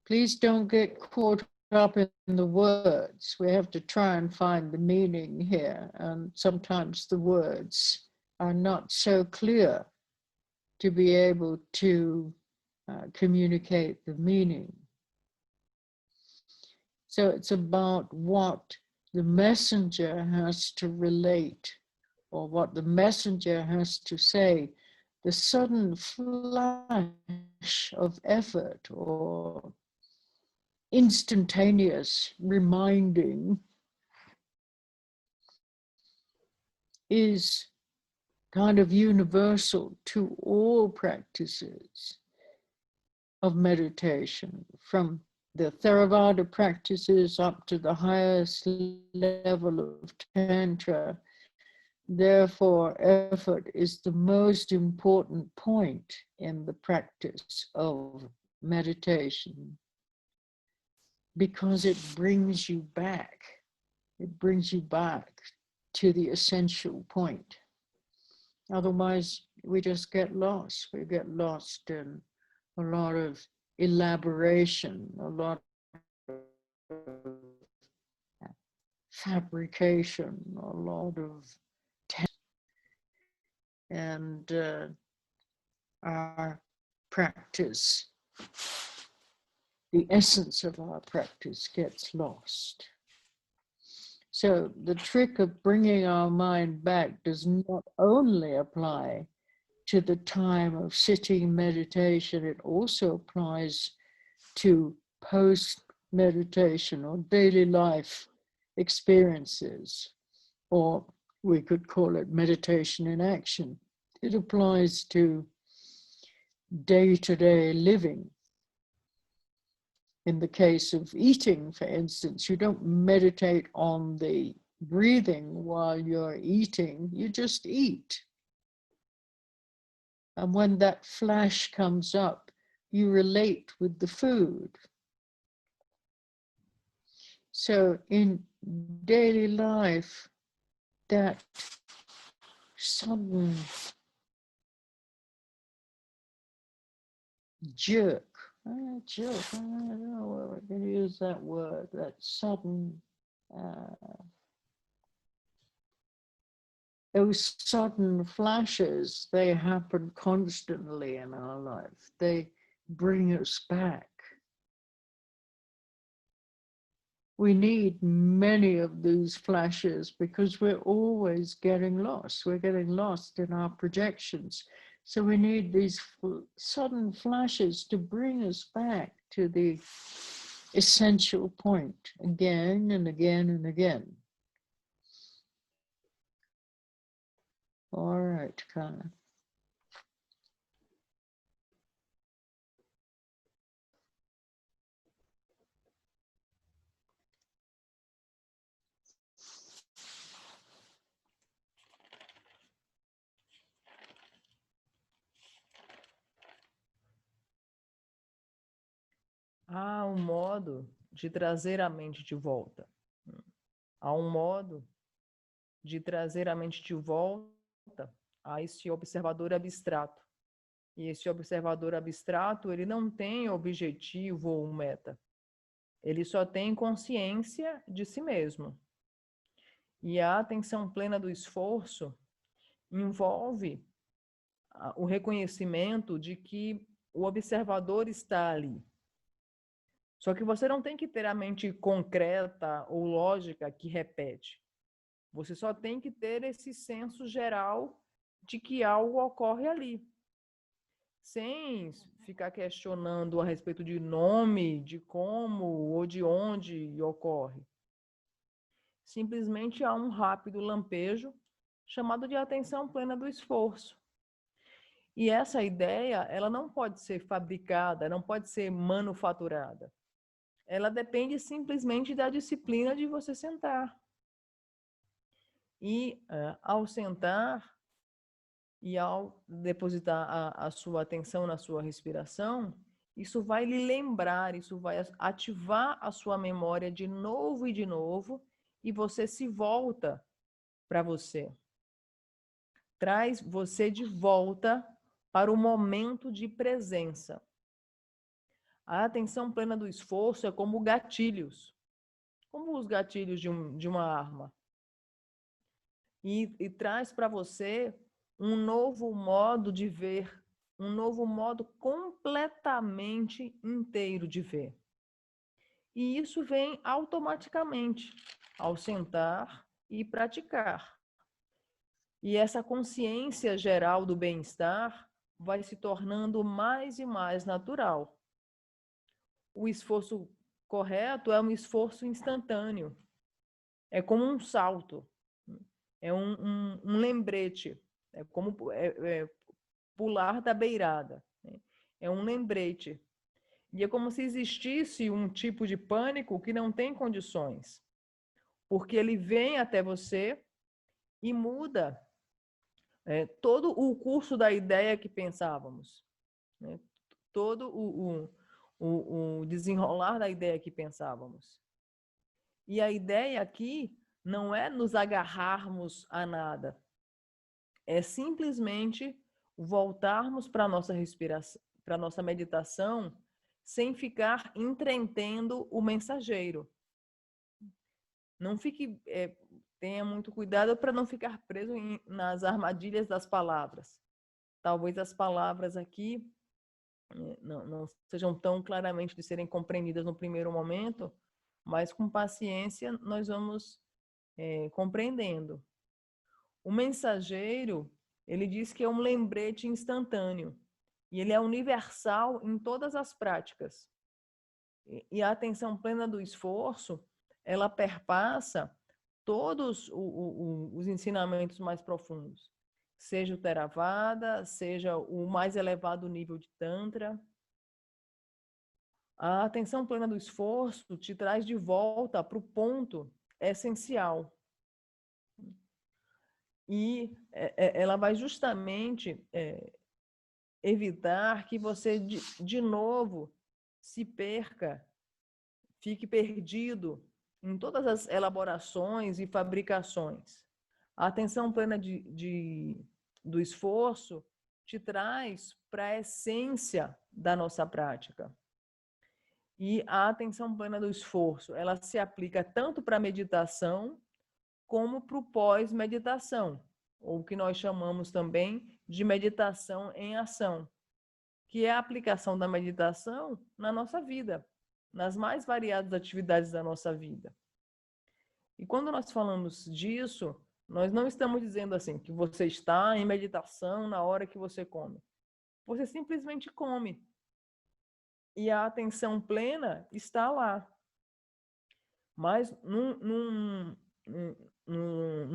A: Please don't get caught up in the words. We have to try and find the meaning here, and sometimes the words are not so clear to be able to communicate the meaning. So it's about what the messenger has to relate, or what the messenger has to say. The sudden flash of effort or instantaneous reminding is kind of universal to all practices of meditation, from the Theravada practices up to the highest level of Tantra. Therefore, effort is the most important point in the practice of meditation, because it brings you back. It brings you back to the essential point. Otherwise, we just get lost. We get lost in a lot of elaboration, a lot of fabrication, a lot of and our practice, the essence of our practice gets lost. So the trick of bringing our mind back does not only apply to the time of sitting meditation, it also applies to post-meditation or daily life experiences, or we could call it meditation in action. It applies to day-to-day living. In the case of eating, for instance, you don't meditate on the breathing while you're eating, you just eat. And when that flash comes up, you relate with the food. So in daily life, that sudden jerk, I don't know whether I can use that word, that sudden, those sudden flashes, they happen constantly in our life. They bring us back. We need many of these flashes because we're always getting lost. We're getting lost in our projections. So we need these sudden flashes to bring us back to the essential point again and again and again. All right, Kana.
M: Há um modo de trazer a mente de volta. Há um modo de trazer a mente de volta a esse observador abstrato. E esse observador abstrato, ele não tem objetivo ou meta. Ele só tem consciência de si mesmo. E a atenção plena do esforço envolve o reconhecimento de que o observador está ali. Só que você não tem que ter a mente concreta ou lógica que repete. Você só tem que ter esse senso geral de que algo ocorre ali, sem ficar questionando a respeito de nome, de como ou de onde ocorre. Simplesmente há um rápido lampejo chamado de atenção plena do esforço. E essa ideia, ela não pode ser fabricada, não pode ser manufaturada. Ela depende simplesmente da disciplina de você sentar. E ao sentar e ao depositar a sua atenção na sua respiração, isso vai lhe lembrar, isso vai ativar a sua memória de novo e de novo, e você se volta para você. Traz você de volta para o momento de presença. A atenção plena do esforço é como gatilhos, como os gatilhos de uma arma. E traz para você um novo modo de ver, um novo modo completamente inteiro de ver. E isso vem automaticamente ao sentar e praticar. E essa consciência geral do bem-estar vai se tornando mais e mais natural. O esforço correto é um esforço instantâneo. É como um salto. É um lembrete. É como pular da beirada. É um lembrete. E é como se existisse um tipo de pânico que não tem condições. Porque ele vem até você e muda todo o curso da ideia que pensávamos. Todo o desenrolar da ideia que pensávamos. E a ideia aqui não é nos agarrarmos a nada. É simplesmente voltarmos para a nossa respiração, para a nossa meditação, sem ficar entretendo o mensageiro. Não fique, tenha muito cuidado para não ficar preso nas armadilhas das palavras. Talvez as palavras aqui não sejam tão claramente de serem compreendidas no primeiro momento, mas com paciência nós vamos compreendendo. O mensageiro, ele diz que é um lembrete instantâneo, e ele é universal em todas as práticas. E a atenção plena do esforço, ela perpassa todos os ensinamentos mais profundos, seja o Theravada, seja o mais elevado nível de Tantra. A atenção plena do esforço te traz de volta para o ponto essencial. E ela vai justamente evitar que você, de novo, se perca, fique perdido em todas as elaborações e fabricações. A atenção plena do esforço te traz para a essência da nossa prática. E a atenção plena do esforço, ela se aplica tanto para a meditação como para o pós-meditação, ou o que nós chamamos também de meditação em ação, que é a aplicação da meditação na nossa vida, nas mais variadas atividades da nossa vida. E quando nós falamos disso, nós não estamos dizendo assim que você está em meditação na hora que você come. Você simplesmente come. E a atenção plena está lá. Mas num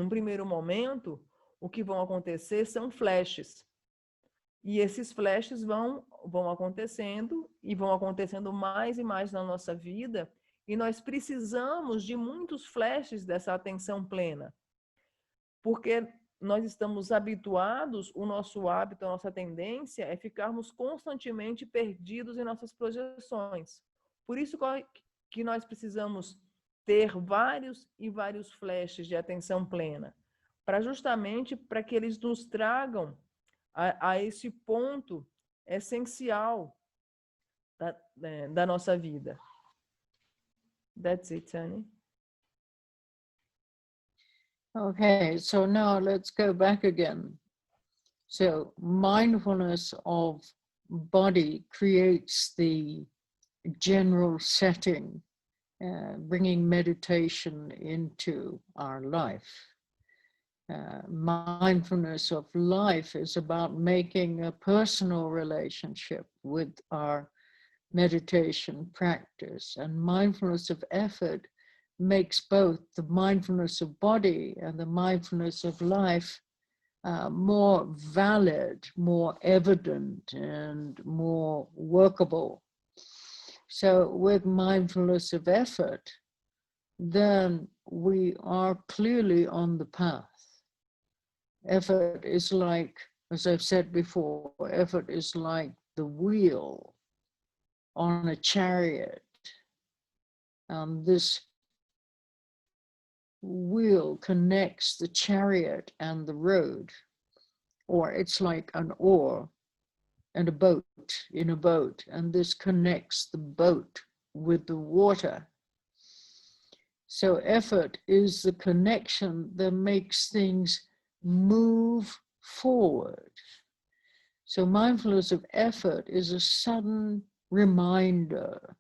M: primeiro momento, o que vão acontecer são flashes. E esses flashes vão acontecendo e vão acontecendo mais e mais na nossa vida, e nós precisamos de muitos flashes dessa atenção plena. Porque nós estamos habituados, o nosso hábito, a nossa tendência é ficarmos constantemente perdidos em nossas projeções. Por isso que nós precisamos ter vários e vários flashes de atenção plena, justamente para que eles nos tragam a esse ponto essencial da nossa vida. That's it, Tani.
A: Okay, so now let's go back again. So mindfulness of body creates the general setting, bringing meditation into our life. Mindfulness of life is about making a personal relationship with our meditation practice, and mindfulness of effort makes both the mindfulness of body and the mindfulness of life more valid, more evident, and more workable. So with mindfulness of effort, then we are clearly on the path. Effort is like, as I've said before, effort is like the wheel on a chariot. This wheel connects the chariot and the road, or it's like an oar and a boat in a boat, and this connects the boat with the water. So effort is the connection that makes things move forward. So mindfulness of effort is a sudden reminder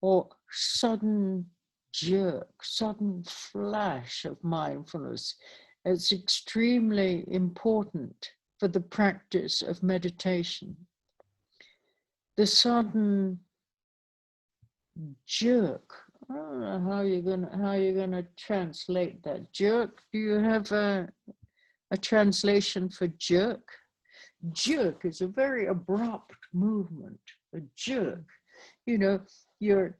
A: or sudden jerk, sudden flash of mindfulness. It's extremely important for the practice of meditation. The sudden jerk, I don't know how you're gonna translate that. Jerk, do you have a translation for jerk? Jerk is a very abrupt movement, a jerk. You know, you're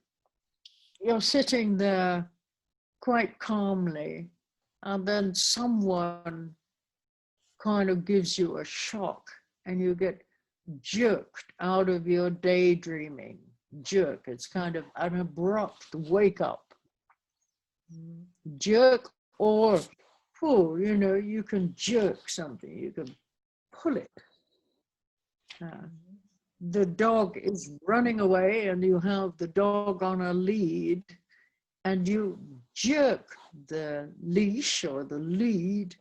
A: sitting there quite calmly, and then someone kind of gives you a shock and you get jerked out of your daydreaming. Jerk, it's kind of an abrupt wake up. Jerk, or pull, you know, you can jerk something, you can pull it. The dog is running away and you have the dog on a lead and you jerk the leash or the lead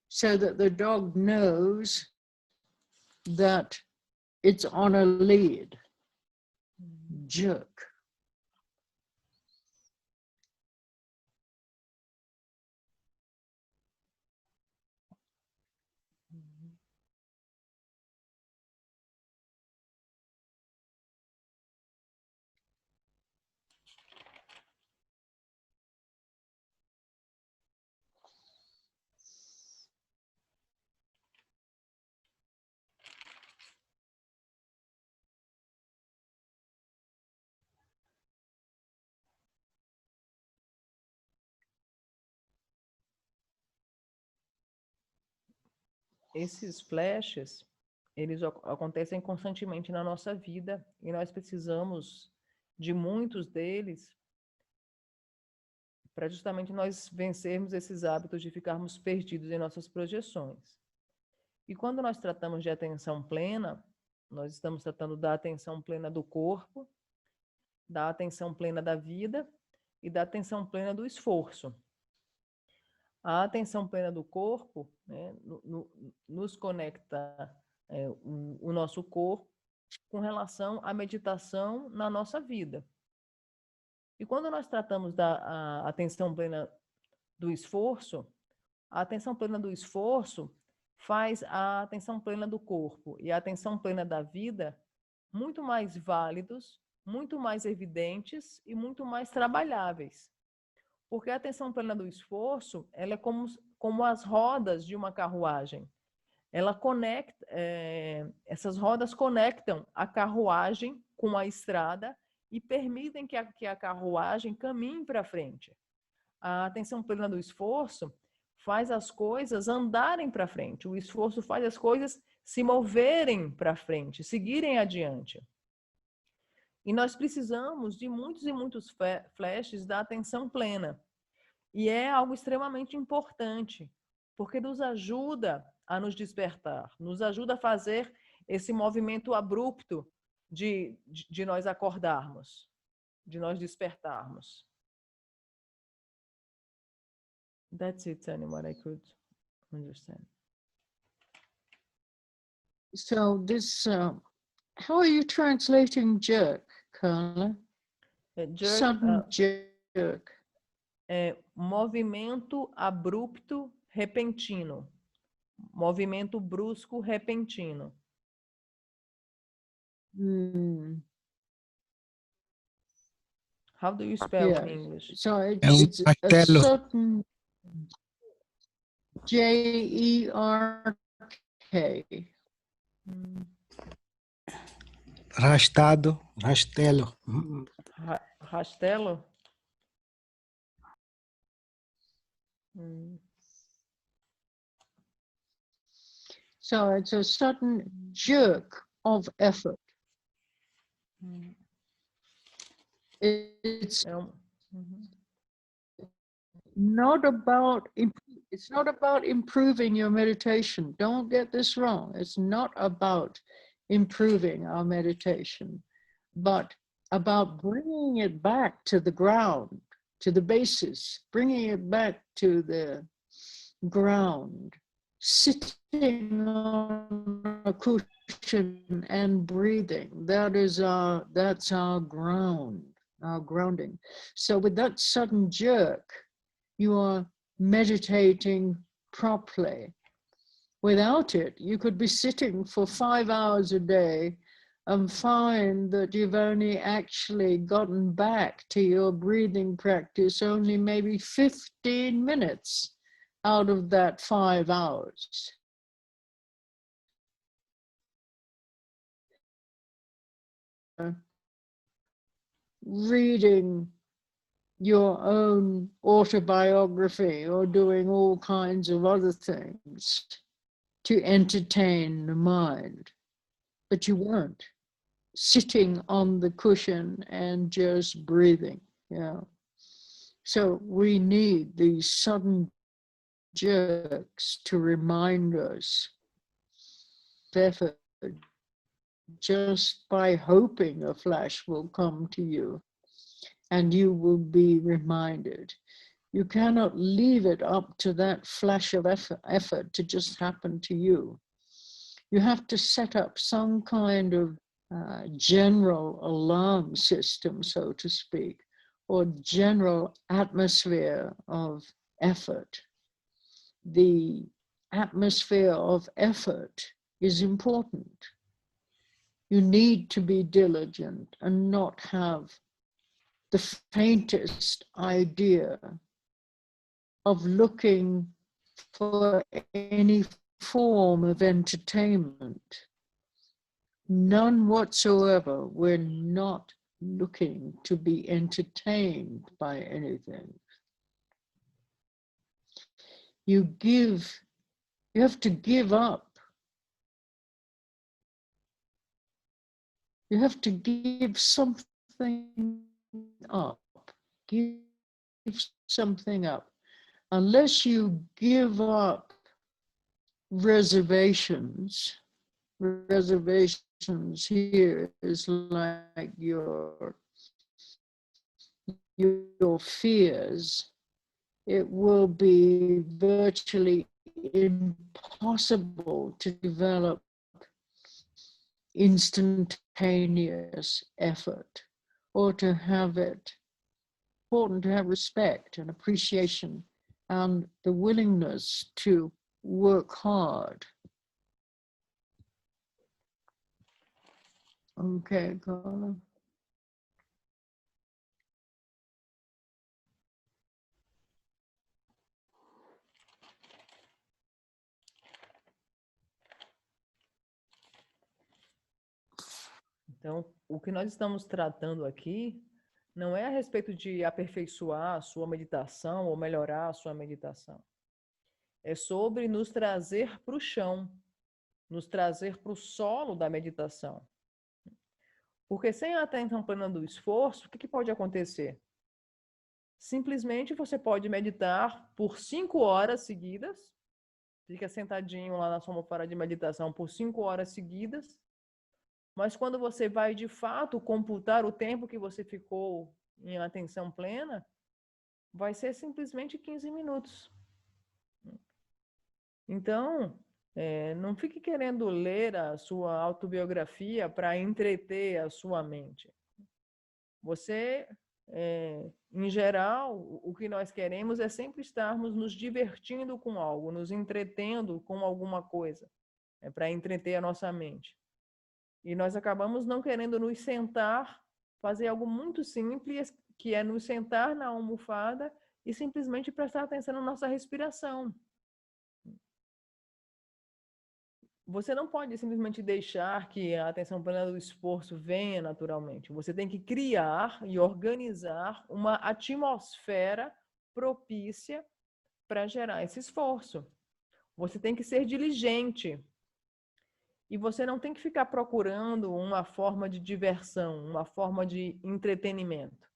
A: so that the dog knows that it's on a lead. Jerk.
M: Esses flashes, eles acontecem constantemente na nossa vida e nós precisamos de muitos deles para justamente nós vencermos esses hábitos de ficarmos perdidos em nossas projeções. E quando nós tratamos de atenção plena, nós estamos tratando da atenção plena do corpo, da atenção plena da vida e da atenção plena do esforço. A atenção plena do corpo, né, nos conecta o nosso corpo com relação à meditação na nossa vida. E quando nós tratamos da atenção plena do esforço, a atenção plena do esforço faz a atenção plena do corpo e a atenção plena da vida muito mais válidos, muito mais evidentes e muito mais trabalháveis. Porque a atenção plena do esforço, ela é como as rodas de uma carruagem. Ela conecta, essas rodas conectam a carruagem com a estrada e permitem que a carruagem caminhe para frente. A atenção plena do esforço faz as coisas andarem para frente. O esforço faz as coisas se moverem para frente, seguirem adiante. E nós precisamos de muitos e muitos flashes da atenção plena. E é algo extremamente importante, porque nos ajuda a nos despertar, nos ajuda a fazer esse movimento abrupto de nós acordarmos, de nós despertarmos. That's it, Tani, what I could understand.
A: So this, how are you translating jerk, Carla?
M: Jerk,
A: Sudden jerk.
M: movimento abrupto, repentino. Movimento brusco, repentino. How do you spell in English?
A: So it's a certain J-E-R-K.
L: Rastelo.
M: Rastelo?
A: So it's a sudden jerk of effort. It's not about improving your meditation. Don't get this wrong. It's not about improving our meditation, but about bringing it back to the ground, to the basis, bringing it back to the ground, sitting on a cushion and breathing. That's our ground, our grounding. So with that sudden jerk, you are meditating properly. Without it, you could be sitting for 5 hours a day and find that you've only actually gotten back to your breathing practice only maybe 15 minutes out of that 5 hours. Reading your own autobiography or doing all kinds of other things to entertain the mind, but you weren't sitting on the cushion and just breathing. Yeah. So we need these sudden jerks to remind us of effort. Just by hoping a flash will come to you and you will be reminded. You cannot leave it up to that flash of effort to just happen to you. You have to set up some kind of general alarm system, so to speak, or general atmosphere of effort. The atmosphere of effort is important. You need to be diligent and not have the faintest idea of looking for any form of entertainment. None whatsoever. We're not looking to be entertained by anything. You have to give up. You have to give something up. Give something up. Unless you give up reservations here is like your fears, it will be virtually impossible to develop instantaneous effort, or to have it. Important to have respect and appreciation and the willingness to work hard. Okay, Carla.
M: Então, o que nós estamos tratando aqui não é a respeito de aperfeiçoar a sua meditação ou melhorar a sua meditação. É sobre nos trazer para o chão, nos trazer para o solo da meditação. Porque sem a atenção plena do esforço, o que pode acontecer? Simplesmente você pode meditar por 5 horas seguidas, fica sentadinho lá na sua almofada de meditação por 5 horas seguidas, mas quando você vai, de fato, computar o tempo que você ficou em atenção plena, vai ser simplesmente 15 minutos. Então, não fique querendo ler a sua autobiografia para entreter a sua mente. Você em geral, o que nós queremos é sempre estarmos nos divertindo com algo, nos entretendo com alguma coisa, para entreter a nossa mente. E nós acabamos não querendo nos sentar, fazer algo muito simples, que é nos sentar na almofada e simplesmente prestar atenção na nossa respiração. Você não pode simplesmente deixar que a atenção plena do esforço venha naturalmente. Você tem que criar e organizar uma atmosfera propícia para gerar esse esforço. Você tem que ser diligente. E você não tem que ficar procurando uma forma de diversão, uma forma de entretenimento.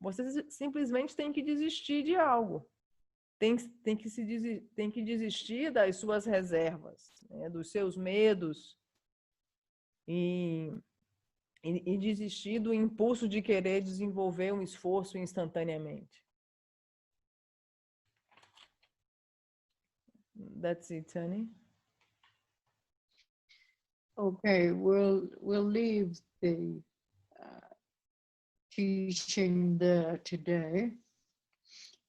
M: Você simplesmente tem que desistir de algo. Tem que desistir das suas reservas, né, dos seus medos e desistir do impulso de querer desenvolver um esforço instantaneamente. That's it, Tony.
A: Okay, we'll leave the teaching there today.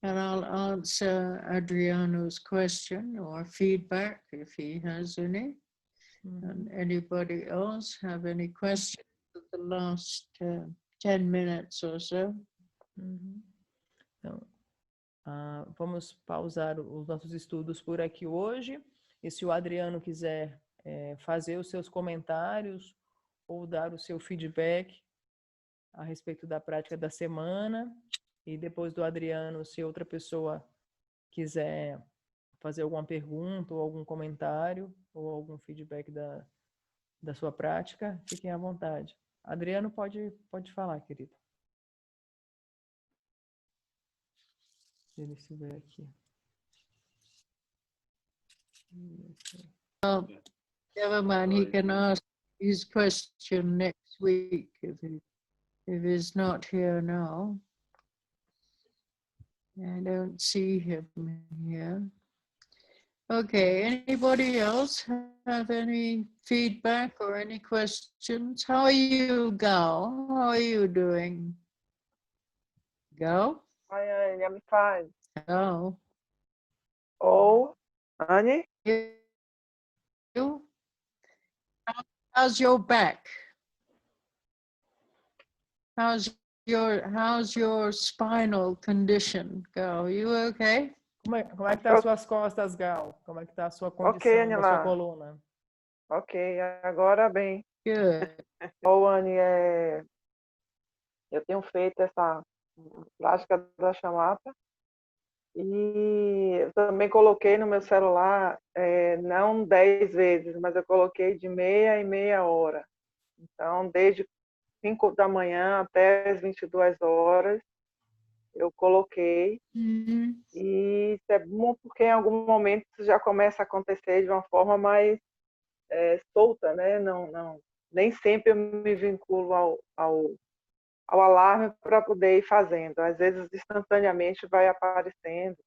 A: And I'll answer Adriano's question or feedback if he has any. And anybody else have any questions for the last 10 minutes or so?
M: Então, vamos pausar os nossos estudos por aqui hoje. E se o Adriano quiser fazer os seus comentários ou dar o seu feedback a respeito da prática da semana, e depois do Adriano, se outra pessoa quiser fazer alguma pergunta ou algum comentário ou algum feedback da sua prática, fiquem à vontade. Adriano, pode falar, querido. Se ele estiver aqui.
A: Oh, never mind, he can ask his question next week if he's not here now. I don't see him here. Okay, anybody else have any feedback or any questions? How are you, Gal? How are you doing? Gal?
I: Hi, Annie, I'm fine.
A: Hello.
I: Oh, Annie?
A: You? How's your back? How's your spinal condition, Gal? You okay?
M: Como é que tá as suas costas, Gal? Como é que tá a sua condição da sua coluna?
I: Ok, agora bem.
A: Good.
I: Oh, Annie, eu tenho feito essa prática da chamata e eu também coloquei no meu celular, não 10 vezes, mas eu coloquei de meia em meia hora. Então, desde 5 da manhã até as 22 horas, eu coloquei. E isso é bom porque em algum momento isso já começa a acontecer de uma forma mais solta, né? Nem sempre eu me vinculo ao alarme para poder ir fazendo. Às vezes, instantaneamente vai aparecendo.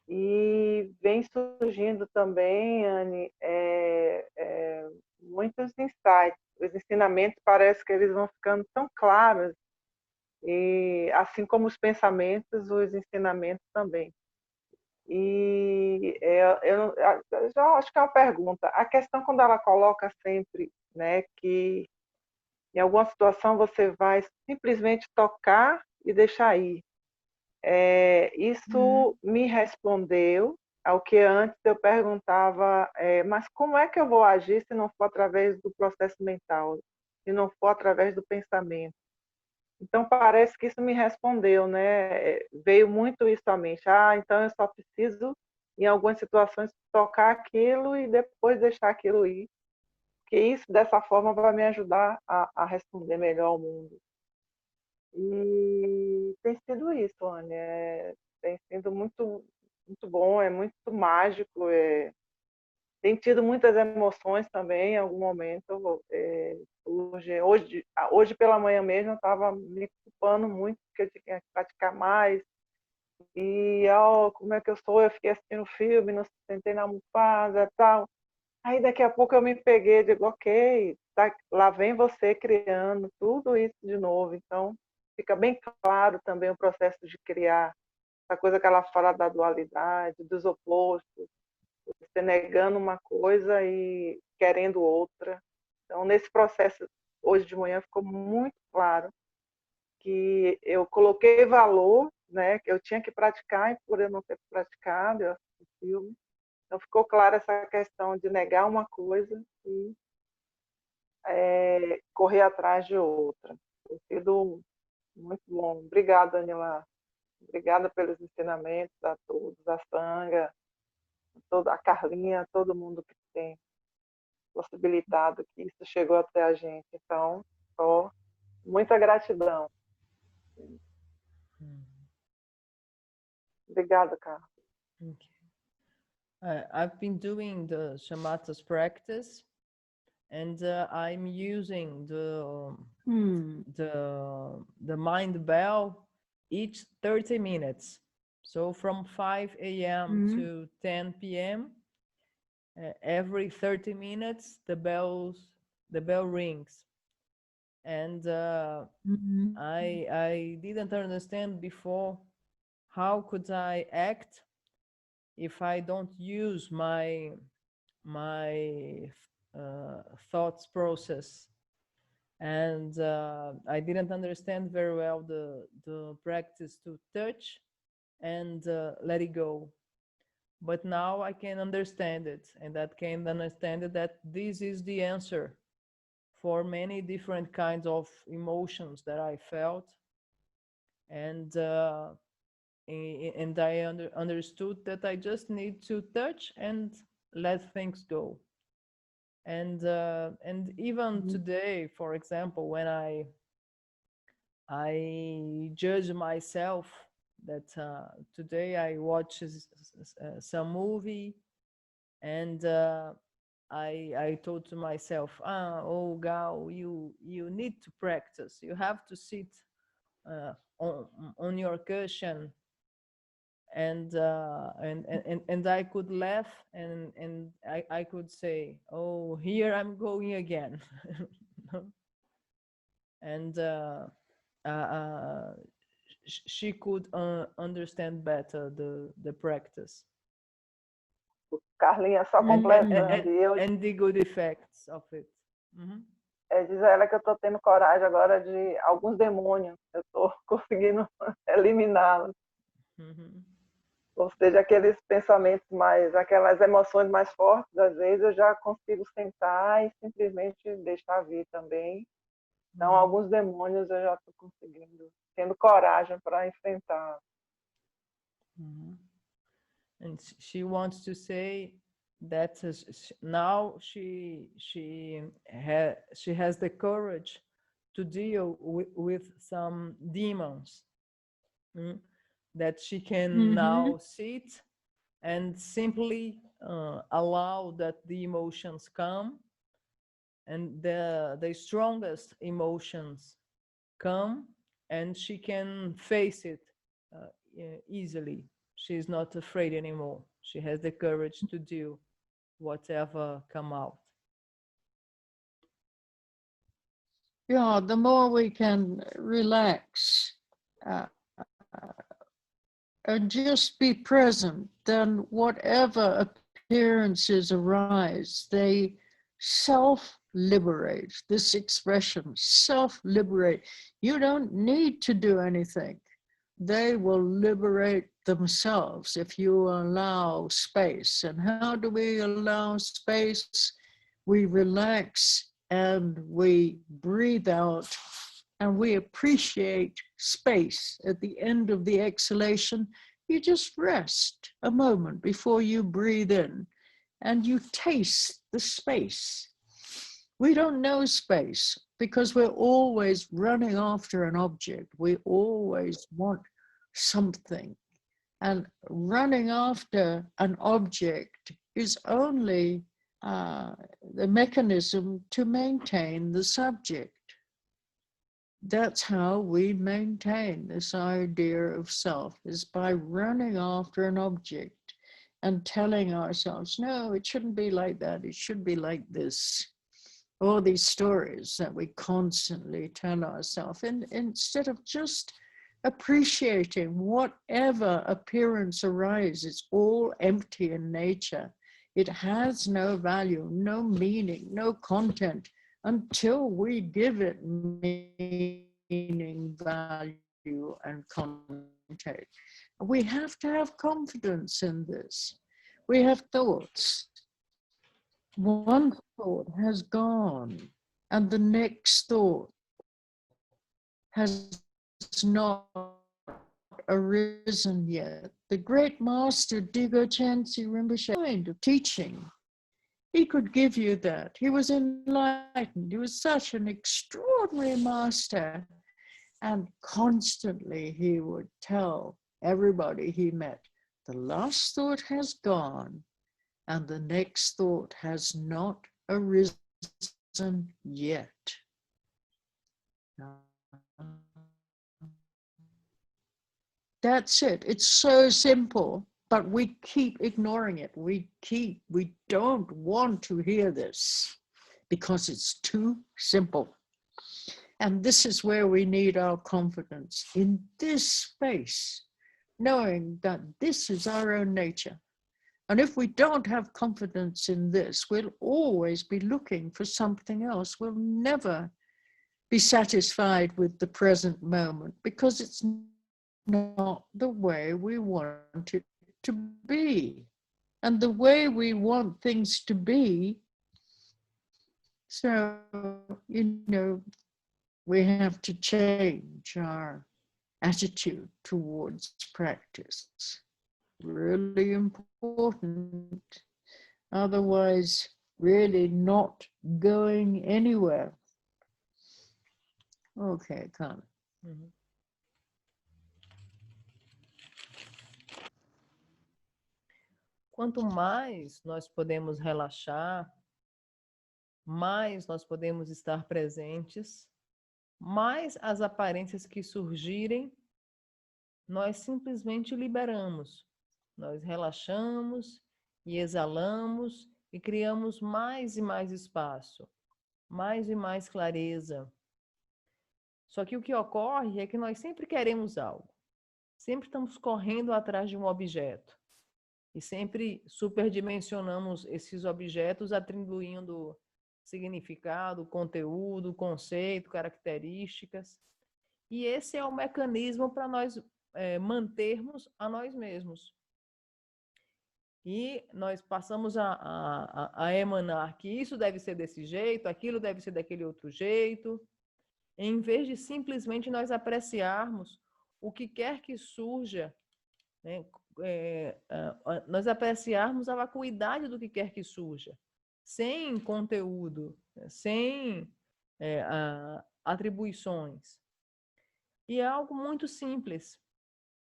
I: E vem surgindo também, Anne, muitos insights. Os ensinamentos parece que eles vão ficando tão claros, e assim como os pensamentos, os ensinamentos também. E eu já acho que é uma pergunta. A questão quando ela coloca sempre, né, que em alguma situação você vai simplesmente tocar e deixar ir. Isso me respondeu ao que antes eu perguntava, mas como é que eu vou agir se não for através do processo mental, se não for através do pensamento? Então, parece que isso me respondeu, né? Veio muito isso à mente. Então eu só preciso, em algumas situações, tocar aquilo e depois deixar aquilo ir. Porque isso, dessa forma, vai me ajudar a responder melhor ao mundo. E tem sido isso, Anne. Tem sido muito, muito bom, é muito mágico. Tem tido muitas emoções também, em algum momento. Hoje pela manhã mesmo, eu estava me culpando muito, porque eu tinha que praticar mais. E, como é que eu sou? Eu fiquei assistindo filme, não sentei na almofada e tal. Aí, daqui a pouco, eu me peguei e digo, ok, tá, lá vem você criando tudo isso de novo. Então, fica bem claro também o processo de criar, essa coisa que ela fala da dualidade, dos opostos, você negando uma coisa e querendo outra. Então, nesse processo, hoje de manhã, ficou muito claro que eu coloquei valor, né, que eu tinha que praticar, e por eu não ter praticado, eu assisti o filme. Então, ficou clara essa questão de negar uma coisa e correr atrás de outra. Tem sido muito bom. Obrigada, Anila. Obrigada pelos ensinamentos a todos, a Sanga, a Carlinha, todo mundo que tem possibilitado que isso chegou até a gente. Então, só muita gratidão. Obrigada, Carla.
M: Okay. I've been doing the shamatha's practice, and I'm using the mind bell each 30 minutes. So from 5 a.m. to 10 p.m. Every 30 minutes the bell rings, and I didn't understand before how could I act if I don't use my thoughts process, and I didn't understand very well the practice to touch and let it go. But now I can understand it, and I can understand that this is the answer for many different kinds of emotions that I felt, and I understood that I just need to touch and let things go. And even today, for example, when I judge myself that today I watch some movie, and I told to myself, oh Gal, you need to practice. You have to sit on your cushion, and I could laugh, and I could say, oh, here I'm going again. And she could understand better the practice.
I: Carlinha, só completando.
M: And the good effects of it.
I: Diz a ela que eu estou tendo coragem agora de alguns demônios. Eu estou conseguindo eliminá-los. Ou seja, aqueles pensamentos mais, aquelas emoções mais fortes, às vezes eu já consigo sentar e simplesmente deixar vir também. Então, alguns demônios eu já estou conseguindo, tendo coragem para enfrentar.
M: And she wants to say that now she has the courage to deal with some demons, that she can now sit and simply allow that the emotions come, and the strongest emotions come, and she can face it easily. She's not afraid anymore. She has the courage to do whatever come out.
A: Yeah, the more we can relax and just be present, then whatever appearances arise, they self-liberate. This expression, self-liberate. You don't need to do anything. They will liberate themselves if you allow space. And how do we allow space? We relax and we breathe out, and we appreciate space. At the end of the exhalation, you just rest a moment before you breathe in, and you taste the space. We don't know space because we're always running after an object. We always want something. And running after an object is only the mechanism to maintain the subject. That's how we maintain this idea of self, is by running after an object and telling ourselves, no, it shouldn't be like that, it should be like this. all these stories that we constantly tell ourselves, and instead of just appreciating whatever appearance arises, it's all empty in nature. It has no value, no meaning, no content until we give it meaning, value, and content. We have to have confidence in this. We have thoughts. One thought has gone, and the next thought has not arisen yet. The great master Digo Chansi Rinpoche kind of teaching, he could give you that. He was enlightened. He was such an extraordinary master, and constantly he would tell everybody he met, the last thought has gone, and the next thought has not arisen yet. That's it. It's so simple, but we keep ignoring it. We don't want to hear this because it's too simple. And this is where we need our confidence in this space, knowing that this is our own nature. And if we don't have confidence in this, we'll always be looking for something else. We'll never be satisfied with the present moment because it's not the way we want it to be. And the way we want things to be, so, we have to change our attitude towards practice. Really important. Otherwise, really not going anywhere. Okay, Carmen.
M: Uhum. Quanto mais nós podemos relaxar, mais nós podemos estar presentes, mais as aparências que surgirem, nós simplesmente liberamos. Nós relaxamos e exalamos e criamos mais e mais espaço, mais e mais clareza. Só que o que ocorre é que nós sempre queremos algo. Sempre estamos correndo atrás de um objeto. E sempre superdimensionamos esses objetos, atribuindo significado, conteúdo, conceito, características. E esse é o mecanismo para nós mantermos a nós mesmos. E nós passamos a emanar que isso deve ser desse jeito, aquilo deve ser daquele outro jeito, em vez de simplesmente nós apreciarmos o que quer que surja, né? Nós apreciarmos a vacuidade do que quer que surja, sem conteúdo, sem atribuições. E é algo muito simples.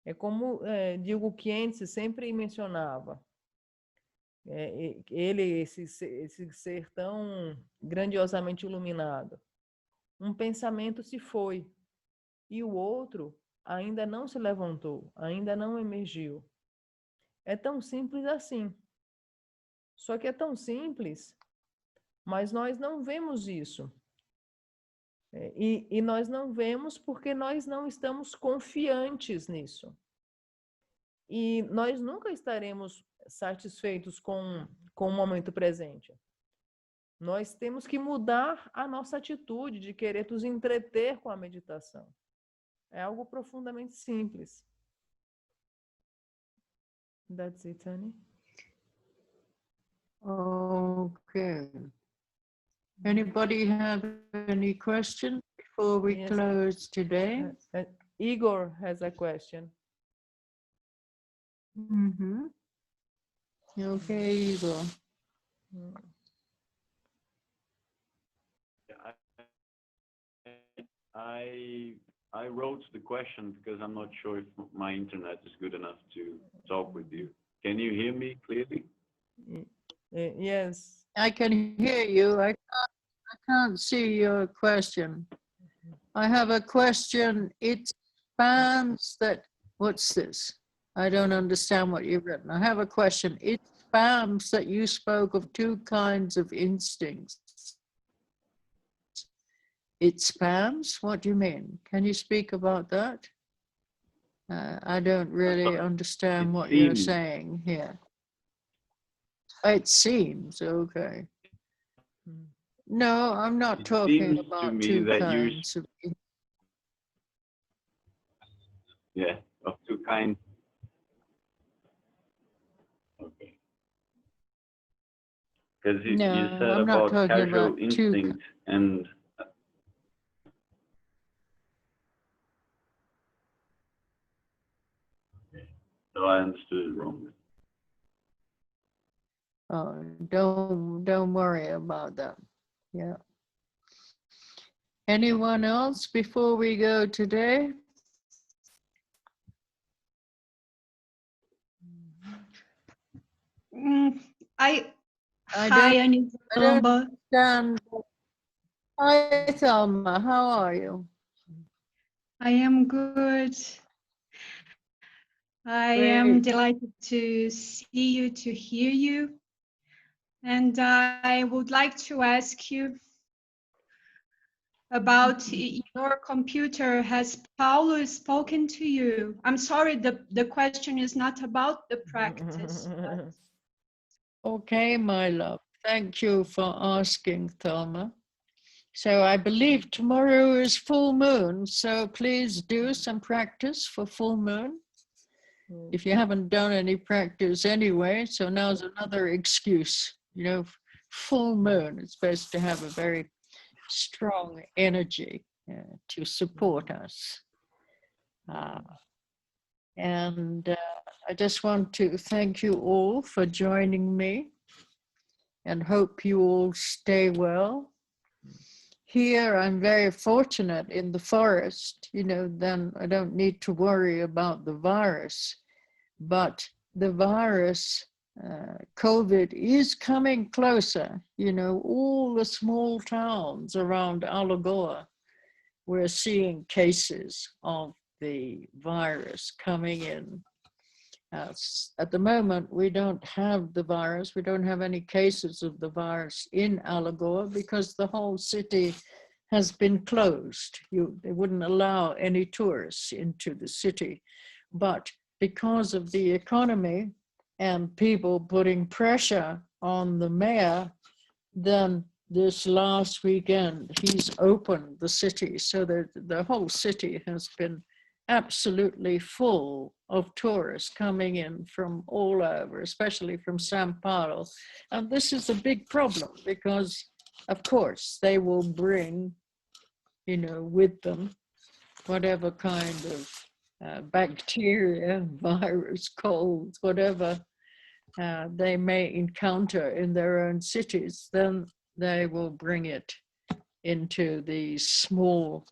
M: É como Digo Khyentse sempre mencionava. Esse ser tão grandiosamente iluminado. Um pensamento se foi e o outro ainda não se levantou, ainda não emergiu. É tão simples assim. Só que é tão simples, mas nós não vemos isso. E nós não vemos porque nós não estamos confiantes nisso. E nós nunca estaremos satisfeitos com o momento presente. Nós temos que mudar a nossa atitude de querer nos entreter com a meditação. É algo profundamente simples. That's it, Annie.
A: Okay. Anybody have any questions before we
M: Yes.
A: close today?
M: Igor has a question.
A: Mm-hmm. Okay, Igor.
G: I wrote the question because I'm not sure if my internet is good enough to talk with you. Can you hear me clearly?
M: Yes.
A: I can hear you. I can't see your question. I have a question. It spans that. What's this? I don't understand what you've written. I have a question. It spans that you spoke of two kinds of instincts. it spans? What do you mean? Can you speak about that? I don't really understand what you're saying here. It seems, okay. No, I'm not talking about two kinds of...
G: Yeah, of two kinds. Okay. Because you said
A: I'm not
G: about
A: talking
G: casual
A: about
G: instinct and so I understood it wrong.
A: Oh, don't worry about that. Yeah. Anyone else before we go today?
N: Hi,
A: I don't
N: Annie.
A: understand. Hi, Thelma. How are you?
N: I am good. I am
A: Great.
N: delighted to see you, to hear you. And I would like to ask you about your computer. Has Paulo spoken to you? I'm sorry, the question is not about the practice.
A: Okay, my love. Thank you for asking, Thelma. So I believe tomorrow is full moon, so please do some practice for full moon. If you haven't done any practice anyway, so now's another excuse. You know, full moon is supposed to have a very strong energy to support us. And I just want to thank you all for joining me and hope you all stay well. Here, I'm very fortunate in the forest, you know, then I don't need to worry about the virus. But the virus, COVID, is coming closer. You know, all the small towns around Alagoa, we're seeing cases of the virus coming in. At the moment, we don't have the virus. We don't have any cases of the virus in Alagoa because the whole city has been closed. They wouldn't allow any tourists into the city. But because of the economy and people putting pressure on the mayor, then this last weekend, he's opened the city so that the whole city has been absolutely full of tourists coming in from all over, especially from Sao Paulo. And this is a big problem because, of course, they will bring, you know, with them whatever kind of bacteria, virus, colds, whatever they may encounter in their own cities, then they will bring it into these small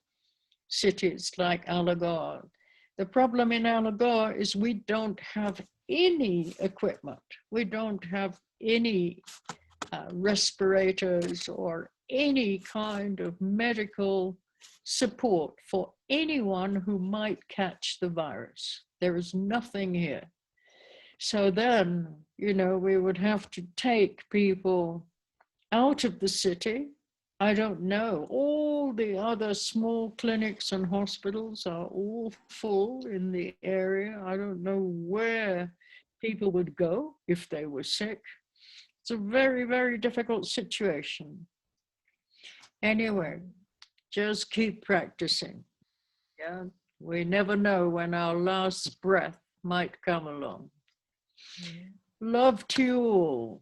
A: cities like Alagoa. The problem in Alagoa is we don't have any equipment. We don't have any respirators or any kind of medical support for anyone who might catch the virus. There is nothing here. So then, you know, we would have to take people out of the city. I don't know. All the other small clinics and hospitals are all full in the area. I don't know where people would go if they were sick. It's a very, very difficult situation. Anyway, just keep practicing. Yeah, we never know when our last breath might come along. Love to you all.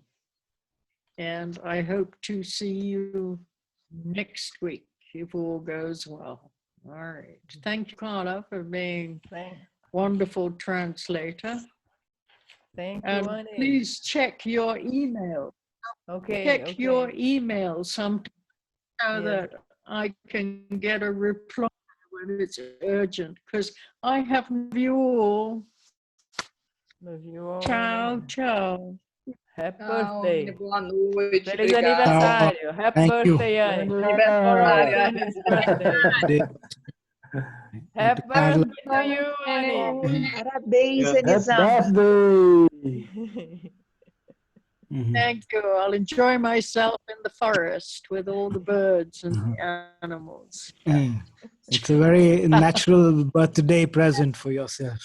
A: And I hope to see you next week if all goes well. All right. Thank you, Carla, for being a wonderful translator.
M: Thank you,
A: And
M: Annie.
A: please check your email.
M: Okay.
A: Check your email sometime so that I can get a reply when it's urgent, because I have you all.
M: Love you all.
A: Ciao, ciao.
M: Happy
D: Tchau,
M: birthday.
D: boa noite.
M: Feliz
D: Obrigada.
M: aniversário. Happy
O: Thank you.
M: birthday, Annie.
D: Aniversário.
M: Tomorrow is his birthday. Happy birthday to you, Annie.
E: Parabéns,
O: Happy
E: Anizão.
O: birthday!
A: Thank you. I'll enjoy myself in the forest with all the birds and the animals.
O: It's a very natural birthday present for yourself.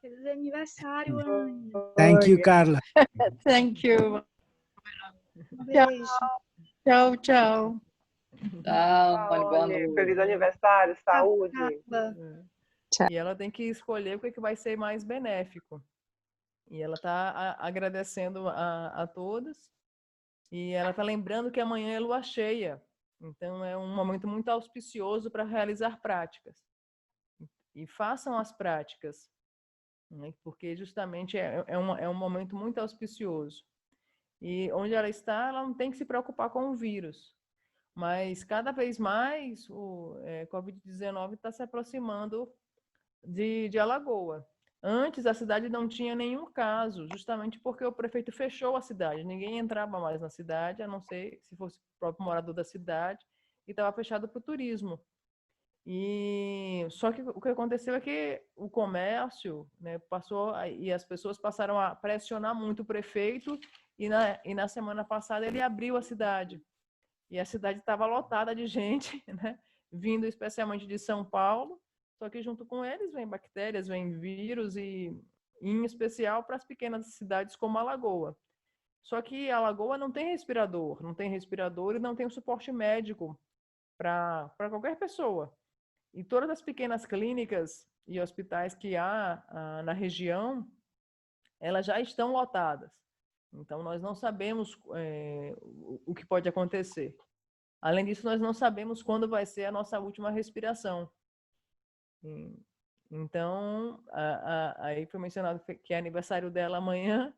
K: Feliz aniversário, Anne.
O: Thank you, Carla.
A: Thank you.
K: Beijo.
A: Tchau, tchau.
D: Tchau, Anne, boa
I: Anne,
D: noite.
I: feliz aniversário, saúde.
M: E ela tem que escolher o que vai ser mais benéfico. E ela está agradecendo a todos. E ela está lembrando que amanhã é lua cheia. Então, é um momento muito auspicioso para realizar práticas. E façam as práticas, né? Porque justamente é um momento muito auspicioso. E onde ela está, ela não tem que se preocupar com o vírus. Mas cada vez mais o Covid-19 está se aproximando de Alagoa. Antes a cidade não tinha nenhum caso, justamente porque o prefeito fechou a cidade. Ninguém entrava mais na cidade, a não ser se fosse o próprio morador da cidade, e estava fechado para o turismo. E só que o que aconteceu é que o comércio, né, passou e as pessoas passaram a pressionar muito o prefeito, e na semana passada ele abriu a cidade. E a cidade estava lotada de gente, né, vindo especialmente de São Paulo. Só que junto com eles vem bactérias, vem vírus, e em especial para as pequenas cidades como Alagoa. Só que Alagoa não tem respirador e não tem o suporte médico para qualquer pessoa. E todas as pequenas clínicas e hospitais que há na região, elas já estão lotadas. Então, nós não sabemos o que pode acontecer. Além disso, nós não sabemos quando vai ser a nossa última respiração. Então, aí foi mencionado que é aniversário dela amanhã,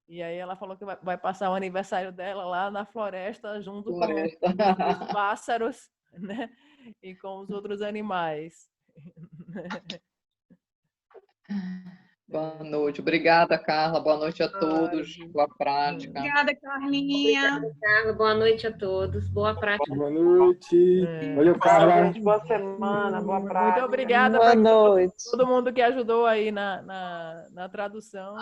M: e aí ela falou que vai passar o aniversário dela lá na floresta, junto com os pássaros, né? E com os outros animais.
D: Boa noite. Obrigada, Carla. Boa noite a todos. Boa prática.
N: Obrigada, Carlinha.
P: Obrigada, Carla. Boa noite a todos. Boa prática.
Q: Boa noite. Valeu, Carla.
I: Gente, boa semana, boa prática.
M: Muito obrigada
E: Boa
M: para
E: noite.
M: todo mundo que ajudou aí na tradução.